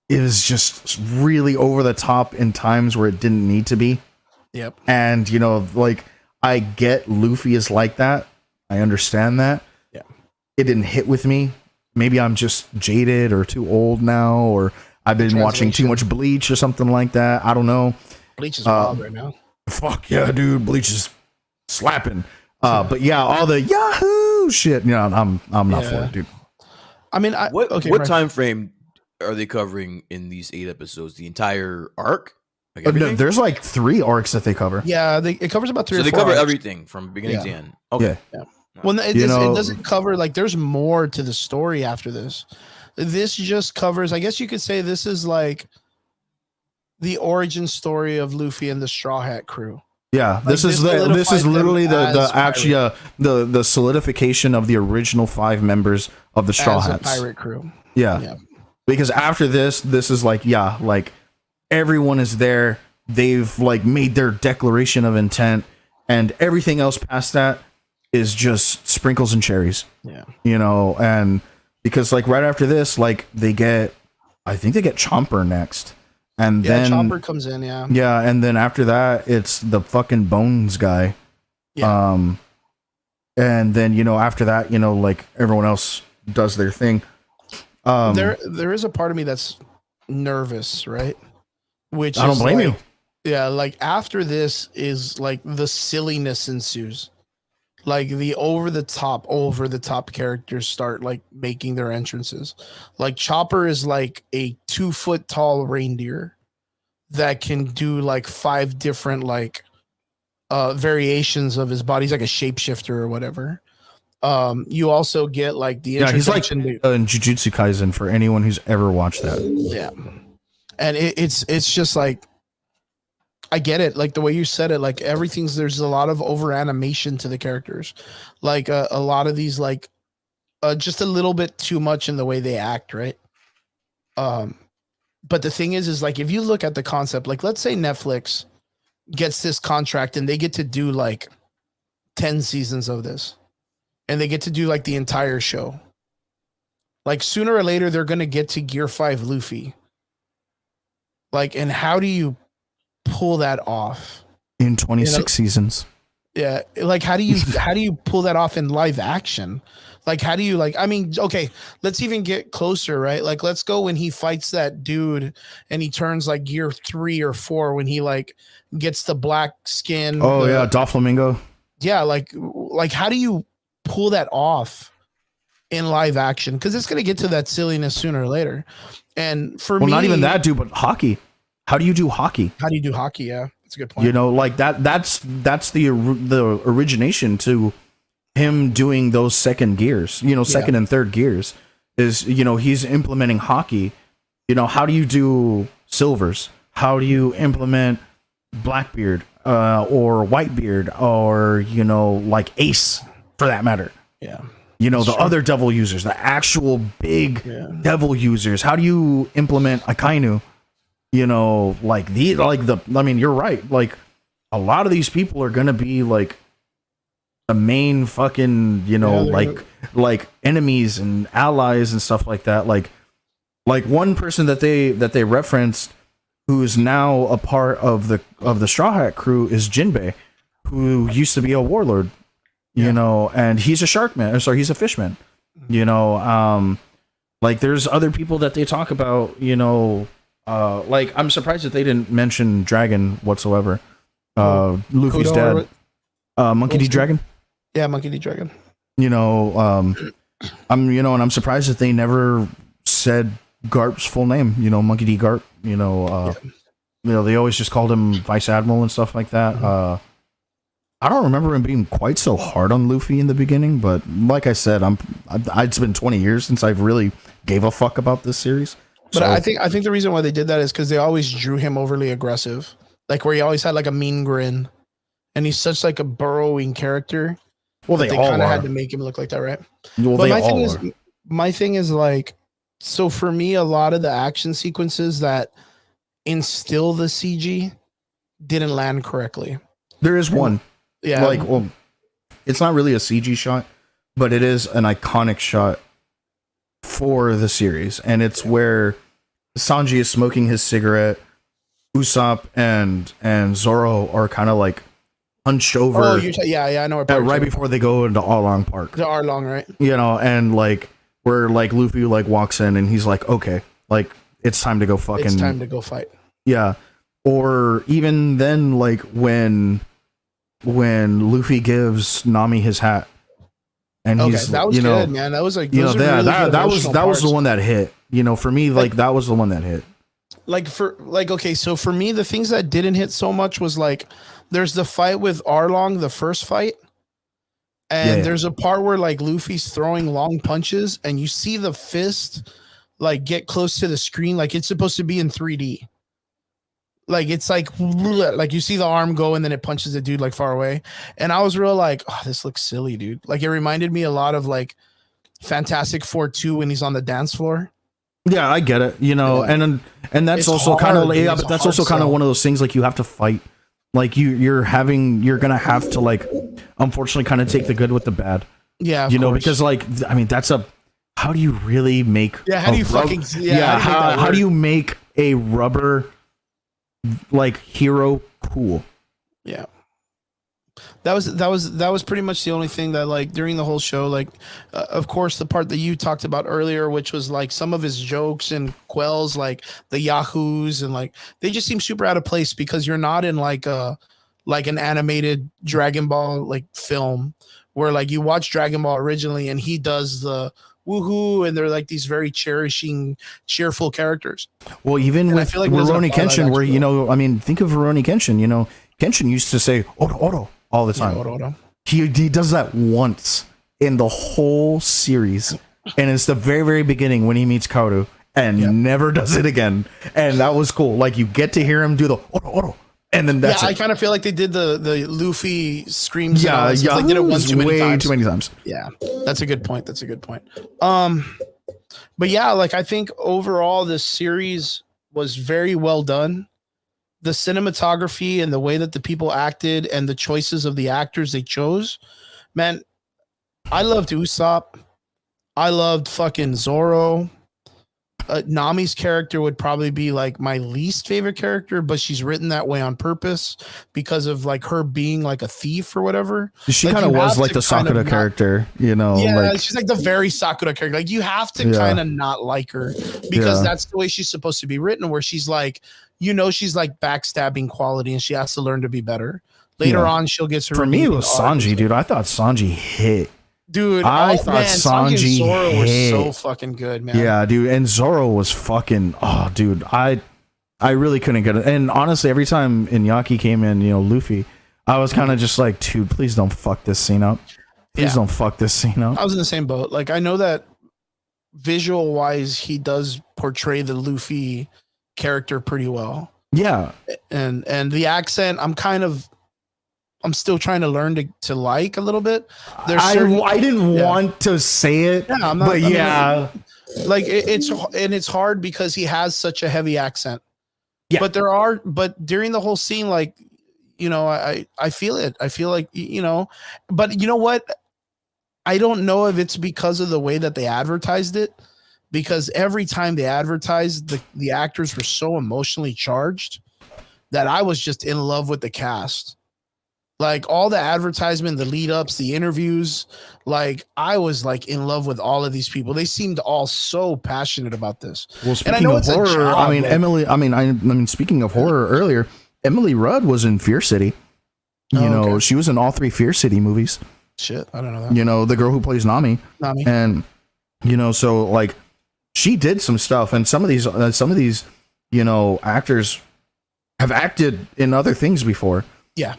it was just really over the top in times where it didn't need to be. Yep. And you know, like, I get Luffy is like that. I understand that. Yeah. It didn't hit with me. Maybe I'm just jaded or too old now, or I've been watching too much Bleach or something like that. I don't know. Bleach is wild right now. Fuck yeah, dude. Bleach is slapping. But yeah, all the Yahoo shit. You know, I'm not for it, dude. I mean, what time frame are they covering in these 8 episodes? The entire arc? Like No, there's like 3 arcs that they cover. Yeah, it covers about 3 so or 4 they cover arcs. everything from beginning to end. Okay. Yeah. Well, it doesn't cover, like, there's more to the story after this. This just covers, I guess you could say this is like the origin story of Luffy and the Straw Hat crew. Yeah, Like, this is literally the solidification of the original 5 members of the Straw Hats. Pirate crew. Yeah. Because after this is like, like everyone is there. They've like made their declaration of intent, and everything else past that is just sprinkles and cherries. Yeah. You know, and because like right after this, like I think they get Chomper next. And then Chomper comes in, yeah, and then after that, it's the fucking Bones guy. Yeah. And then, you know, after that, you know, like everyone else does their thing. There is a part of me that's nervous, right? Which I don't blame you. Yeah, like after this is like the silliness ensues. Like the over the top characters start like making their entrances. Like Chopper is like a 2-foot tall reindeer that can do like 5 different like variations of his body. He's like a shapeshifter or whatever. You also get like the he's like introduction in Jujutsu Kaisen for anyone who's ever watched that. Yeah, and it's just like, I get it. Like the way you said it, like there's a lot of over animation to the characters. Like a lot of these, like just a little bit too much in the way they act. Right. But the thing is like, if you look at the concept, like let's say Netflix gets this contract and they get to do like 10 seasons of this, and they get to do like the entire show. Like sooner or later, they're going to get to Gear 5 Luffy. Like, and how do you pull that off In 26 seasons. Yeah, like how do you pull that off in live action? Like how do you, like, I mean, okay, let's even get closer, right? Like let's go when he fights that dude and he turns like Gear 3 or 4 when he like gets the black skin. Oh yeah, Doflamingo. Yeah, like how do you pull that off in live action? Because it's gonna get to that silliness sooner or later. And for me, not even that, dude, but hockey. How do you do hockey? How do you do hockey? Yeah, that's a good point. You know, like that's the origination to him doing those second gears. You know, second and third gears is, you know, he's implementing hockey. You know, how do you do silvers? How do you implement Blackbeard or Whitebeard, or, you know, like Ace for that matter? Yeah. You know, other devil users, the actual big devil users. How do you implement Akainu? You know, I mean, you're right. Like a lot of these people are going to be like the main fucking, you know, like enemies and allies and stuff like that. Like one person that they referenced who's now a part of the Straw Hat crew is Jinbei, who used to be a warlord, you know, and he's a he's a fishman, you know. Like there's other people that they talk about, you know, Like I'm surprised that they didn't mention Dragon whatsoever. Luffy's Kudo or dad, Monkey D. what's it? Dragon. Yeah, Monkey D. Dragon. You know, and I'm surprised that they never said Garp's full name. You know, Monkey D. Garp. You know, they always just called him Vice Admiral and stuff like that. I don't remember him being quite so hard on Luffy in the beginning, but like I said, it's been 20 years since I've really gave a fuck about this series. But I think the reason why they did that is because they always drew him overly aggressive, like where he always had like a mean grin, and he's such like a burrowing character. Well, they all kind of are. had to make him look like that, right? Well, But they my all thing are. is, my thing is like, so for me, a lot of the action sequences that instill the CG didn't land correctly. There is one. Yeah, Like, well, it's not really a CG shot, but it is an iconic shot for the series, and it's where Sanji is smoking his cigarette. Usopp and Zoro are kind of like hunched over. Oh, yeah, I know. Right before they go into Along Park, The Arlong, right? you know, and like where like Luffy like walks in and he's like, okay, like it's time to go fucking. It's time to go fight. Yeah. Or even then, like when Luffy gives Nami his hat, and Okay, he's that was good, man. That was like, you know, those are really good that was emotional the parts. one that hit. You know, for me, like that was the one that hit. Okay, so for me, the things that didn't hit so much was like, there's the fight with Arlong, the first fight, and Yeah. there's a part where like Luffy's throwing long punches, and you see the fist like get close to the screen, like it's supposed to be in 3D. Like it's like you see the arm go and then it punches the dude like far away, and I was real like, oh, this looks silly, dude. Like it reminded me a lot of like Fantastic Four 2 when he's on the dance floor. Yeah, I get it. You know, and that's It's also kind of hard, dude. yeah, It's but that's a also hard kind of sell. one of those things like you have to fight. Like you're gonna have to like, unfortunately, kind of take the good with the bad. Yeah, of You know, course. because like I mean, how do you really make how do you fucking how do you make a rubber like hero cool? Yeah. That was pretty much the only thing that like during the whole show, like of course the part that you talked about earlier, which was like some of his jokes and quells, like the yahoos, and like they just seem super out of place because you're not in like an animated Dragon Ball like film where like you watch Dragon Ball originally and he does the woohoo, and they're like these very cheerful characters. Well, even And I with feel like it doesn't Rurouni apply like Kenshin, that where to you know, I mean, think of Rurouni Kenshin. You know, Kenshin used to say "Oro" all the time. Oro. He does that once in the whole series, and it's the very beginning when he meets Kaoru, and never does it again. And that was cool. Like you get to hear him do the "Oro," and then that's I it. kind of feel like they did the Luffy screams. and all Yeah, that stuff. yeah, They did it once too many times. too many times. Yeah, that's a good point. But yeah, like I think overall this series was very well done. The cinematography and the way that the people acted and the choices of the actors they chose, man, I loved Usopp. I loved fucking Zoro. Nami's character would probably be like my least favorite character, but she's written that way on purpose because of like her being like a thief or whatever. She Like, kind of you was have like to the kind of Sakura not- character, you know. Yeah, like she's like the very Sakura character. Like you have to Yeah. kind of not like her because Yeah. that's the way she's supposed to be written, where she's like, you know, she's like backstabbing quality and she has to learn to be better. Later Yeah. on, she'll get her. for me, it redeeming was arc. Sanji, dude. I thought Sanji hit. Dude, I thought Sanji and Sanji Zoro were so hit. fucking good, man. Yeah, dude, and Zoro was fucking. Oh, dude, I really couldn't get it. And honestly, every time Iñaki came in, you know, Luffy, I was kind of just like, dude, please don't fuck this scene up. Please Yeah. don't fuck this scene up. I was in the same boat. Like I know that visual wise, he does portray the Luffy character pretty well, Yeah, and the accent, I'm still trying to learn to like a little bit. There's certain, I didn't Yeah. want to say it, Yeah, I'm not- but I mean, yeah, like it's hard because he has such a heavy accent. Yeah. But during the whole scene, like, you know, I feel it. I feel like, you know, but you know what? I don't know if it's because of the way that they advertised it, because every time they advertised, the actors were so emotionally charged that I was just in love with the cast. Like all the advertisement, the lead ups, the interviews, like I was like in love with all of these people. They seemed all so passionate about this. Well, And I speaking know of it's a horror, job, I mean like- Emily. I mean, speaking of horror earlier, Emily Rudd was in Fear City. You Oh, know, okay. she was in all 3 Fear City movies. Shit, I don't know that. You know, the girl who plays Nami, Nami. and you know, so like she did some stuff, and some of these, you know, actors have acted in other things before. Yeah.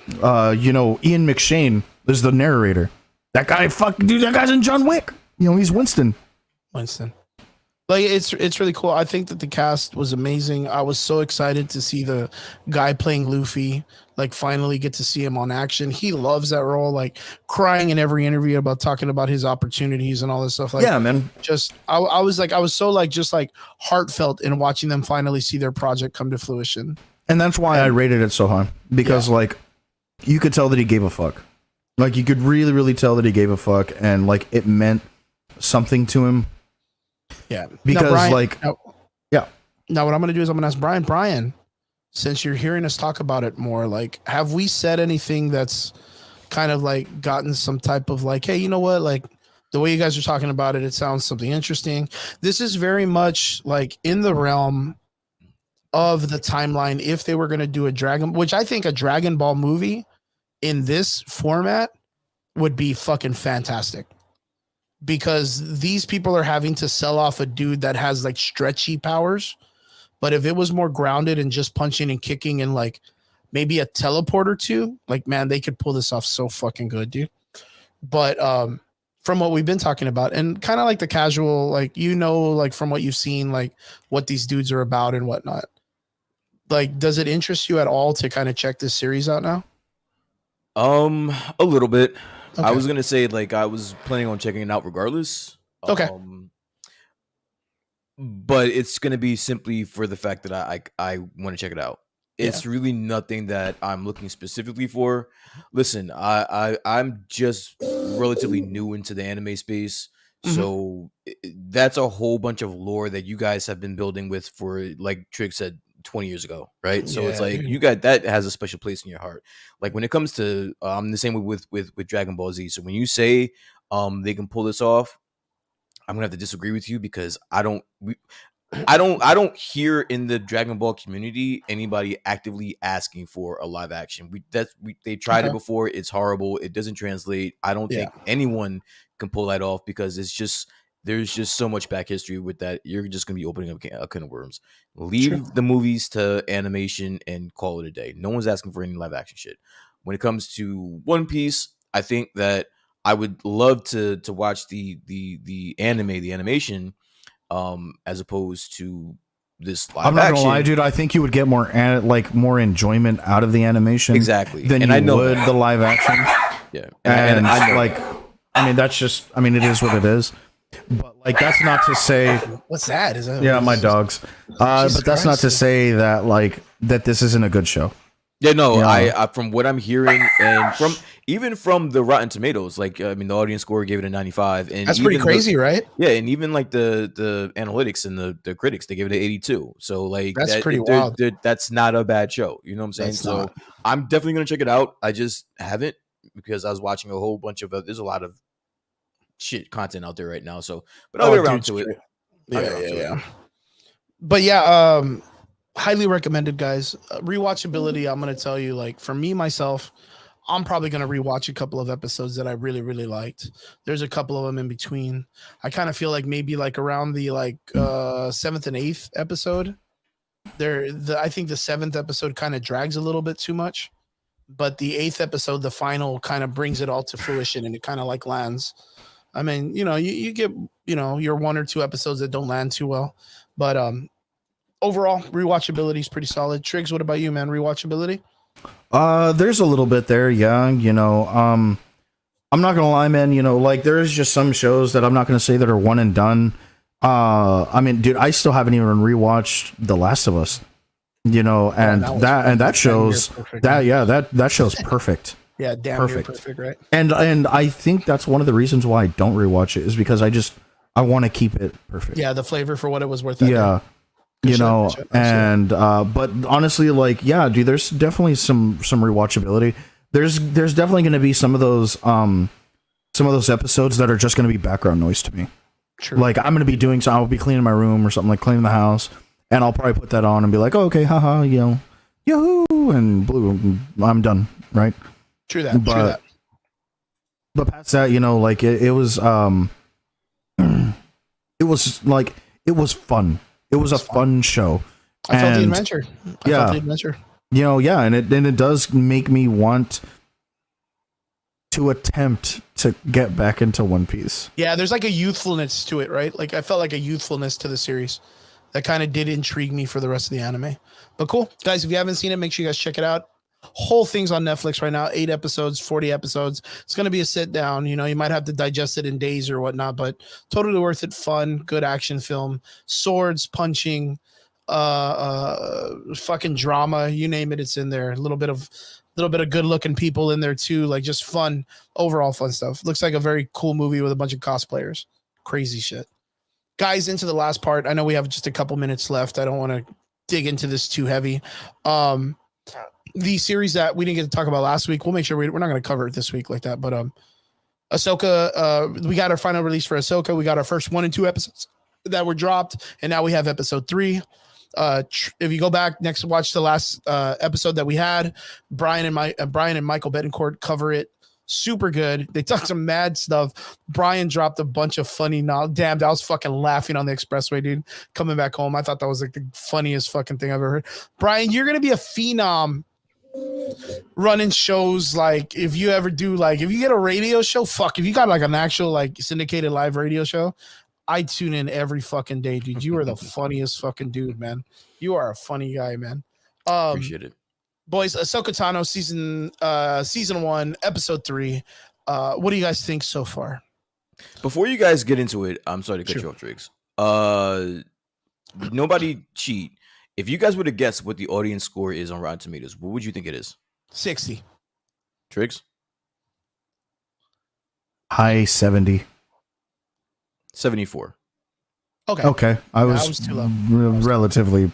You know, Ian McShane is the narrator. That guy, dude, that guy's in John Wick. You know, he's Winston. Winston. Like it's really cool. I think that the cast was amazing. I was so excited to see the guy playing Luffy, like finally get to see him on action. He loves that role, like crying in every interview about talking about his opportunities and all this stuff. Like, Yeah, man. just I was so like just like heartfelt in watching them finally see their project come to fruition. And that's why I rated it so high, because like you could tell that he gave a fuck. Like you could really, really tell that he gave a fuck, and like it meant something to him. Yeah, Because now, Brian, like, yeah. Now what I'm gonna do is I'm gonna ask Brian. Brian, since you're hearing us talk about it more, like, have we said anything that's kind of like gotten some type of like, hey, you know what, like the way you guys are talking about it, it sounds something interesting. This is very much like in the realm of the timeline. If they were going to do a Dragon, which I think a Dragon Ball movie in this format would be fucking fantastic, because these people are having to sell off a dude that has like stretchy powers. But if it was more grounded and just punching and kicking and like maybe a teleport or two, like, man, they could pull this off so fucking good, dude. But from what we've been talking about and kind of like the casual, like, you know, like from what you've seen, like what these dudes are about and whatnot, like, does it interest you at all to kind of check this series out now? A little bit. I Okay. was gonna say like I was planning on checking it out regardless. Okay. But it's gonna be simply for the fact that I want to check it out. It's really nothing that I'm looking specifically for. Listen, I'm just relatively new into the anime space, so that's a whole bunch of lore that you guys have been building with for, like Trig said, 20 years ago, right? So it's Yeah, like dude. you got that has a special place in your heart. Like when it comes to the same way with Dragon Ball Z. So when you say they can pull this off, I'm gonna have to disagree with you because I don't hear in the Dragon Ball community anybody actively asking for a live action. They tried it before. It's horrible. It doesn't translate. I don't think anyone can pull that off because there's just so much back history with that. You're just gonna be opening up a can of worms. Leave the movies to animation and call it a day. No one's asking for any live action shit. When it comes to One Piece, I think that I would love to watch the animation, as opposed to this live I'm not action. gonna lie, dude. I think you would get more more enjoyment out of the animation Exactly. than And you I know would that. the live action. Yeah, And I know like, I mean, that's just, I mean, it is what it is. But like, that's not to say, What's that? Is that yeah, my dogs. But that's not to say that like that this isn't a good show. Yeah, no, Yeah. I from what I'm hearing and from the Rotten Tomatoes, like I mean, the audience score gave it a 95, and That's pretty even crazy, right? Yeah, and even like the analytics and the critics, they gave it an 82. So like That's pretty wild. That's not a bad show. You know what I'm saying? That's So not. I'm definitely gonna check it out. I just haven't because I was watching a whole bunch of there's a lot of shit content out there right now. So, but I'll get around to it. Yeah. But yeah, highly recommended, guys. Rewatchability, I'm gonna tell you, like for me myself, I'm probably gonna rewatch a couple of episodes that I really, really liked. There's a couple of them in between. I kind of feel like maybe like around the like 7th and 8th episode. I think the 7th episode kind of drags a little bit too much, but the 8th episode, the final, kind of brings it all to fruition and it kind of like lands. I mean, you know, you get, you know, your 1 or 2 episodes that don't land too well, but overall rewatchability is pretty solid. Triggs, what about you, man? Rewatchability? There's a little bit there, yeah. You know, I'm not gonna lie, man. You know, like there's just some shows that I'm not gonna say that are one and done. I mean, dude, I still haven't even rewatched The Last of Us. You know, and that shows perfect, that, yeah, that show's perfect. Yeah, damn Perfect. near perfect, right? And I think that's one of the reasons why I don't rewatch it is because I want to keep it perfect. Yeah, the flavor for what it was worth. That Yeah. day. You Good know, shit. and but honestly, like, yeah, dude, there's definitely some rewatchability. there's definitely going to be some of those episodes that are just going to be background noise to me. True. Like I'm going to be doing so I'll be cleaning my room or something, like cleaning the house, and I'll probably put that on and be like, oh, okay, haha, you know, yahoo, and blue, I'm done, right? True that. True that. But past that, you know, like it was fun. It was a fun show. I felt the adventure. I felt the adventure. You know, yeah, and it does make me want to attempt to get back into One Piece. Yeah, there's like a youthfulness to it, right? Like I felt like a youthfulness to the series that kind of did intrigue me for the rest of the anime. But cool, guys, if you haven't seen it, make sure you guys check it out. Whole thing's on Netflix right now, 8 episodes, 40 episodes. It's going to be a sit down. You know, you might have to digest it in days or whatnot, but totally worth it. Fun, good action film, swords, punching, fucking drama, you name it, it's in there. A little bit of good looking people in there too, like just fun, overall fun stuff. Looks like a very cool movie with a bunch of cosplayers. Crazy shit. Guys, into the last part. I know we have just a couple minutes left. I don't want to dig into this too heavy. The series that we didn't get to talk about last week, we'll make sure we're not going to cover it this week like that, but Ahsoka, we got our final release for Ahsoka. We got our first 1 and 2 episodes that were dropped, and now we have episode 3. If you go back watch the last episode that we had, Brian and Michael Betancourt cover it. Super good. They talked some mad stuff. Brian dropped a bunch of funny damn, I was fucking laughing on the expressway, dude. Coming back home, I thought that was like the funniest fucking thing I've ever heard. Brian, you're gonna be a phenom running shows. Like if you ever do, like if you get a radio show, if you got like an actual like syndicated live radio show, I tune in every fucking day, dude. You are the funniest fucking dude, man. You are a funny guy, man. Appreciate it. Boys, Ahsoka Tano season 1, episode 3. What do you guys think so far? Before you guys get into it, I'm sorry to cut you off, Triggs. Nobody cheat. If you guys were to guess what the audience score is on Rotten Tomatoes, what would you think it is? 60. Triggs? High 70. 74. Okay. I was too low. Relatively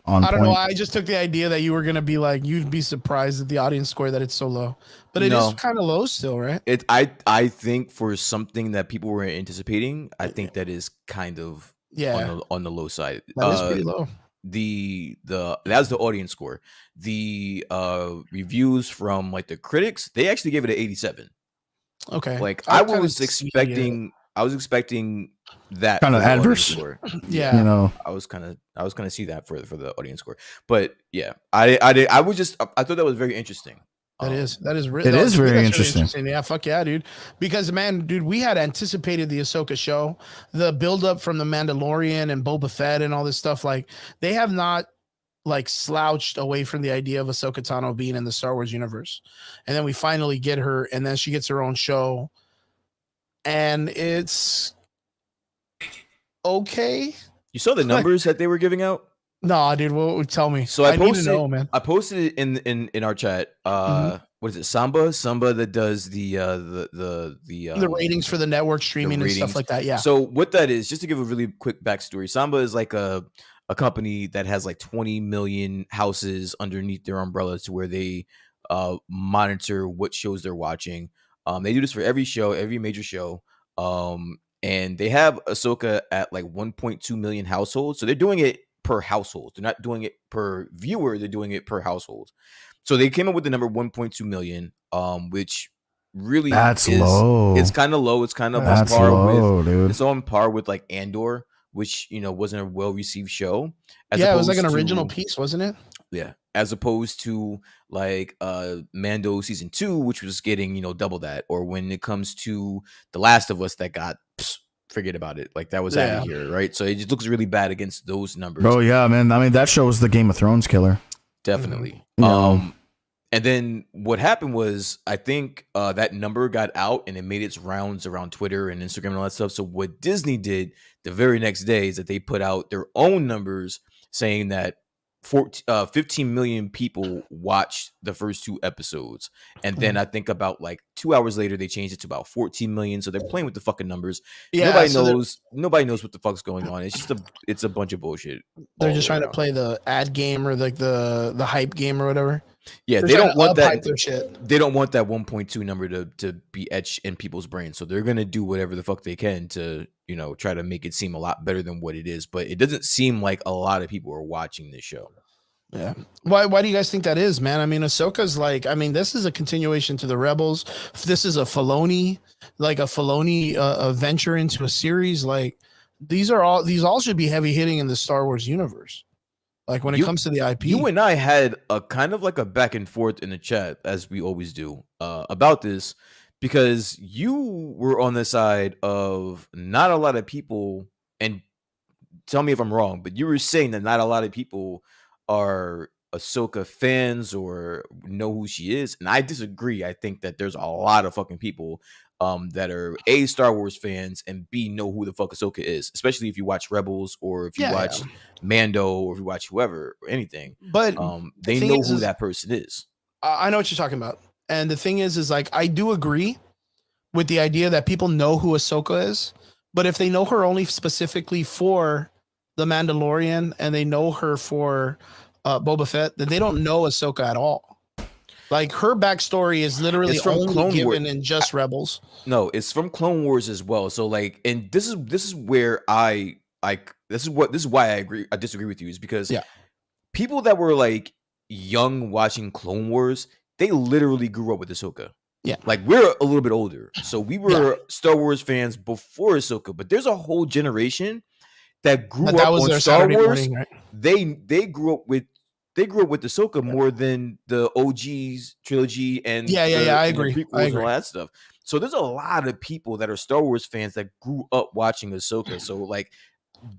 on I don't point. know. I just took the idea that you were gonna be like, you'd be surprised at the audience score that it's so low, but it is kind of low still, right? I think for something that people were anticipating, I think that is kind of on the low side. That is pretty low. That's the audience score. The reviews from like the critics, they actually gave it an 87. Okay. Like I was expecting that kind of adverse. Yeah. You know, I was kind of see that for the audience score. But yeah, I thought that was very interesting. It is very interesting. Yeah, fuck yeah, dude. Because man, dude, we had anticipated the Ahsoka show, the buildup from the Mandalorian and Boba Fett and all this stuff. Like they have not like slouched away from the idea of Ahsoka Tano being in the Star Wars universe. And then we finally get her, and then she gets her own show. And it's okay. You saw the numbers that they were giving out? No, dude. What tell me? So I posted, need to know, man. I posted it in our chat. What is it? Samba that does the ratings for the network streaming and stuff like that. Yeah. So what that is, just to give a really quick backstory, Samba is like a company that has like 20 million houses underneath their umbrella to where they monitor what shows they're watching. They do this for every show, every major show. And they have Ahsoka at like 1.2 million households. So they're doing it per household. They're not doing it per viewer. They're doing it per household. So they came up with the number 1.2 million, which really that's low. It's kind of low. It's kind of on par with, it's on par with like Andor, which, you know, wasn't a well-received show. It was like an original piece, wasn't it? Yeah. As opposed to like Mando season 2, which was getting, you know, double that. Or when it comes to The Last of Us, that got forget about it. Like that was out of here, right? So it just looks really bad against those numbers. Oh yeah, man. I mean, that show was the Game of Thrones killer. Definitely. Mm-hmm. And then what happened was, I think that number got out and it made its rounds around Twitter and Instagram and all that stuff. So what Disney did the very next day is that they put out their own numbers saying that 15 million people watched the first 2 episodes. And then I think about like 2 hours later, they changed it to about 14 million. So they're playing with the fucking numbers. Yeah, nobody knows what the fuck's going on. It's just a bunch of bullshit. They're just trying to play the ad game or like the hype game or whatever. Yeah, They're they trying don't to want up-hype that. their shit. They don't want that 1.2 number to be etched in people's brains. So they're gonna do whatever the fuck they can to, you know, try to make it seem a lot better than what it is. But it doesn't seem like a lot of people are watching this show. Yeah. Why do you guys think that is, man? I mean, Ahsoka's like, I mean, this is a continuation to the Rebels. This is a Filoni venture into a series. Like these all should be heavy hitting in the Star Wars universe. Like when it comes to the IP. You and I had a kind of like a back and forth in the chat, as we always do, about this, because you were on the side of not a lot of people, and tell me if I'm wrong, but you were saying that not a lot of people are Ahsoka fans or know who she is, and I disagree. I think that there's a lot of fucking people that are A, Star Wars fans, and B, know who the fuck Ahsoka is, especially if you watch Rebels or if you watch Mando or if you watch whoever or anything. But they know who that person is. I know what you're talking about. And the thing is like, I do agree with the idea that people know who Ahsoka is, but if they know her only specifically for The Mandalorian and they know her for Boba Fett, then they don't know Ahsoka at all. Like her backstory is literally only given in just Rebels. No, it's from Clone Wars as well. So like, and this is where this is why I disagree with you, is because people that were like young watching Clone Wars, they literally grew up with Ahsoka. Yeah. Like we're a little bit older. So we were Star Wars fans before Ahsoka, but there's a whole generation that grew up on Star Saturday Wars. Morning, right? They grew up with Ahsoka more than the OG's trilogy and I agree. prequels and all that stuff. So there's a lot of people that are Star Wars fans that grew up watching Ahsoka. So like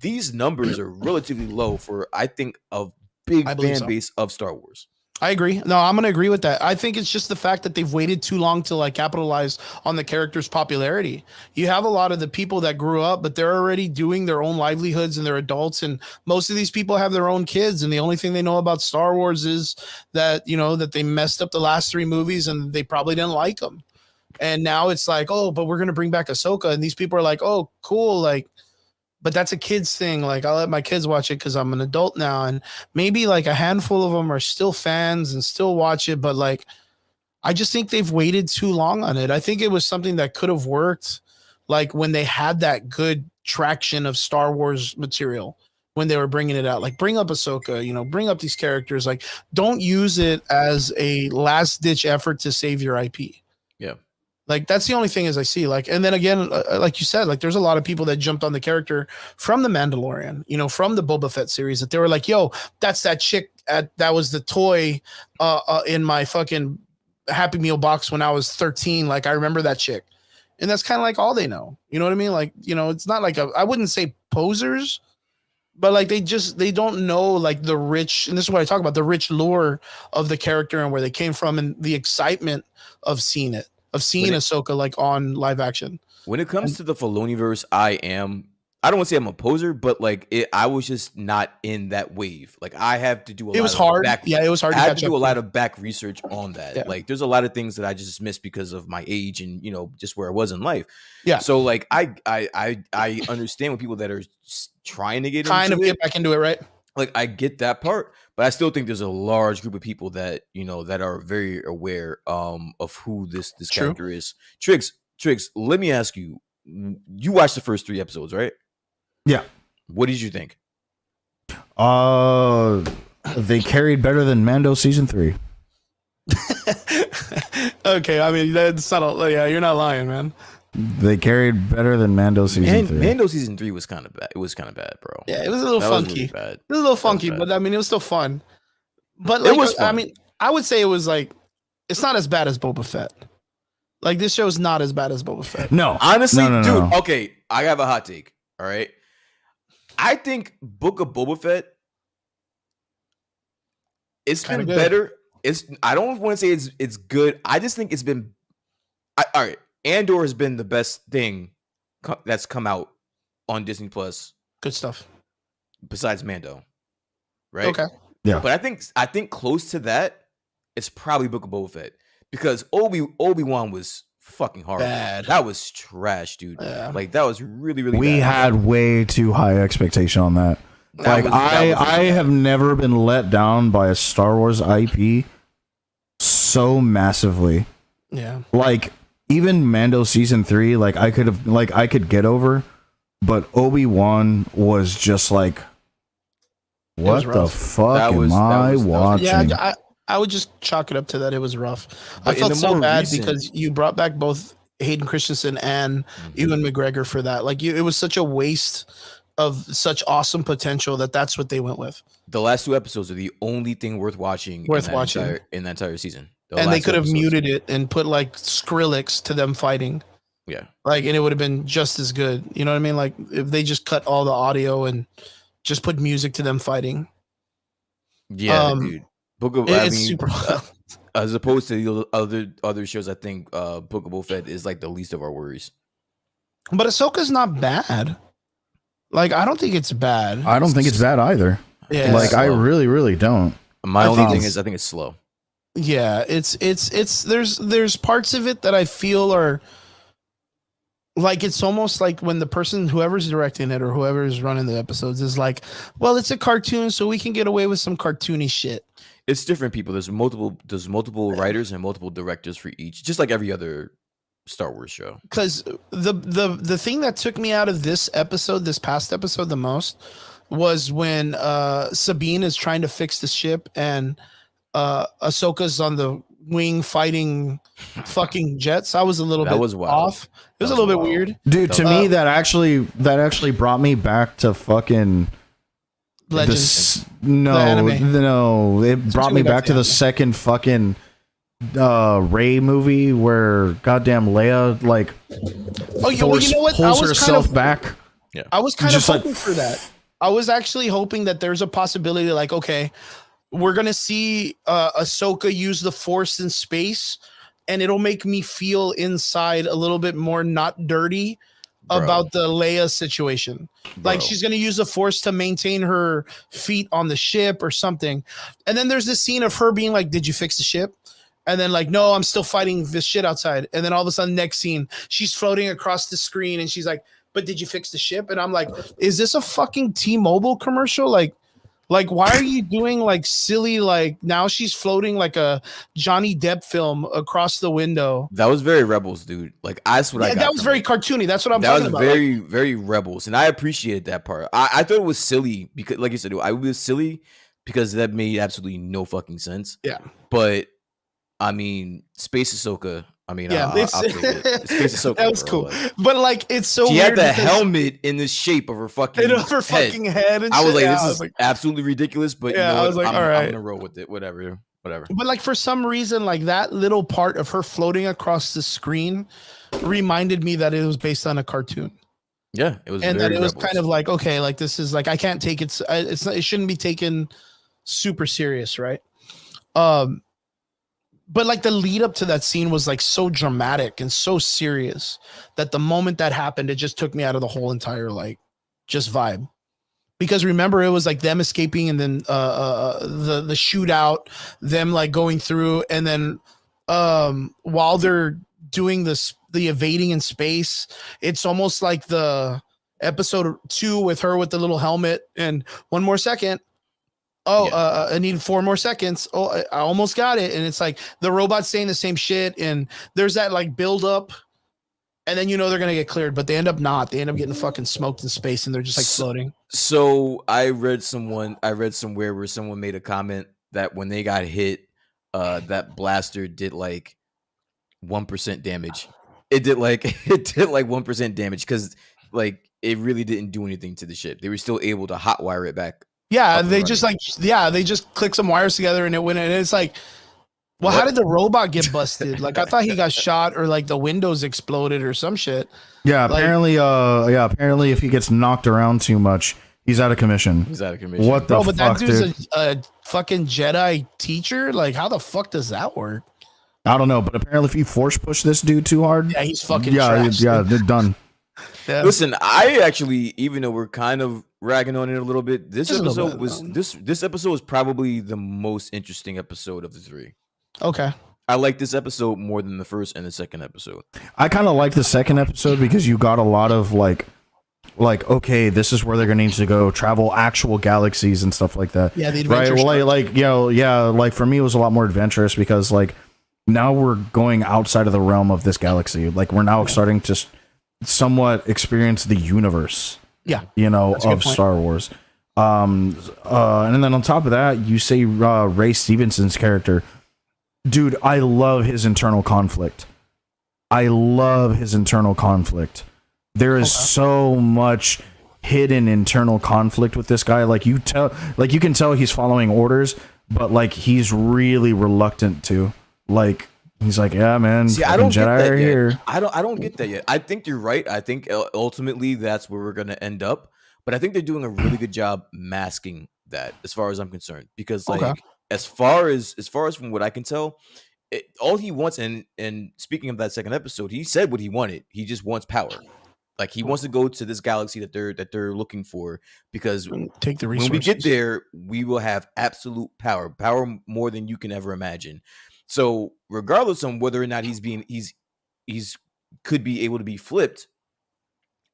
these numbers are relatively low for, I think, a big fan base of Star Wars. I agree. No, I'm going to agree with that. I think it's just the fact that they've waited too long to like capitalize on the character's popularity. You have a lot of the people that grew up, but they're already doing their own livelihoods and they're adults. And most of these people have their own kids. And the only thing they know about Star Wars is that, you know, that they messed up the last 3 movies and they probably didn't like them. And now it's like, oh, but we're going to bring back Ahsoka. And these people are like, oh, cool. Like, but that's a kid's thing. Like I'll let my kids watch it because I'm an adult now. And maybe like a handful of them are still fans and still watch it. But like, I just think they've waited too long on it. I think it was something that could have worked like when they had that good traction of Star Wars material, when they were bringing it out, like bring up Ahsoka, you know, bring up these characters, like don't use it as a last ditch effort to save your IP. Yeah. Like that's the only thing as I see, like, and then again, like you said, like there's a lot of people that jumped on the character from the Mandalorian, you know, from the Boba Fett series, that they were like, yo, that's that chick that was the toy in my fucking Happy Meal box when I was 13. Like I remember that chick. And that's kind of like all they know. You know what I mean? Like, you know, it's not like I wouldn't say posers, but like they don't know like the rich, and this is what I talk about, the rich lore of the character and where they came from and the excitement of seeing it. Of seeing Ahsoka like on live action. When it comes to the Filoniverse, I don't want to say I'm a poser, but like I was just not in that wave. Like I have to do a lot. It was hard. It was hard. I had to do a lot of back research on that. Yeah. Like there's a lot of things that I just missed because of my age and, you know, just where I was in life. Yeah. So like I understand when people that are trying to get back into it, right? Like I get that part, but I still think there's a large group of people that, you know, that are very aware of who this character is. Triggs, let me ask you, you watched the first 3 episodes, right? Yeah. What did you think? They carried better than Mando season 3. Okay, I mean that's not you're not lying, man. They carried better than Mando season 3. Mando season 3 was kind of bad. It was kind of bad, bro. Yeah, it was a little funky. It was a little funky, but I mean, it was still fun. But like, it was fun. I mean, I would say it was like, it's not as bad as Boba Fett. Like this show is not as bad as Boba Fett. No, honestly, no. Dude. Okay, I have a hot take. All right, I think Book of Boba Fett. It's been better. I don't want to say it's good. I just think it's been. All right. Andor has been the best thing that's come out on Disney Plus. Good stuff. Besides Mando, right? Okay. Yeah. But I think close to that, it's probably Book of Boba Fett, because Obi-Wan was fucking horrible. Bad. That was trash, dude. Yeah. Like that was really, really. We bad. had way too high expectation on that. Like I have never been let down by a Star Wars IP so massively. Yeah. Like even Mando season 3, like I could get over, but Obi-Wan was just like, what the rough. fuck That was watching? Yeah, I would just chalk it up to that. It was rough. But I felt in the so more bad recent- because you brought back both Hayden Christensen and Ewan McGregor for that. Like it was such a waste of such awesome potential that's what they went with. The last 2 episodes are the only thing worth watching in that entire season. And they could have muted it and put like Skrillex to them fighting. Yeah. Like, and it would have been just as good. You know what I mean? Like if they just cut all the audio and just put music to them fighting. Yeah, dude. It's super as opposed to the other shows, I think Book of Boba Fett is like the least of our worries. But Ahsoka's not bad. Like, I don't think it's bad. I don't think it's bad either. Yeah. Like I really don't. My only thing is I think it's slow. Yeah, it's there's parts of it that I feel are like, it's almost like when the person, whoever's directing it or whoever's running the episodes, is like, well, it's a cartoon, so we can get away with some cartoony shit. It's different people. There's multiple writers and multiple directors for each, just like every other Star Wars show. Because the thing that took me out of this past episode the most was when Sabine is trying to fix the ship and Ahsoka's on the wing fighting fucking jets. I was a little bit off. It was a little bit weird. Dude, to me that actually brought me back to fucking Legends. No, it brought me back to the second fucking Rey movie where goddamn Leia like you know what? pulls herself back. Yeah. I was kind of Just hoping for that. I was actually hoping that there's a possibility, like, okay, we're gonna see Ahsoka use the Force in space, and it'll make me feel inside a little bit more not dirty about the Leia situation. Like she's gonna use the Force to maintain her feet on the ship or something. And then there's this scene of her being like, "Did you fix the ship?" And then like, "No, I'm still fighting this shit outside." And then all of a sudden, next scene, she's floating across the screen, and she's like, "But did you fix the ship?" And I'm like, "Is this a fucking T-Mobile commercial?" Like, why are you doing like silly, like now she's floating like a Johnny Depp film across the window? That was very Rebels, dude. Like that's what I got. That was very cartoony. That's what I'm talking about. That was very, very Rebels. And I appreciated that part. I thought it was silly because, like you said, I was silly because that made absolutely no fucking sense. Yeah. But I mean, Space Ahsoka. I mean, yeah, I'll take it. Space Ahsoka, that was cool. But like, it's so she weird. She had the helmet in the shape of her fucking head. And I was shit. like, this is absolutely ridiculous. But yeah, you know I was like, all right, I'm gonna roll with it. Whatever. But like, for some reason, like that little part of her floating across the screen reminded me that it was based on a cartoon. Yeah, it was, and that it was kind of like, okay, like this is like, I can't take it. It shouldn't be taken super serious, right? But like the lead up to that scene was like so dramatic and so serious that the moment that happened, it just took me out of the whole entire like just vibe. Because remember, it was like them escaping and then the shootout, them like going through, and then while they're doing this, the evading in space, it's almost like the episode 2 with her with the little helmet and one more second. I need 4 more seconds. Oh, I almost got it. And it's like the robot's saying the same shit. And there's that like build up. And then, you know, they're going to get cleared, but they end up not. They end up getting fucking smoked in space and they're just like floating. So I read somewhere where someone made a comment that when they got hit, that blaster did like 1% damage. It did like 1% damage because like it really didn't do anything to the ship. They were still able to hotwire it back. Yeah, they just click some wires together and it went in. And it's like, well, how did the robot get busted? Like, I thought he got shot or like the windows exploded or some shit. Yeah, apparently, apparently if he gets knocked around too much, he's out of commission. What the fuck, that dude's dude? a fucking Jedi teacher? Like, how the fuck does that work? I don't know, but apparently if you force push this dude too hard, yeah, he's fucking trashed. Yeah, they're done. Yeah. Listen, I actually, even though we're kind of ragging on it a little bit, this episode was probably the most interesting episode of the 3. Okay. I like this episode more than the first and the second episode. I kind of like the second episode because you got a lot of like, okay, this is where they're gonna need to go travel actual galaxies and stuff like that. Yeah, the right. adventure. Well, like you know, yeah, like for me it was a lot more adventurous because like now we're going outside of the realm of this galaxy. Like we're now starting to somewhat experience the universe. Yeah, of Star Wars. And then on top of that, you say Ray Stevenson's character. Dude, I love his internal conflict. There is so much hidden internal conflict with this guy. Like you can tell he's following orders, but like he's really reluctant to. Like he's like, yeah, man. See, I don't Jedi get that are yet. here. I don't get that yet. I think you're right. I think ultimately that's where we're gonna end up. But I think they're doing a really good job masking that, as far as I'm concerned. Because like as far as from what I can tell, all he wants, and speaking of that second episode, he said what he wanted. He just wants power. Like he wants to go to this galaxy that they're looking for, because take the resources. When we get there, we will have absolute power more than you can ever imagine. So regardless on whether or not he's could be able to be flipped,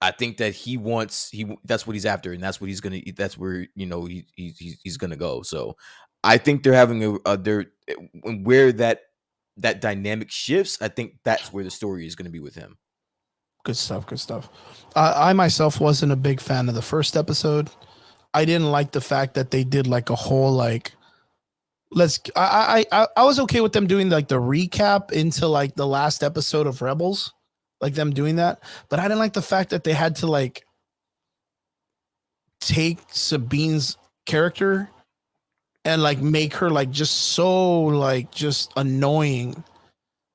I think that that's what he's after, and that's what he's gonna. That's where he's gonna go. So I think they're having where that dynamic shifts. I think that's where the story is gonna be with him. Good stuff. I myself wasn't a big fan of the first episode. I didn't like the fact that they did like a whole like I was okay with them doing like the recap into like the last episode of Rebels, like them doing that, but I didn't like the fact that they had to like take Sabine's character and like make her like just so like just annoying.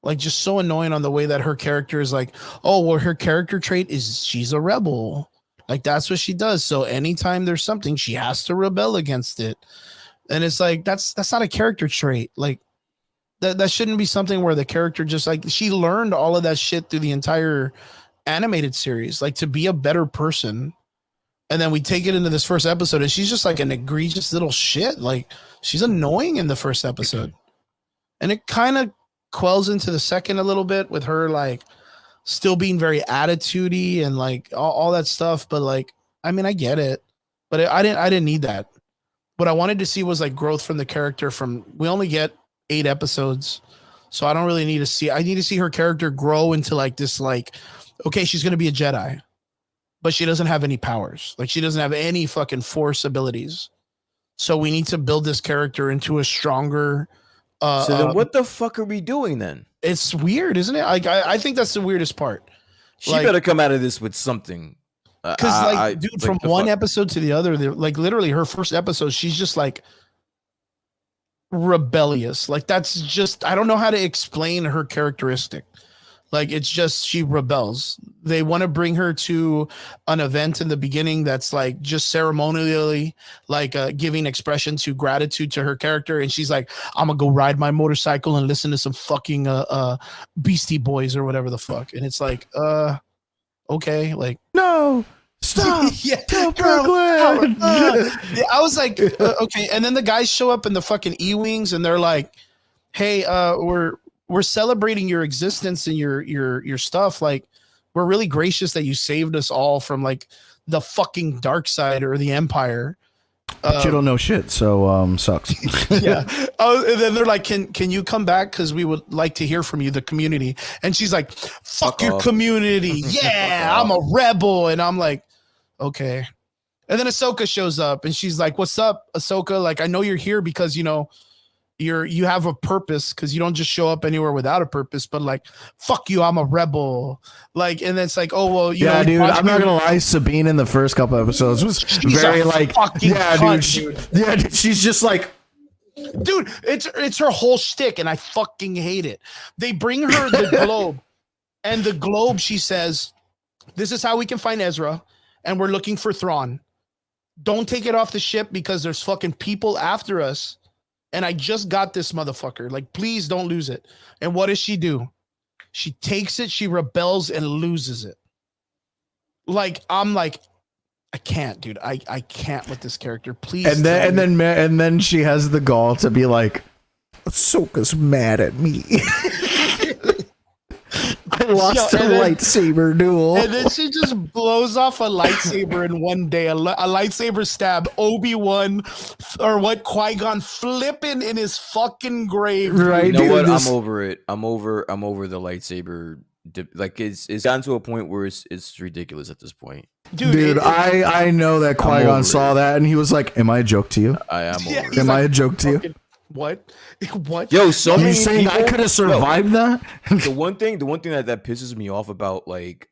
Like just so annoying on the way that her character is like, oh, well, her character trait is she's a rebel. Like that's what she does. So anytime there's something, she has to rebel against it. And it's like, that's not a character trait. Like that shouldn't be something where the character just like, she learned all of that shit through the entire animated series, like to be a better person. And then we take it into this first episode and she's just like an egregious little shit. Like she's annoying in the first episode. And it kind of quells into the second a little bit with her like still being very attitudey and like all that stuff. But like, I mean, I get it, but I didn't need that. What I wanted to see was like growth from the character. We only get 8 episodes, so I don't really need to see. I need to see her character grow into like this, like, okay, she's going to be a Jedi, but she doesn't have any powers. Like she doesn't have any fucking force abilities. So we need to build this character into a stronger, so then what the fuck are we doing then? It's weird, isn't it? Like I think that's the weirdest part. She better come out of this with something. Because dude, from one episode to the other, like literally her first episode, she's just like rebellious. Like that's just, I don't know how to explain her characteristic. Like it's just she rebels. They want to bring her to an event in the beginning that's like just ceremonially like giving expression to gratitude to her character, and she's like, I'm gonna go ride my motorcycle and listen to some fucking Beastie Boys or whatever the fuck. And it's like okay, like no, stop. Yeah, Brooklyn. I was like okay. And then the guys show up in the fucking E-Wings and they're like, hey, we're celebrating your existence and your stuff. Like, we're really gracious that you saved us all from like the fucking dark side or the Empire. But you don't know shit, so sucks. Yeah. And then they're like, can you come back? Because we would like to hear from you, the community. And she's like, fuck your community. Yeah, I'm a rebel. And I'm like, okay. And then Ahsoka shows up and she's like, what's up, Ahsoka? Like, I know you're here because, you have a purpose, because you don't just show up anywhere without a purpose. But like, fuck you, I'm a rebel. Like, and it's like, oh well, yeah, dude. I'm not gonna lie, Sabine in the first couple episodes was very like, yeah, cunt, dude. She's just like, dude. It's her whole shtick, and I fucking hate it. They bring her the globe, and the globe, she says, "This is how we can find Ezra, and we're looking for Thrawn. Don't take it off the ship because there's fucking people after us." And I just got this motherfucker. Like, please don't lose it. And what does she do? She takes it, she rebels and loses it. Like, I'm like, I can't, dude. I can't with this character. Please. And then she has the gall to be like, Ahsoka's mad at me. I lost a lightsaber duel. And then she just blows off a lightsaber in one day. A lightsaber stab Obi-Wan or what Qui-Gon flipping in his fucking grave. Right, You know dude, what? this- I'm over it. I'm over the lightsaber. Like it's gotten to a point where it's ridiculous at this point. Dude, I know that Qui-Gon over saw it. that and he was like, "Am I a joke to you? I am Yeah, over he's it. Am I a joke to you? fucking- What? What? Yo, so Are many you saying I people- could have survived that?" the one thing that pisses me off about like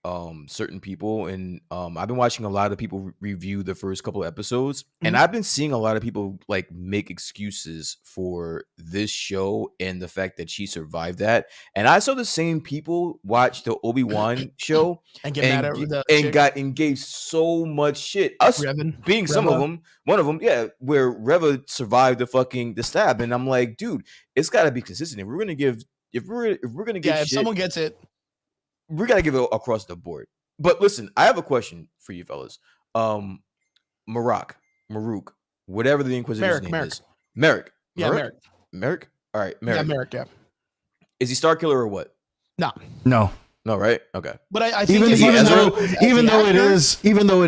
certain people, and I've been watching a lot of people review the first couple of episodes, and I've been seeing a lot of people like make excuses for this show and the fact that she survived that. And I saw the same people watch the Obi-Wan show And get mad at the and chick, got engaged so much shit. Us Revan. being some of Reva. them, one of them, yeah, where Reva survived the stab, and I'm like, dude, it's got to be consistent. If we're gonna give, if we're gonna get Yeah, if shit, someone gets it, we gotta give it across the board. But listen, I have a question for you fellas. Marok, whatever the Inquisitor's name is, Merrick. Yeah, Merrick. Merrick. All right, Merrick. Yeah, Merrick. Yeah. Is he Star Killer or what? No, No. No, right? Okay. but I think Even as even the- though as even the though it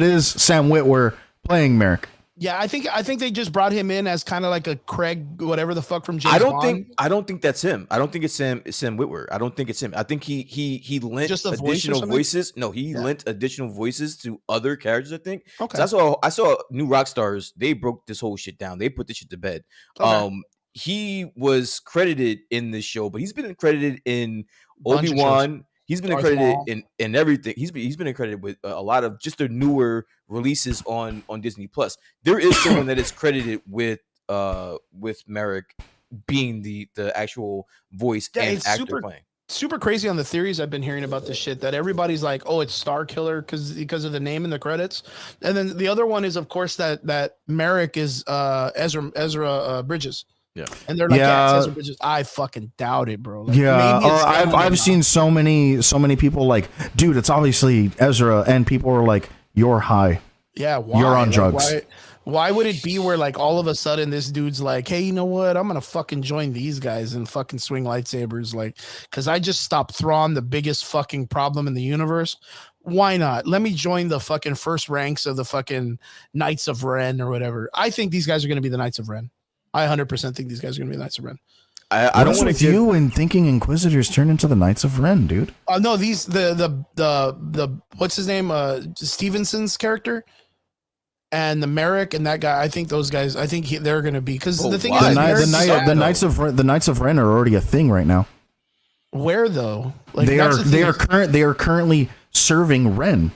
actor- is Sam Witwer playing Merrick. Yeah, I think they just brought him in as kind of like a Craig, whatever the fuck from James I don't Bond. think that's him. I don't think it's Sam Witwer. I don't think it's him. I think he lent Just a voice or additional something? voices. No, he Yeah. lent additional voices to other characters, I think. Okay. So I saw New Rockstars. They broke this whole shit down. They put this shit to bed. Okay. He was credited in this show, but he's been credited in Bunch of Obi-Wan. He's been Darth credited Maul. in everything. He's been credited with a lot of just the newer releases on Disney Plus. There is someone that is credited with Merrick being the actual voice Yeah, and it's actor super- playing. Super crazy on the theories I've been hearing about this shit that everybody's like, oh, it's Star Killer because of the name in the credits, and then the other one is of course that Merrick is Ezra Bridges. Yeah. And they're like, yeah, it's Yeah. Ezra Bridges. I fucking doubt it, bro. Like, Yeah, maybe it's I've seen so many people like, dude, it's obviously Ezra, and people are like, you're high. Yeah, why? You're on Like, drugs. Why would it be where like all of a sudden this dude's like, hey, you know what? I'm gonna fucking join these guys and fucking swing lightsabers, like, because I just stopped Thrawn, the biggest fucking problem in the universe. Why not? Let me join the fucking first ranks of the fucking Knights of Ren or whatever. I think these guys are gonna be the Knights of Ren. I 100% think these guys are gonna be the Knights of Ren. I What don't is want with to give you and thinking Inquisitors turn into the Knights of Ren, dude? No, these the what's his name? Stevenson's character. And the Merrick and that guy, I think those guys, I think they're going to be, because Oh, the thing why? is, The, Merrick Knights of Ren are already a thing right now. where though? Like They that's are the thing is- they are currently serving Ren.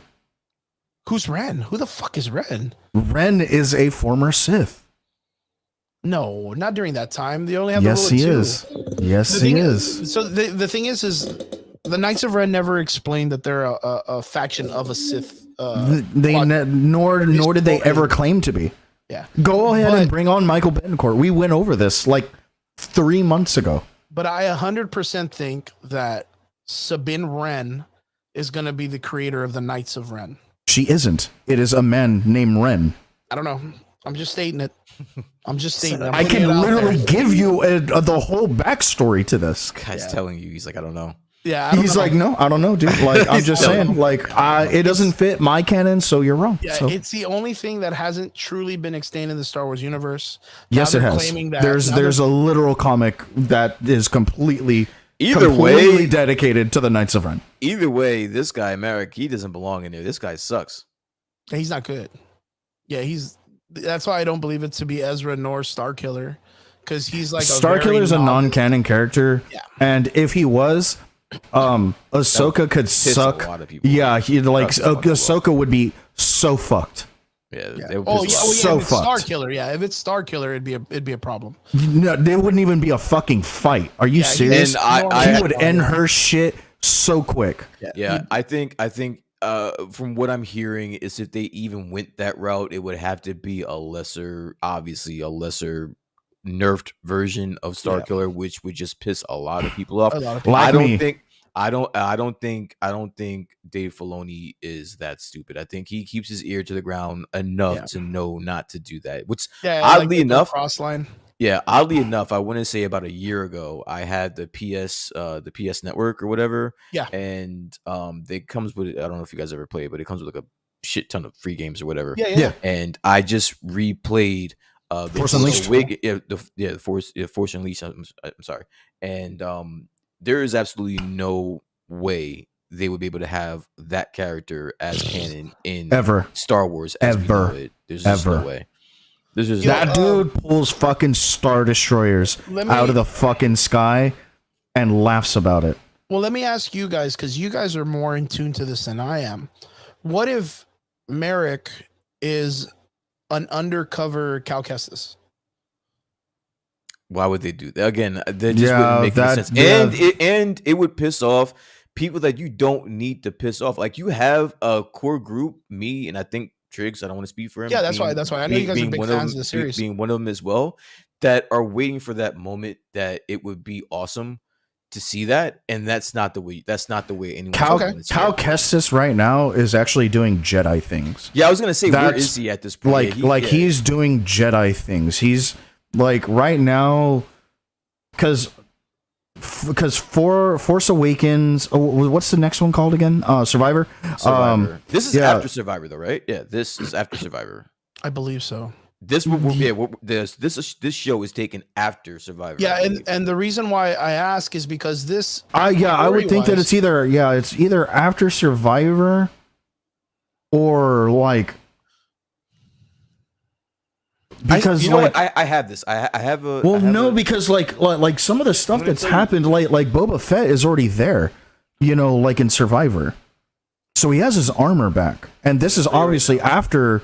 Who's Ren? Who the fuck is Ren? Ren is a former Sith. No, not during that time. They only have Yes, the he rule of two. is. Yes, The he thing is. So the thing is the Knights of Ren never explained that they're a faction of a Sith. Nor did they ever claim to be. Yeah, Go ahead and But- bring on Michael Betancourt. We went over this like 3 months ago. but I 100% think that Sabine Wren is going to be the creator of the Knights of Ren. She isn't. It is a man named Ren. I don't know. I'm just stating it. I'm just stating it. I'm I putting can it out literally there. give you the whole backstory to this. guy's Yeah. telling you. He's like, I don't know. Yeah, I don't He's know. like, no, I don't know, dude. Like, I'm just telling saying, like, it doesn't fit my canon, so you're wrong. Yeah, So, it's the only thing that hasn't truly been explained in the Star Wars universe. yes, Now it they're has. claiming that- There's now a literal comic that is completely Either dedicated to the Knights of Ren. way, this guy Merrick, he doesn't belong in there. This guy sucks. he's not good. Yeah, that's why I don't believe it to be Ezra nor Starkiller, because he's like Starkiller is a non-canon character, Yeah. and if he was, Ahsoka could suck. A lot of people. Yeah, he like Pisses a lot of people off. Ahsoka would be so fucked. Yeah. Yeah. They would Oh piss yeah, him off. So if it's fucked. Starkiller, yeah. If it's Starkiller, it'd be a problem. No, there wouldn't even be a fucking fight. Are you Yeah, serious? And I He would end her shit so quick. Yeah, I think from what I'm hearing is if they even went that route, it would have to be obviously a lesser nerfed version of Starkiller, which would just piss a lot of people off. A lot of people. Like I don't me. think I don't think Dave Filoni is that stupid. I think he keeps his ear to the ground enough Yeah. to know not to do that. Which Yeah, oddly like the enough, cross line. Yeah, oddly enough, I want to say about a year ago, I had the PS Network or whatever. Yeah. And it comes with, I don't know if you guys ever play it, but it comes with like a shit ton of free games or whatever. Yeah, yeah. Yeah. And I just replayed the Force Unleashed. Force Unleashed. I'm sorry. And there is absolutely no way they would be able to have that character as canon in Ever. Star Wars as we know it. There's just no way. There's just That dude pulls fucking Star Destroyers out of the fucking sky and laughs about it. Well, let me ask you guys, because you guys are more in tune to this than I am. What if Merrick is an undercover Cal Kestis? Why would they do that? Again, that just wouldn't make any sense. And it would piss off people that you don't need to piss off. Like, you have a core group, me, and I think Triggs, I don't want to speak for him. Yeah, that's why. I know you guys are big fans of the series. Being one of them as well, that are waiting for that moment that it would be awesome to see that, and that's not the way. That's not the way anyone. Cal Kestis right now is actually doing Jedi things. Yeah, I was gonna say, where is he at this point? He's doing Jedi things. He's like right now, because Force Awakens. Oh, what's the next one called again? Survivor. This is after Survivor, though, right? Yeah, this is after Survivor. I believe so. This show is taken after Survivor. Yeah, and the reason why I ask is because this. I would think that it's either after Survivor or like. Because I have this. I have a. Well, no, because like some of the stuff that's happened, like Boba Fett is already there, like in Survivor, so he has his armor back, and this is obviously after,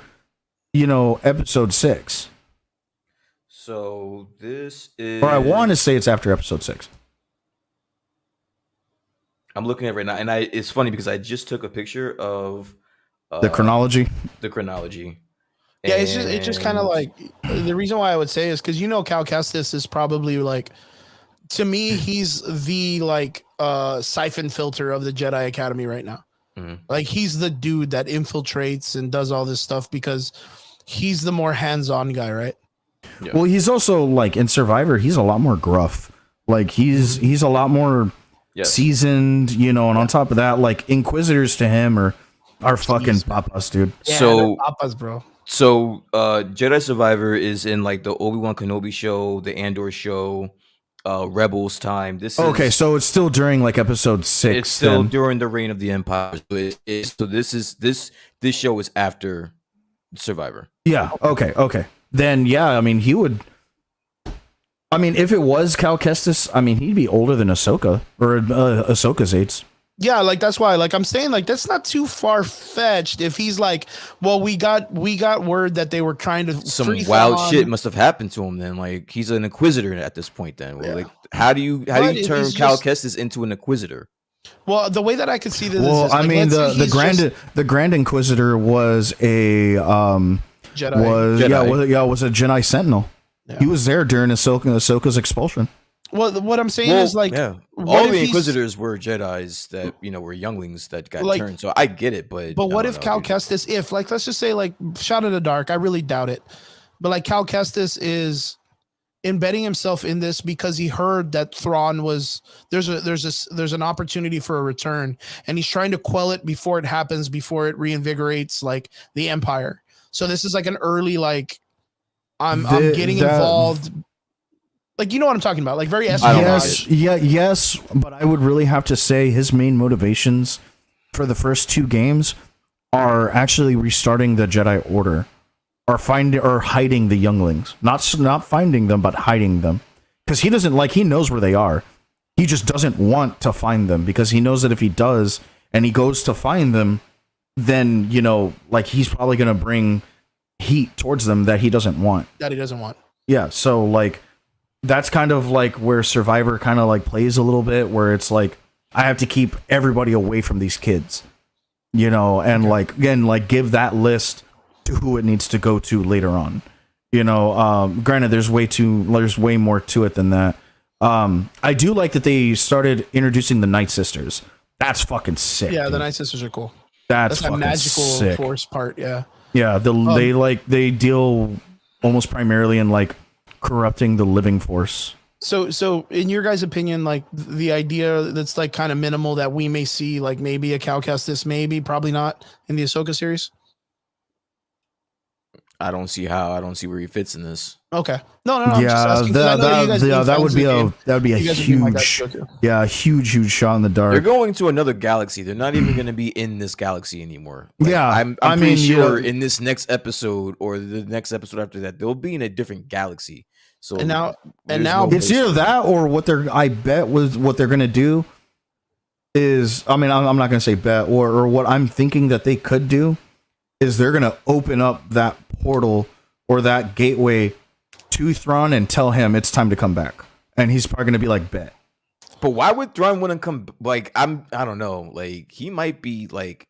episode 6. So this is. Or I want to say it's after episode 6. I'm looking at it right now, and it's funny because I just took a picture of the chronology. Yeah, it's just kind of like the reason why I would say is because Cal Kestis is probably like, to me, he's the like siphon filter of the Jedi Academy right now. Mm-hmm. Like, he's the dude that infiltrates and does all this stuff because he's the more hands-on guy, right? Yeah. Well, he's also like in Survivor, he's a lot more gruff. Like he's a lot more seasoned, and on top of that, like Inquisitors to him are fucking papas, dude. Yeah, so papas, bro. So Jedi Survivor is in like the Obi-Wan Kenobi show, the Andor show, Rebels time. So it's still during like episode 6. It's still during the reign of the Empire. So this show is after Survivor. Yeah. Okay. Then he would. If it was Cal Kestis, he'd be older than Ahsoka or Ahsoka's age. Yeah, like that's why, like I'm saying, like that's not too far fetched. If he's like, well, we got word that they were trying to some wild shit must have happened to him. Then, like he's an Inquisitor at this point. Then, like how do you turn Cal Kestis into an Inquisitor? Well, the way that I could see this, the Grand Inquisitor was a Jedi. Was a Jedi Sentinel. Yeah. He was there during Ahsoka's expulsion. Well, what I'm saying is like, all the Inquisitors were Jedis that were younglings that got turned. So I get it, but what if Cal Kestis? If like, let's just say like, shot in the dark. I really doubt it, but like Cal Kestis is embedding himself in this because he heard that Thrawn was there's an opportunity for a return, and he's trying to quell it before it happens, before it reinvigorates like the Empire. So this is like an early like, I'm getting involved. Like, you know what I'm talking about? Like, very espionage. Yes, but I would really have to say his main motivations for the first 2 games are actually restarting the Jedi Order, or hiding the younglings. Not finding them, but hiding them, because he knows where they are. He just doesn't want to find them because he knows that if he does and he goes to find them, then like he's probably gonna bring heat towards them that he doesn't want. Yeah, so like. That's kind of like where Survivor kind of like plays a little bit, where it's like I have to keep everybody away from these kids, and like again, like give that list to who it needs to go to later on. Granted, there's way more to it than that. I do like that they started introducing the Night Sisters. That's fucking sick. Yeah, dude. The Night Sisters are cool. That's that magical sick. Force part. Yeah. Yeah, they deal almost primarily in like corrupting the living force. So in your guys' opinion, like the idea that's like kind of minimal that we may see, like maybe a Cal Kestis, maybe, probably not in the Ahsoka series. I don't see how. I don't see where he fits in this. Okay. No. I'm just asking, 'cause I know you guys being that would fans be of the a game, that would be a you guys would be my guys huge, to go to. yeah, a huge shot in the They're dark. going to another galaxy. They're not even going to be in this galaxy anymore. Yeah, I'm I pretty mean, sure you know- in this next episode or the next episode after that, they'll be in a different galaxy. So And now- there's now- no It's place either for that or what they're gonna do is, I mean, I'm not gonna say bet, or what I'm thinking that they could do is they're gonna open up that portal or that gateway to Thrawn and tell him it's time to come back, and he's probably gonna be like, bet. But why would Thrawn want to come? Like I don't know. Like he might be like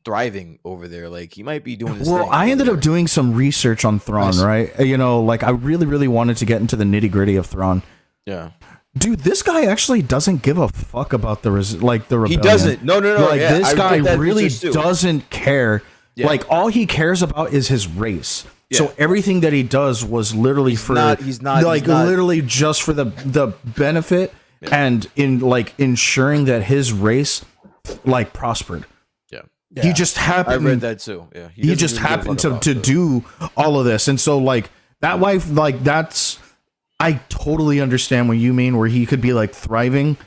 thriving over there. Like he might be doing this. Well, thing I over ended there. up doing some research on Thrawn, Nice. right? You know, like I really wanted to get into the nitty gritty of Thrawn. Yeah, Dude, this guy actually doesn't give a fuck about the rebellion. he doesn't. No. Like yeah, this I guy read that really research too. doesn't care. Yeah. Like all he cares about is his race. Yeah. So everything that he does was literally He's not- literally just for the benefit and in like ensuring that his race like prospered. Yeah, He just happened. I read that too. Yeah, He doesn't just really give a happened fuck to about do all of this, and so like that wife, like that's, I totally understand what you mean, where he could be like thriving,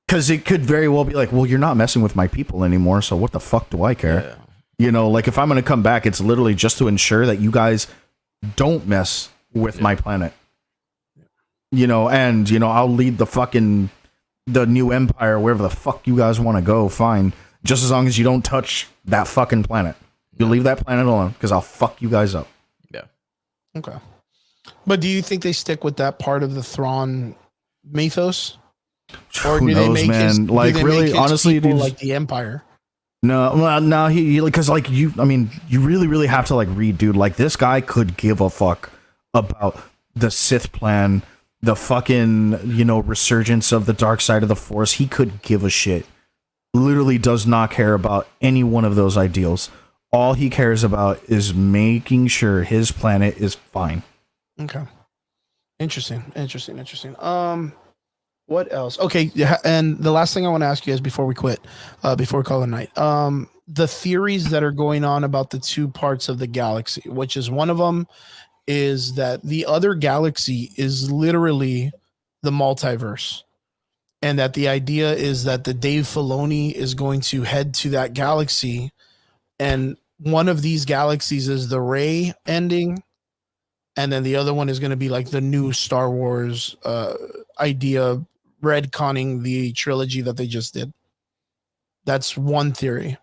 because it could very well be like, well, you're not messing with my people anymore, so what the fuck do I care? Yeah. You know, like if I'm gonna come back, it's literally just to ensure that you guys don't mess with my planet. You know, and you know, I'll lead the new empire wherever the fuck you guys want to go. Fine, just as long as you don't touch that fucking planet. You leave that planet alone, because I'll fuck you guys up. Yeah. Okay. But do you think they stick with that part of the Thrawn mythos? Or Who do they knows, make man? his, Like do they really, make his honestly, people dude, like the Empire? no, well, no, he because like you, I mean, you really have to like read, dude. Like this guy could give a fuck about the Sith plan, the fucking, you know, resurgence of the dark side of the Force. He could give a shit. Literally does not care about any one of those ideals. All he cares about is making sure his planet is fine. Okay. Interesting. What else? Okay, yeah, and the last thing I want to ask you is before we quit, before we call it a night, the theories that are going on about the two parts of the galaxy, which is one of them is that the other galaxy is literally the multiverse, and that the idea is that the Dave Filoni is going to head to that galaxy, and one of these galaxies is the Rey ending, and then the other one is going to be like the new Star Wars idea, retconning the trilogy that they just did. That's one theory.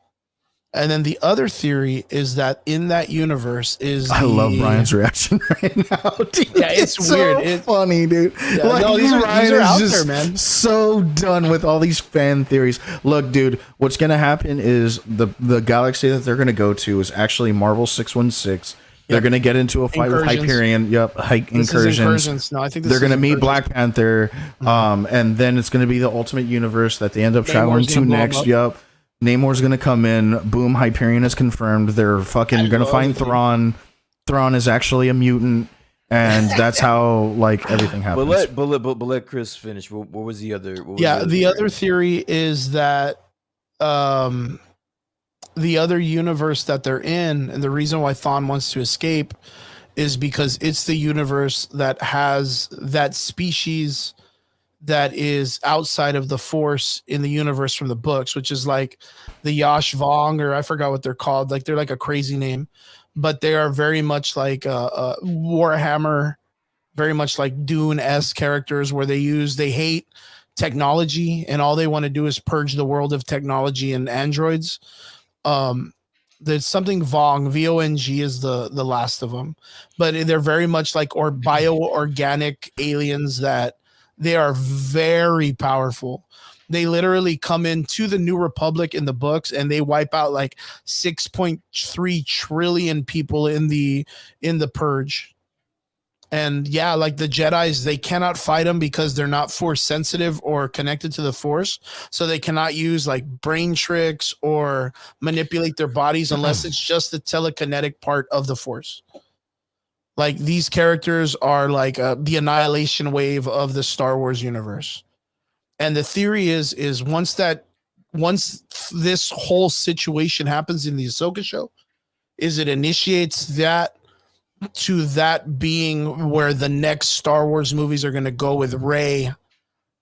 And then the other theory is that in that universe is I love Brian's reaction right now, dude. Yeah, it's so weird. funny, dude. Yeah, Like, no, these are Brian out is there, just man. so done with all these fan theories. Look, dude, what's gonna happen is the galaxy that they're gonna go to is actually Marvel 616. They're Yep. gonna get into a fight Incursions. with Hyperion. Yep, This is incursions. No, I think this They're is gonna meet incursions. Black Panther, and then it's gonna be the Ultimate Universe that they end up Namor's traveling gonna to blow 'em next. up. Yep, Namor's gonna come in. Boom, Hyperion is confirmed. They're fucking I gonna love find it, dude. Thrawn. Thrawn is actually a mutant, and that's how like everything happens. But let Chris finish. What was the other? What was Yeah, the theory? other theory is that the other universe that they're in, and the reason why Thawne wants to escape is because it's the universe that has that species that is outside of the Force in the universe from the books, which is like the Yash Vong, or I forgot what they're called. Like they're like a crazy name, but they are very much like Warhammer, very much like Dune-esque characters where they hate technology and all they want to do is purge the world of technology and androids. There's something Vong, V-O-N-G is the last of them, but they're very much like bio-organic aliens that they are very powerful. They literally come into the New Republic in the books and they wipe out like 6.3 trillion people in the Purge. And yeah, like the Jedis, they cannot fight them because they're not Force sensitive or connected to the Force. So they cannot use like brain tricks or manipulate their bodies unless it's just the telekinetic part of the Force. Like these characters are like the annihilation wave of the Star Wars universe. And the theory is once this whole situation happens in the Ahsoka show, is it initiates that to that being where the next Star Wars movies are going to go with Rey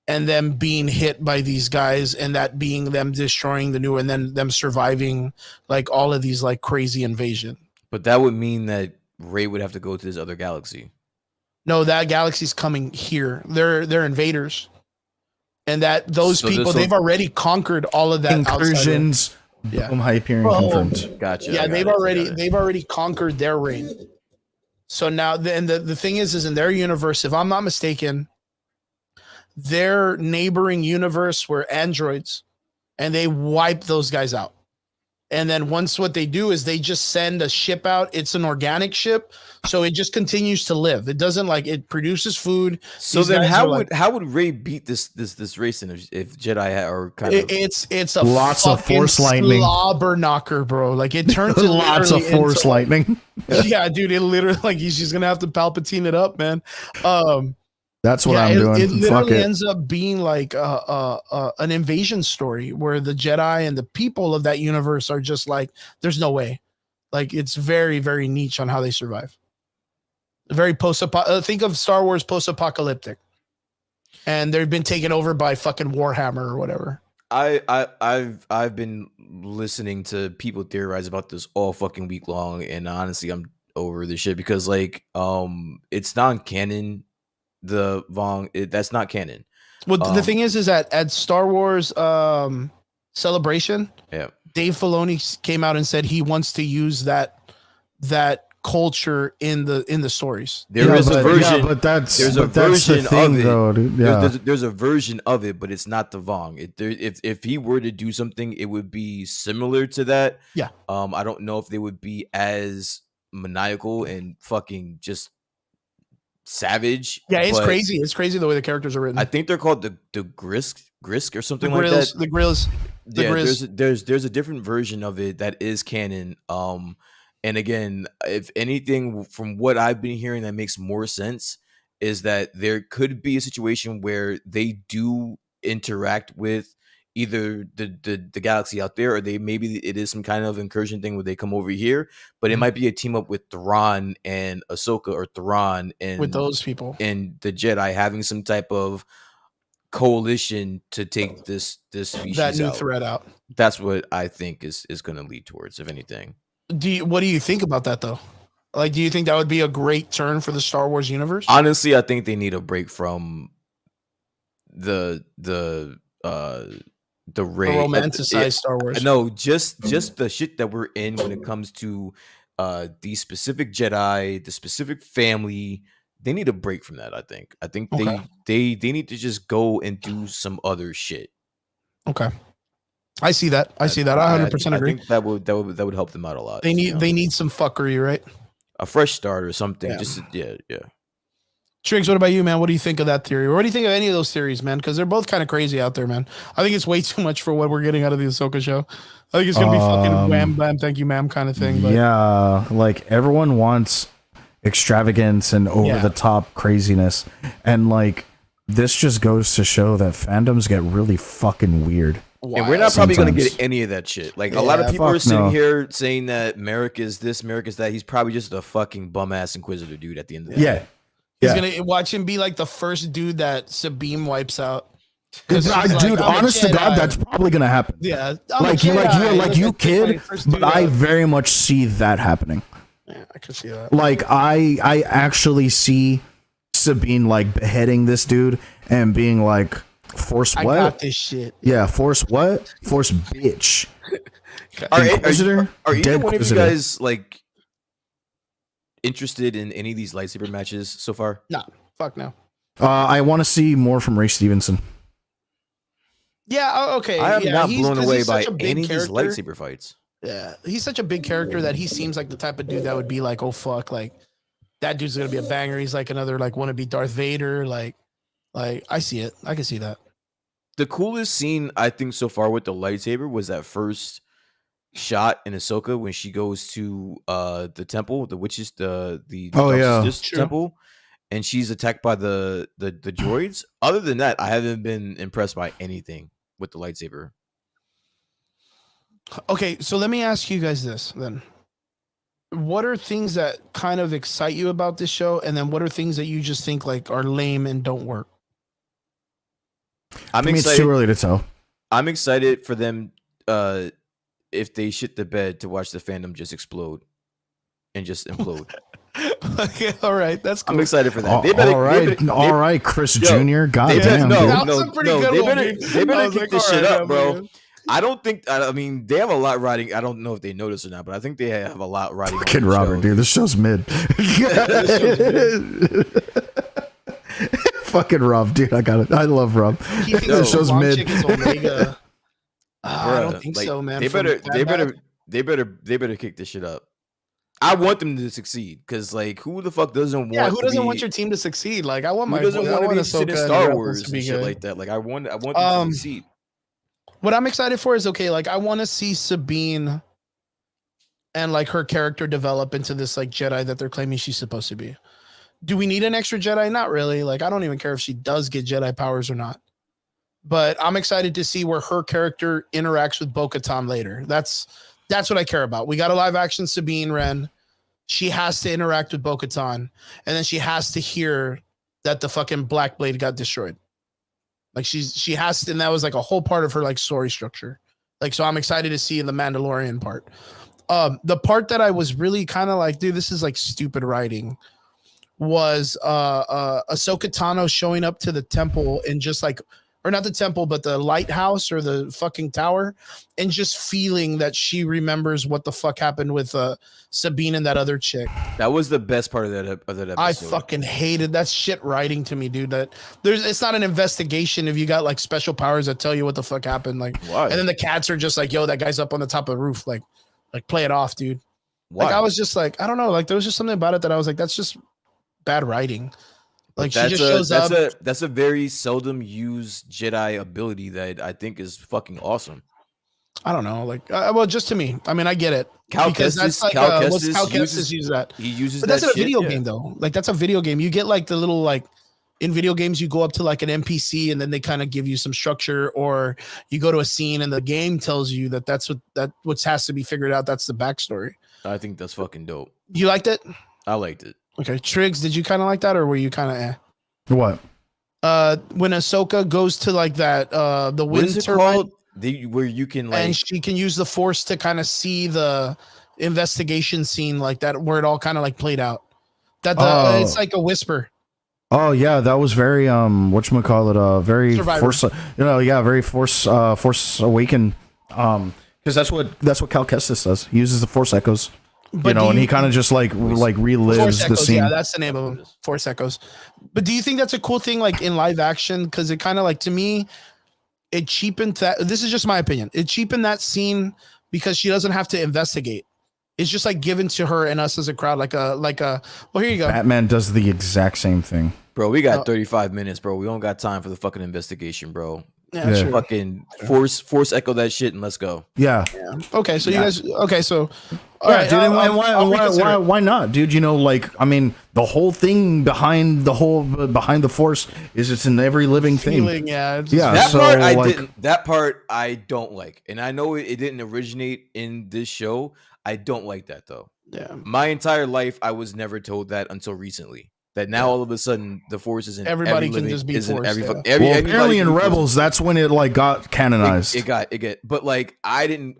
and them being hit by these guys and that being them destroying the new and then them surviving like all of these like crazy invasion. But that would mean that Rey would have to go to this other galaxy. No, that galaxy's coming here. They're invaders. And that those So people, they've already conquered all of that. Incursions. Yeah. Boom, Hyperion Oh. confirmed. Gotcha. Yeah, they've already conquered their reign. So now the thing is in their universe, if I'm not mistaken, their neighboring universe were androids and they wipe those guys out. And then once what they do is they just send a ship out. It's an organic ship, so it just continues to live. It doesn't like it produces food. So These then guys how are would how would Rey beat this race then if Jedi are kind of it's a Lots of fucking force lightning. slobber knocker, bro. Like it turns it Lots of literally force into, lightning. yeah, dude. It literally like he's just gonna have to Palpatine it up, man. That's what Yeah, I'm doing. It Fuck literally it. ends up being like an invasion story where the Jedi and the people of that universe are just like, there's no way. Like it's very, very niche on how they survive. Very think of Star Wars post-apocalyptic, and they've been taken over by fucking Warhammer or whatever. I've been listening to people theorize about this all fucking week long, and honestly, I'm over this shit because like it's non-canon. The Vong, that's not canon. Well, the thing is that at Star Wars Celebration, Yeah, Dave Filoni came out and said he wants to use that culture in the stories. there is a version. Yeah, but that's there's a that's the version thing, of it. though, dude. Yeah. There's a version of it, but it's not the Vong. If he were to do something, it would be similar to that. Yeah. I don't know if they would be as maniacal and fucking just savage. Yeah, it's but crazy. It's crazy the way the characters are written. I think they're called the Grisk or something the like grills, that. the grills, the Yeah, grizz. there's a different version of it that is canon. And again, if anything from what I've been hearing that makes more sense is that there could be a situation where they do interact with either the galaxy out there, or they maybe it is some kind of incursion thing where they come over here, but it might be a team up with Thrawn and Ahsoka, or Thrawn and with those people. and the Jedi having some type of coalition to take this species That new out. threat out. That's what I think is going to lead towards, if anything. What do you think about that though? Like, do you think that would be a great turn for the Star Wars universe? Honestly, I think they need a break from the Rey romanticized Star Wars. No, just the shit that we're in when it comes to the specific Jedi, the specific family. They need a break from that. I think Okay. they need to just go and do some other shit. Okay, I see that. I see that. I 100% agree. I think that would help them out a lot. They need some fuckery, right? A fresh start or something. Yeah. Just yeah. Triggs, what about you, man? What do you think of that theory? Or what do you think of any of those theories, man? Because they're both kind of crazy out there, man. I think it's way too much for what we're getting out of the Ahsoka show. I think it's gonna be fucking wham bam, thank you, ma'am, kind of thing. But yeah, like everyone wants extravagance and over the top craziness, and like this just goes to show that fandoms get really fucking weird. And we're not probably going to Sometimes. get any of that shit. Like a lot of people are fuck sitting no. here saying that Merrick is this, Merrick is that. He's probably just a fucking bum ass Inquisitor dude at the end of the day. Yeah, he's gonna watch him be like the first dude that Sabine wipes out. dude, honest to God, that's probably gonna happen. Yeah, Like you kid, but I very much see that happening. Yeah, I can see that. Like I actually see Sabine like beheading this dude and being like, "Force I what? got this shit. Yeah, force what? Force bitch." Are Inquisitor, either dead one of you Inquisitor. guys like interested in any of these lightsaber matches so far? Nah, fuck no. I want to see more from Ray Stevenson. Yeah, okay. I am yeah, not he's- blown 'cause away he's by such a big any of these character. lightsaber fights. Yeah, he's such a big character that he seems like the type of dude that would be like, oh fuck, like that dude's gonna be a banger. He's like another like wannabe Darth Vader. Like I see it. I can see that. The coolest scene I think so far with the lightsaber was that first shot in Ahsoka when she goes to the temple, the witches, the Oh, dark yeah. sisters True. temple, and she's attacked by the droids. Other than that, I haven't been impressed by anything with the lightsaber. Okay, so let me ask you guys this then. What are things that kind of excite you about this show, and then what are things that you just think like are lame and don't work? I'm For me, it's excited. too early to tell. I'm excited for them if they shit the bed to watch the fandom just explode and just implode. Okay, all right, that's cool. I'm excited for that. All right, Chris Yo, Jr. God they better, damn, no, dude. That was a pretty good they one, better, dude. they I better was kick like, this all shit right, up, yeah, bro. man. I don't think. I mean, they have a lot riding. I don't know if they noticed or not, but I think they have a lot riding. Fucking on the Robert, show. dude. This show's mid. Fucking Rob, dude. I got it. I love Rob. He thinks This the show's blonde mid. chick is Omega. I Bruh, don't think like, so, man. They From better, that they bad? better kick this shit up. I want them to succeed because, like, who the fuck doesn't want? Yeah, who doesn't to want be, your team to succeed? Like, I want Who my. doesn't I want to be want interested in Ahsoka and the Star Rebels Wars to and be shit good. like that? Like, I want them to succeed. What I'm excited for is okay. Like, I want to see Sabine and like her character develop into this like Jedi that they're claiming she's supposed to be. Do we need an extra Jedi? Not really. Like, I don't even care if she does get Jedi powers or not. But I'm excited to see where her character interacts with Bo-Katan later. That's what I care about. We got a live action Sabine Wren. She has to interact with Bo-Katan, and then she has to hear that the fucking Black Blade got destroyed. Like she has to, and that was like a whole part of her like story structure. Like, so I'm excited to see the Mandalorian part. The part that I was really kind of like, dude, this is like stupid writing, was Ahsoka Tano showing up to the temple and just like, or not the temple, but the lighthouse or the fucking tower, and just feeling that she remembers what the fuck happened with Sabine and that other chick. That was the best part of that episode. I fucking hated that shit writing to me, dude. That it's not an investigation if you got like special powers that tell you what the fuck happened. Like, Why? and then the cats are just like, yo, that guy's up on the top of the roof. Like play it off, dude. Why? Like, I was just like, I don't know. Like, there was just something about it that I was like, that's just bad writing. Like, she just shows up. That's a very seldom used Jedi ability that I think is fucking awesome. I don't know. Like, well, just to me. I mean, I get it. Cal Because Kestis- that's like, Cal what's Kestis Cal uses- Kestis use that? He uses But that that's in a shit, video yeah. game, though. Like, that's a video game. You get like the little, like, in video games, you go up to like an NPC and then they kind of give you some structure, or you go to a scene and the game tells you that that's what has to be figured out. That's the backstory. I think that's fucking dope. You liked it? I liked it. Okay. Triggs, did you kind of like that, or were you kind of eh? What? When Ahsoka goes to like that, the What wind is it turbine, called? Where you can like and she can use the Force to kind of see the investigation scene like that, where it all kind of like played out. That it's like a whisper. Oh yeah, that was very whatchamacallit, very Survivor. Force, very Force Awaken, because that's what Cal Kestis does. He uses the Force echoes, But and he kind of just like relives Force the Echoes, scene. yeah, that's the name of them. Force Echoes. But do you think that's a cool thing, like in live action? Because it kind of like, to me, it cheapened that. This is just my opinion. It cheapened that scene because she doesn't have to investigate. It's just like given to her and us as a crowd, like a. Well, here you go. Batman does the exact same thing. Bro, we got 35 minutes, bro. We don't got time for the fucking investigation, bro. Yeah, Yeah. sure. Fucking force echo that shit and let's go. Yeah, Okay, so you guys. Okay, so. All yeah, right, dude. And I'll reconsider it. why not, dude? Like, I mean, the whole thing behind the Force is it's in every living thing. Feeling, yeah. it's- Yeah. That so, part I like- didn't. That part I don't like, and I know it didn't originate in this show. I don't like that though. Yeah. My entire life, I was never told that until recently. That now all of a sudden the Force is in Everybody every can living, just be is in Force, every, yeah. fuck- every Well, everybody apparently can in be Force. Rebels, that's when it like got canonized. It get, but like I didn't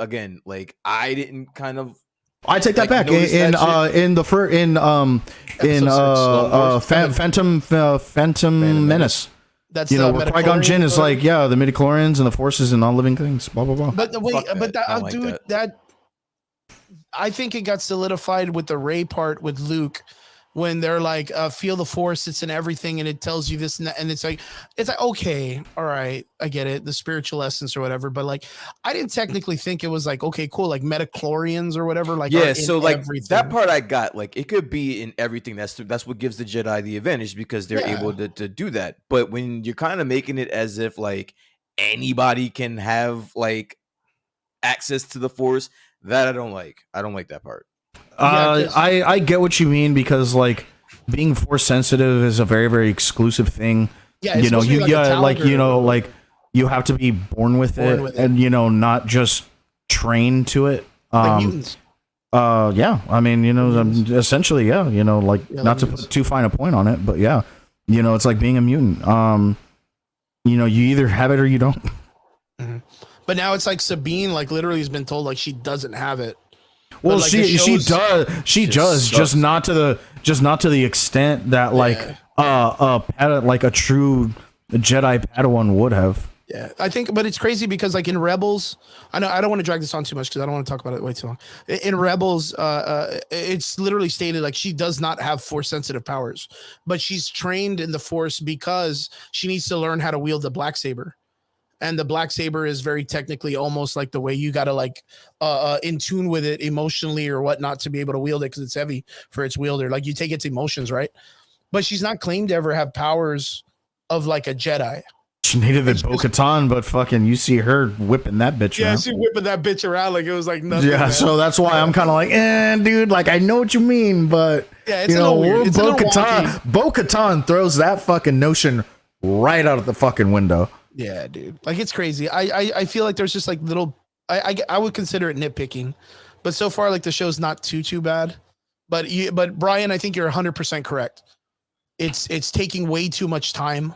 kind of. I take that like, back. notice that Phantom Menace. That's Where Qui-Gon Jinn is like, yeah, the midichlorians and the forces and all living things, blah blah blah. But the wait, Fuck but that. I don't like dude, that I think it got solidified with the Rey part with Luke, when they're like, feel the Force, it's in everything, and it tells you this and that, and it's like okay, all right, I get it, the spiritual essence or whatever, but like I didn't technically think it was like, okay, cool, like metachlorians or whatever, like Yeah, are so in like everything. that part I got, like it could be in everything. That's what gives the Jedi the advantage because they're Yeah. able to do that. But when you're kind of making it as if like anybody can have like access to the Force, That I don't like. I don't like that part. I get what you mean, because like being force sensitive is a very, very exclusive thing. Yeah, it's you know, supposed to be you like a yeah, like talent you know, or- like you have to be born with it, and you know, not just trained to it. like mutants. Yeah, I mean, you know, essentially, yeah, you know, like Yeah, not like to put too fine a point on it, but yeah, you know, it's like being a mutant. You know, you either have it or you don't. But now it's like Sabine, like literally has been told like she doesn't have it. Well, But, like, the she shows- does sucks. just not to the extent that like like a true Jedi Padawan would have. Yeah, I think, but it's crazy because like in Rebels, I know I don't want to drag this on too much because I don't want to talk about it way too long. In Rebels, it's literally stated like she does not have force sensitive powers, but she's trained in the Force because she needs to learn how to wield the blacksaber. And the blacksaber is very technically almost like the way you got to like in tune with it emotionally or whatnot to be able to wield it, because it's heavy for its wielder. Like you take its emotions, right? But she's not claimed to ever have powers of like a Jedi. She needed the It's just- Bo-Katan, but fucking you see her whipping that bitch Yeah, around. she whipping that bitch around like it was like nothing. Yeah, man. so that's why I'm kind of like, dude, like I know what you mean, but Yeah, it's you a know, little weird. It's a little wonky. Bo-Katan throws that fucking notion right out of the fucking window. Yeah, dude. Like it's crazy. I feel like there's just like little. I would consider it nitpicking, but so far like the show's not too bad. But Brian, I think you're 100% correct. It's taking way too much time,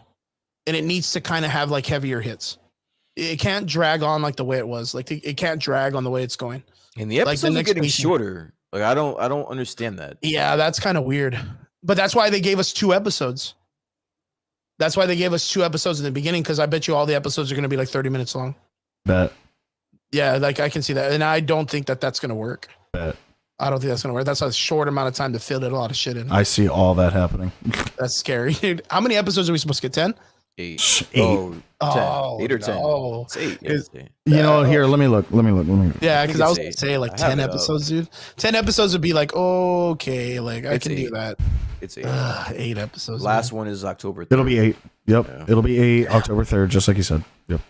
and it needs to kind of have like heavier hits. It can't drag on like the way it was. Like it can't drag on the way it's going. And the Like, the episodes are next getting pacing. shorter. Like I don't understand that. Yeah, that's kind of weird. But that's why they gave us 2 episodes. That's why they gave us 2 episodes in the beginning, because I bet you all the episodes are going to be like 30 minutes long. Bet. Yeah, like I can see that. And I don't think that that's going to work. Bet. I don't think that's going to work. That's a short amount of time to fit a lot of shit in. I see all that happening. That's scary. Dude, how many episodes are we supposed to get? 10? 8. 8. Oh, 10. Oh, 8 or 10. no. It's 8. Yeah, Is- it's 8. You know, here, let me look. Yeah, I because think I was it's going 8. to say like I have 10 it up. episodes, dude. 10 episodes would be like, okay, like I It's can do 8. that. It's 8. 8 episodes. Last man. one is October 3rd. It'll be 8. Yep. Yeah. It'll be 8 October 3rd, just like you said. Yep.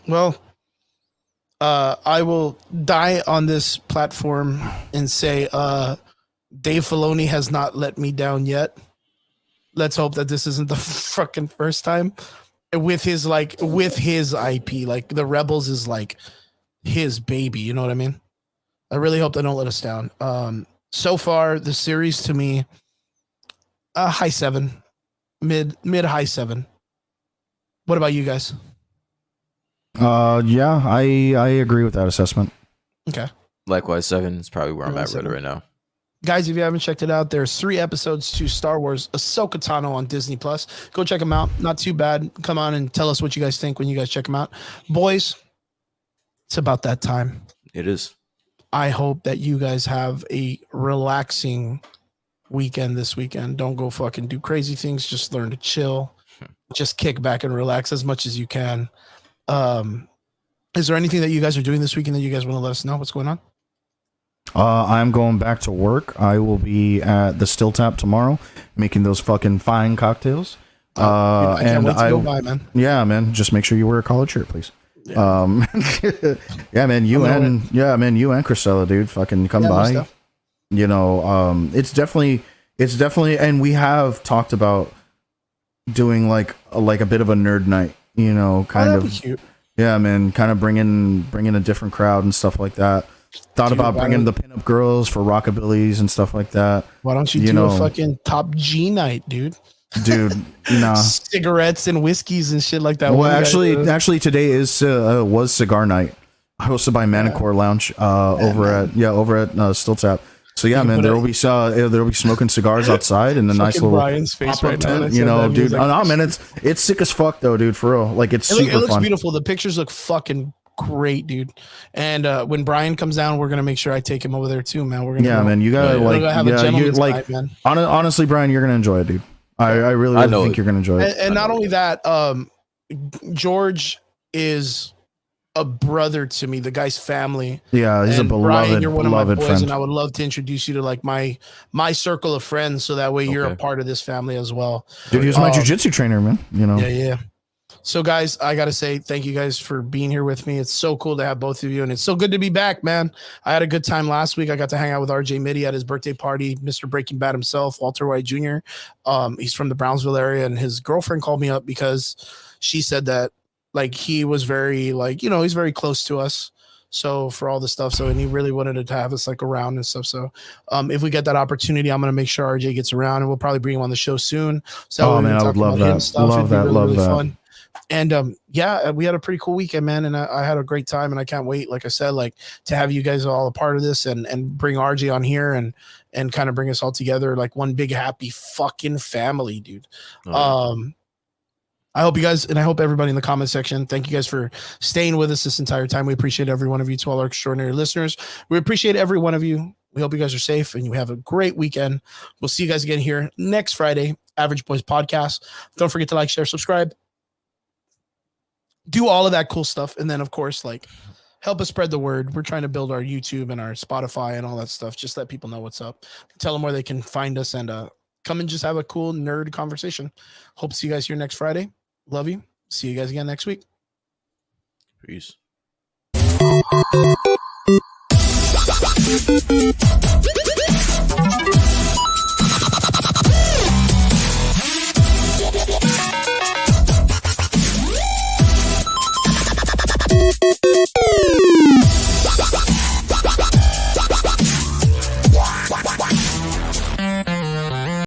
Well, I will die on this platform and say Dave Filoni has not let me down yet. Let's hope that this isn't the fucking first time with his IP. Like the Rebels is like his baby, you know what I mean? I really hope they don't let us down. So far the series to me, high 7, mid high 7. What about you guys? Yeah, I agree with that assessment. Okay. Likewise, 7 is probably where I'm at 7. right now. Guys, if you haven't checked it out, there's 3 episodes to Star Wars Ahsoka Tano on Disney Plus. Go check them out. Not too bad. Come on and tell us what you guys think when you guys check them out. Boys, it's about that time. It is. I hope that you guys have a relaxing weekend this weekend. Don't go fucking do crazy things. Just learn to chill. Just kick back and relax as much as you can. Is there anything that you guys are doing this weekend that you guys want to let us know? What's going on? I'm going back to work. I will be at the Still Tap tomorrow, making those fucking fine cocktails. I can't And wait to go by, man. yeah, man, just make sure you wear a collared shirt, please. Yeah. Yeah, man, you and Christella, dude, fucking come Yeah, most by. def. You know, it's definitely, and we have talked about doing like a bit of a nerd night, you know, kind Oh, that'd of. be cute. Yeah, man, kind of bringing a different crowd and stuff like that. Thought Dude, about why bringing the don't- pinup girls for rockabillys and stuff like that. Why don't you, You do know- a fucking Top G night, dude? Dude, nah. Cigarettes and whiskeys and shit like that. Well, One guy- actually, today was cigar night, hosted by Manicore Lounge over at Still Tap. So yeah, You man, put there a- will be smoking cigars outside and a nice fucking little Brian's face pop-up right now. tent, when I you said know, that, he was dude. like- Oh man, it's sick as fuck though, dude. For real, like it's It super looks fun. beautiful. The pictures look fucking great, dude. And when Brian comes down, we're gonna make sure I take him over there too, man. We're gonna Yeah, go- man, you gotta we're like, gonna have a yeah, you gentleman's like. night, man. Honestly, Brian, you're gonna enjoy it, dude. I really I know think it. you're gonna enjoy it. And not only that, George is a brother to me. The guy's family. Yeah, he's And a Brian, you're one of my beloved boys, friend. and I would love to introduce you to like my circle of friends, so that way you're a Okay. part of this family as well. Dude, he was my Um, jujitsu trainer, man. You know. Yeah. So, guys, I got to say thank you guys for being here with me. It's so cool to have both of you, and it's so good to be back, man. I had a good time last week. I got to hang out with RJ Mitty at his birthday party, Mr. Breaking Bad himself, Walter White Jr. He's from the Brownsville area, and his girlfriend called me up because she said that, like, he was very, like, you know, he's very close to us. So for all the stuff, and he really wanted to have us like around and stuff. So if we get that opportunity, I'm gonna make sure RJ gets around, and we'll probably bring him on the show soon. So man, I would love that. Love that. Love that. Fun. And yeah, we had a pretty cool weekend, man, and I had a great time, and I can't wait, like I said, like to have you guys all a part of this, and bring RJ on here, and kind of bring us all together like one big happy fucking family, dude. Oh, yeah. I hope you guys, and I hope everybody in the comment section, thank you guys for staying with us this entire time. We appreciate every one of you, to all our extraordinary listeners. We appreciate every one of you. We hope you guys are safe and you have a great weekend. We'll see you guys again here next Friday, Average Boys Podcast. Don't forget to like, share, subscribe. Do all of that cool stuff. And then, of course, like, help us spread the word. We're trying to build our YouTube and our Spotify and all that stuff. Just let people know what's up. Tell them where they can find us, and come and just have a cool nerd conversation. Hope to see you guys here next Friday. Love you. See you guys again next week. Peace.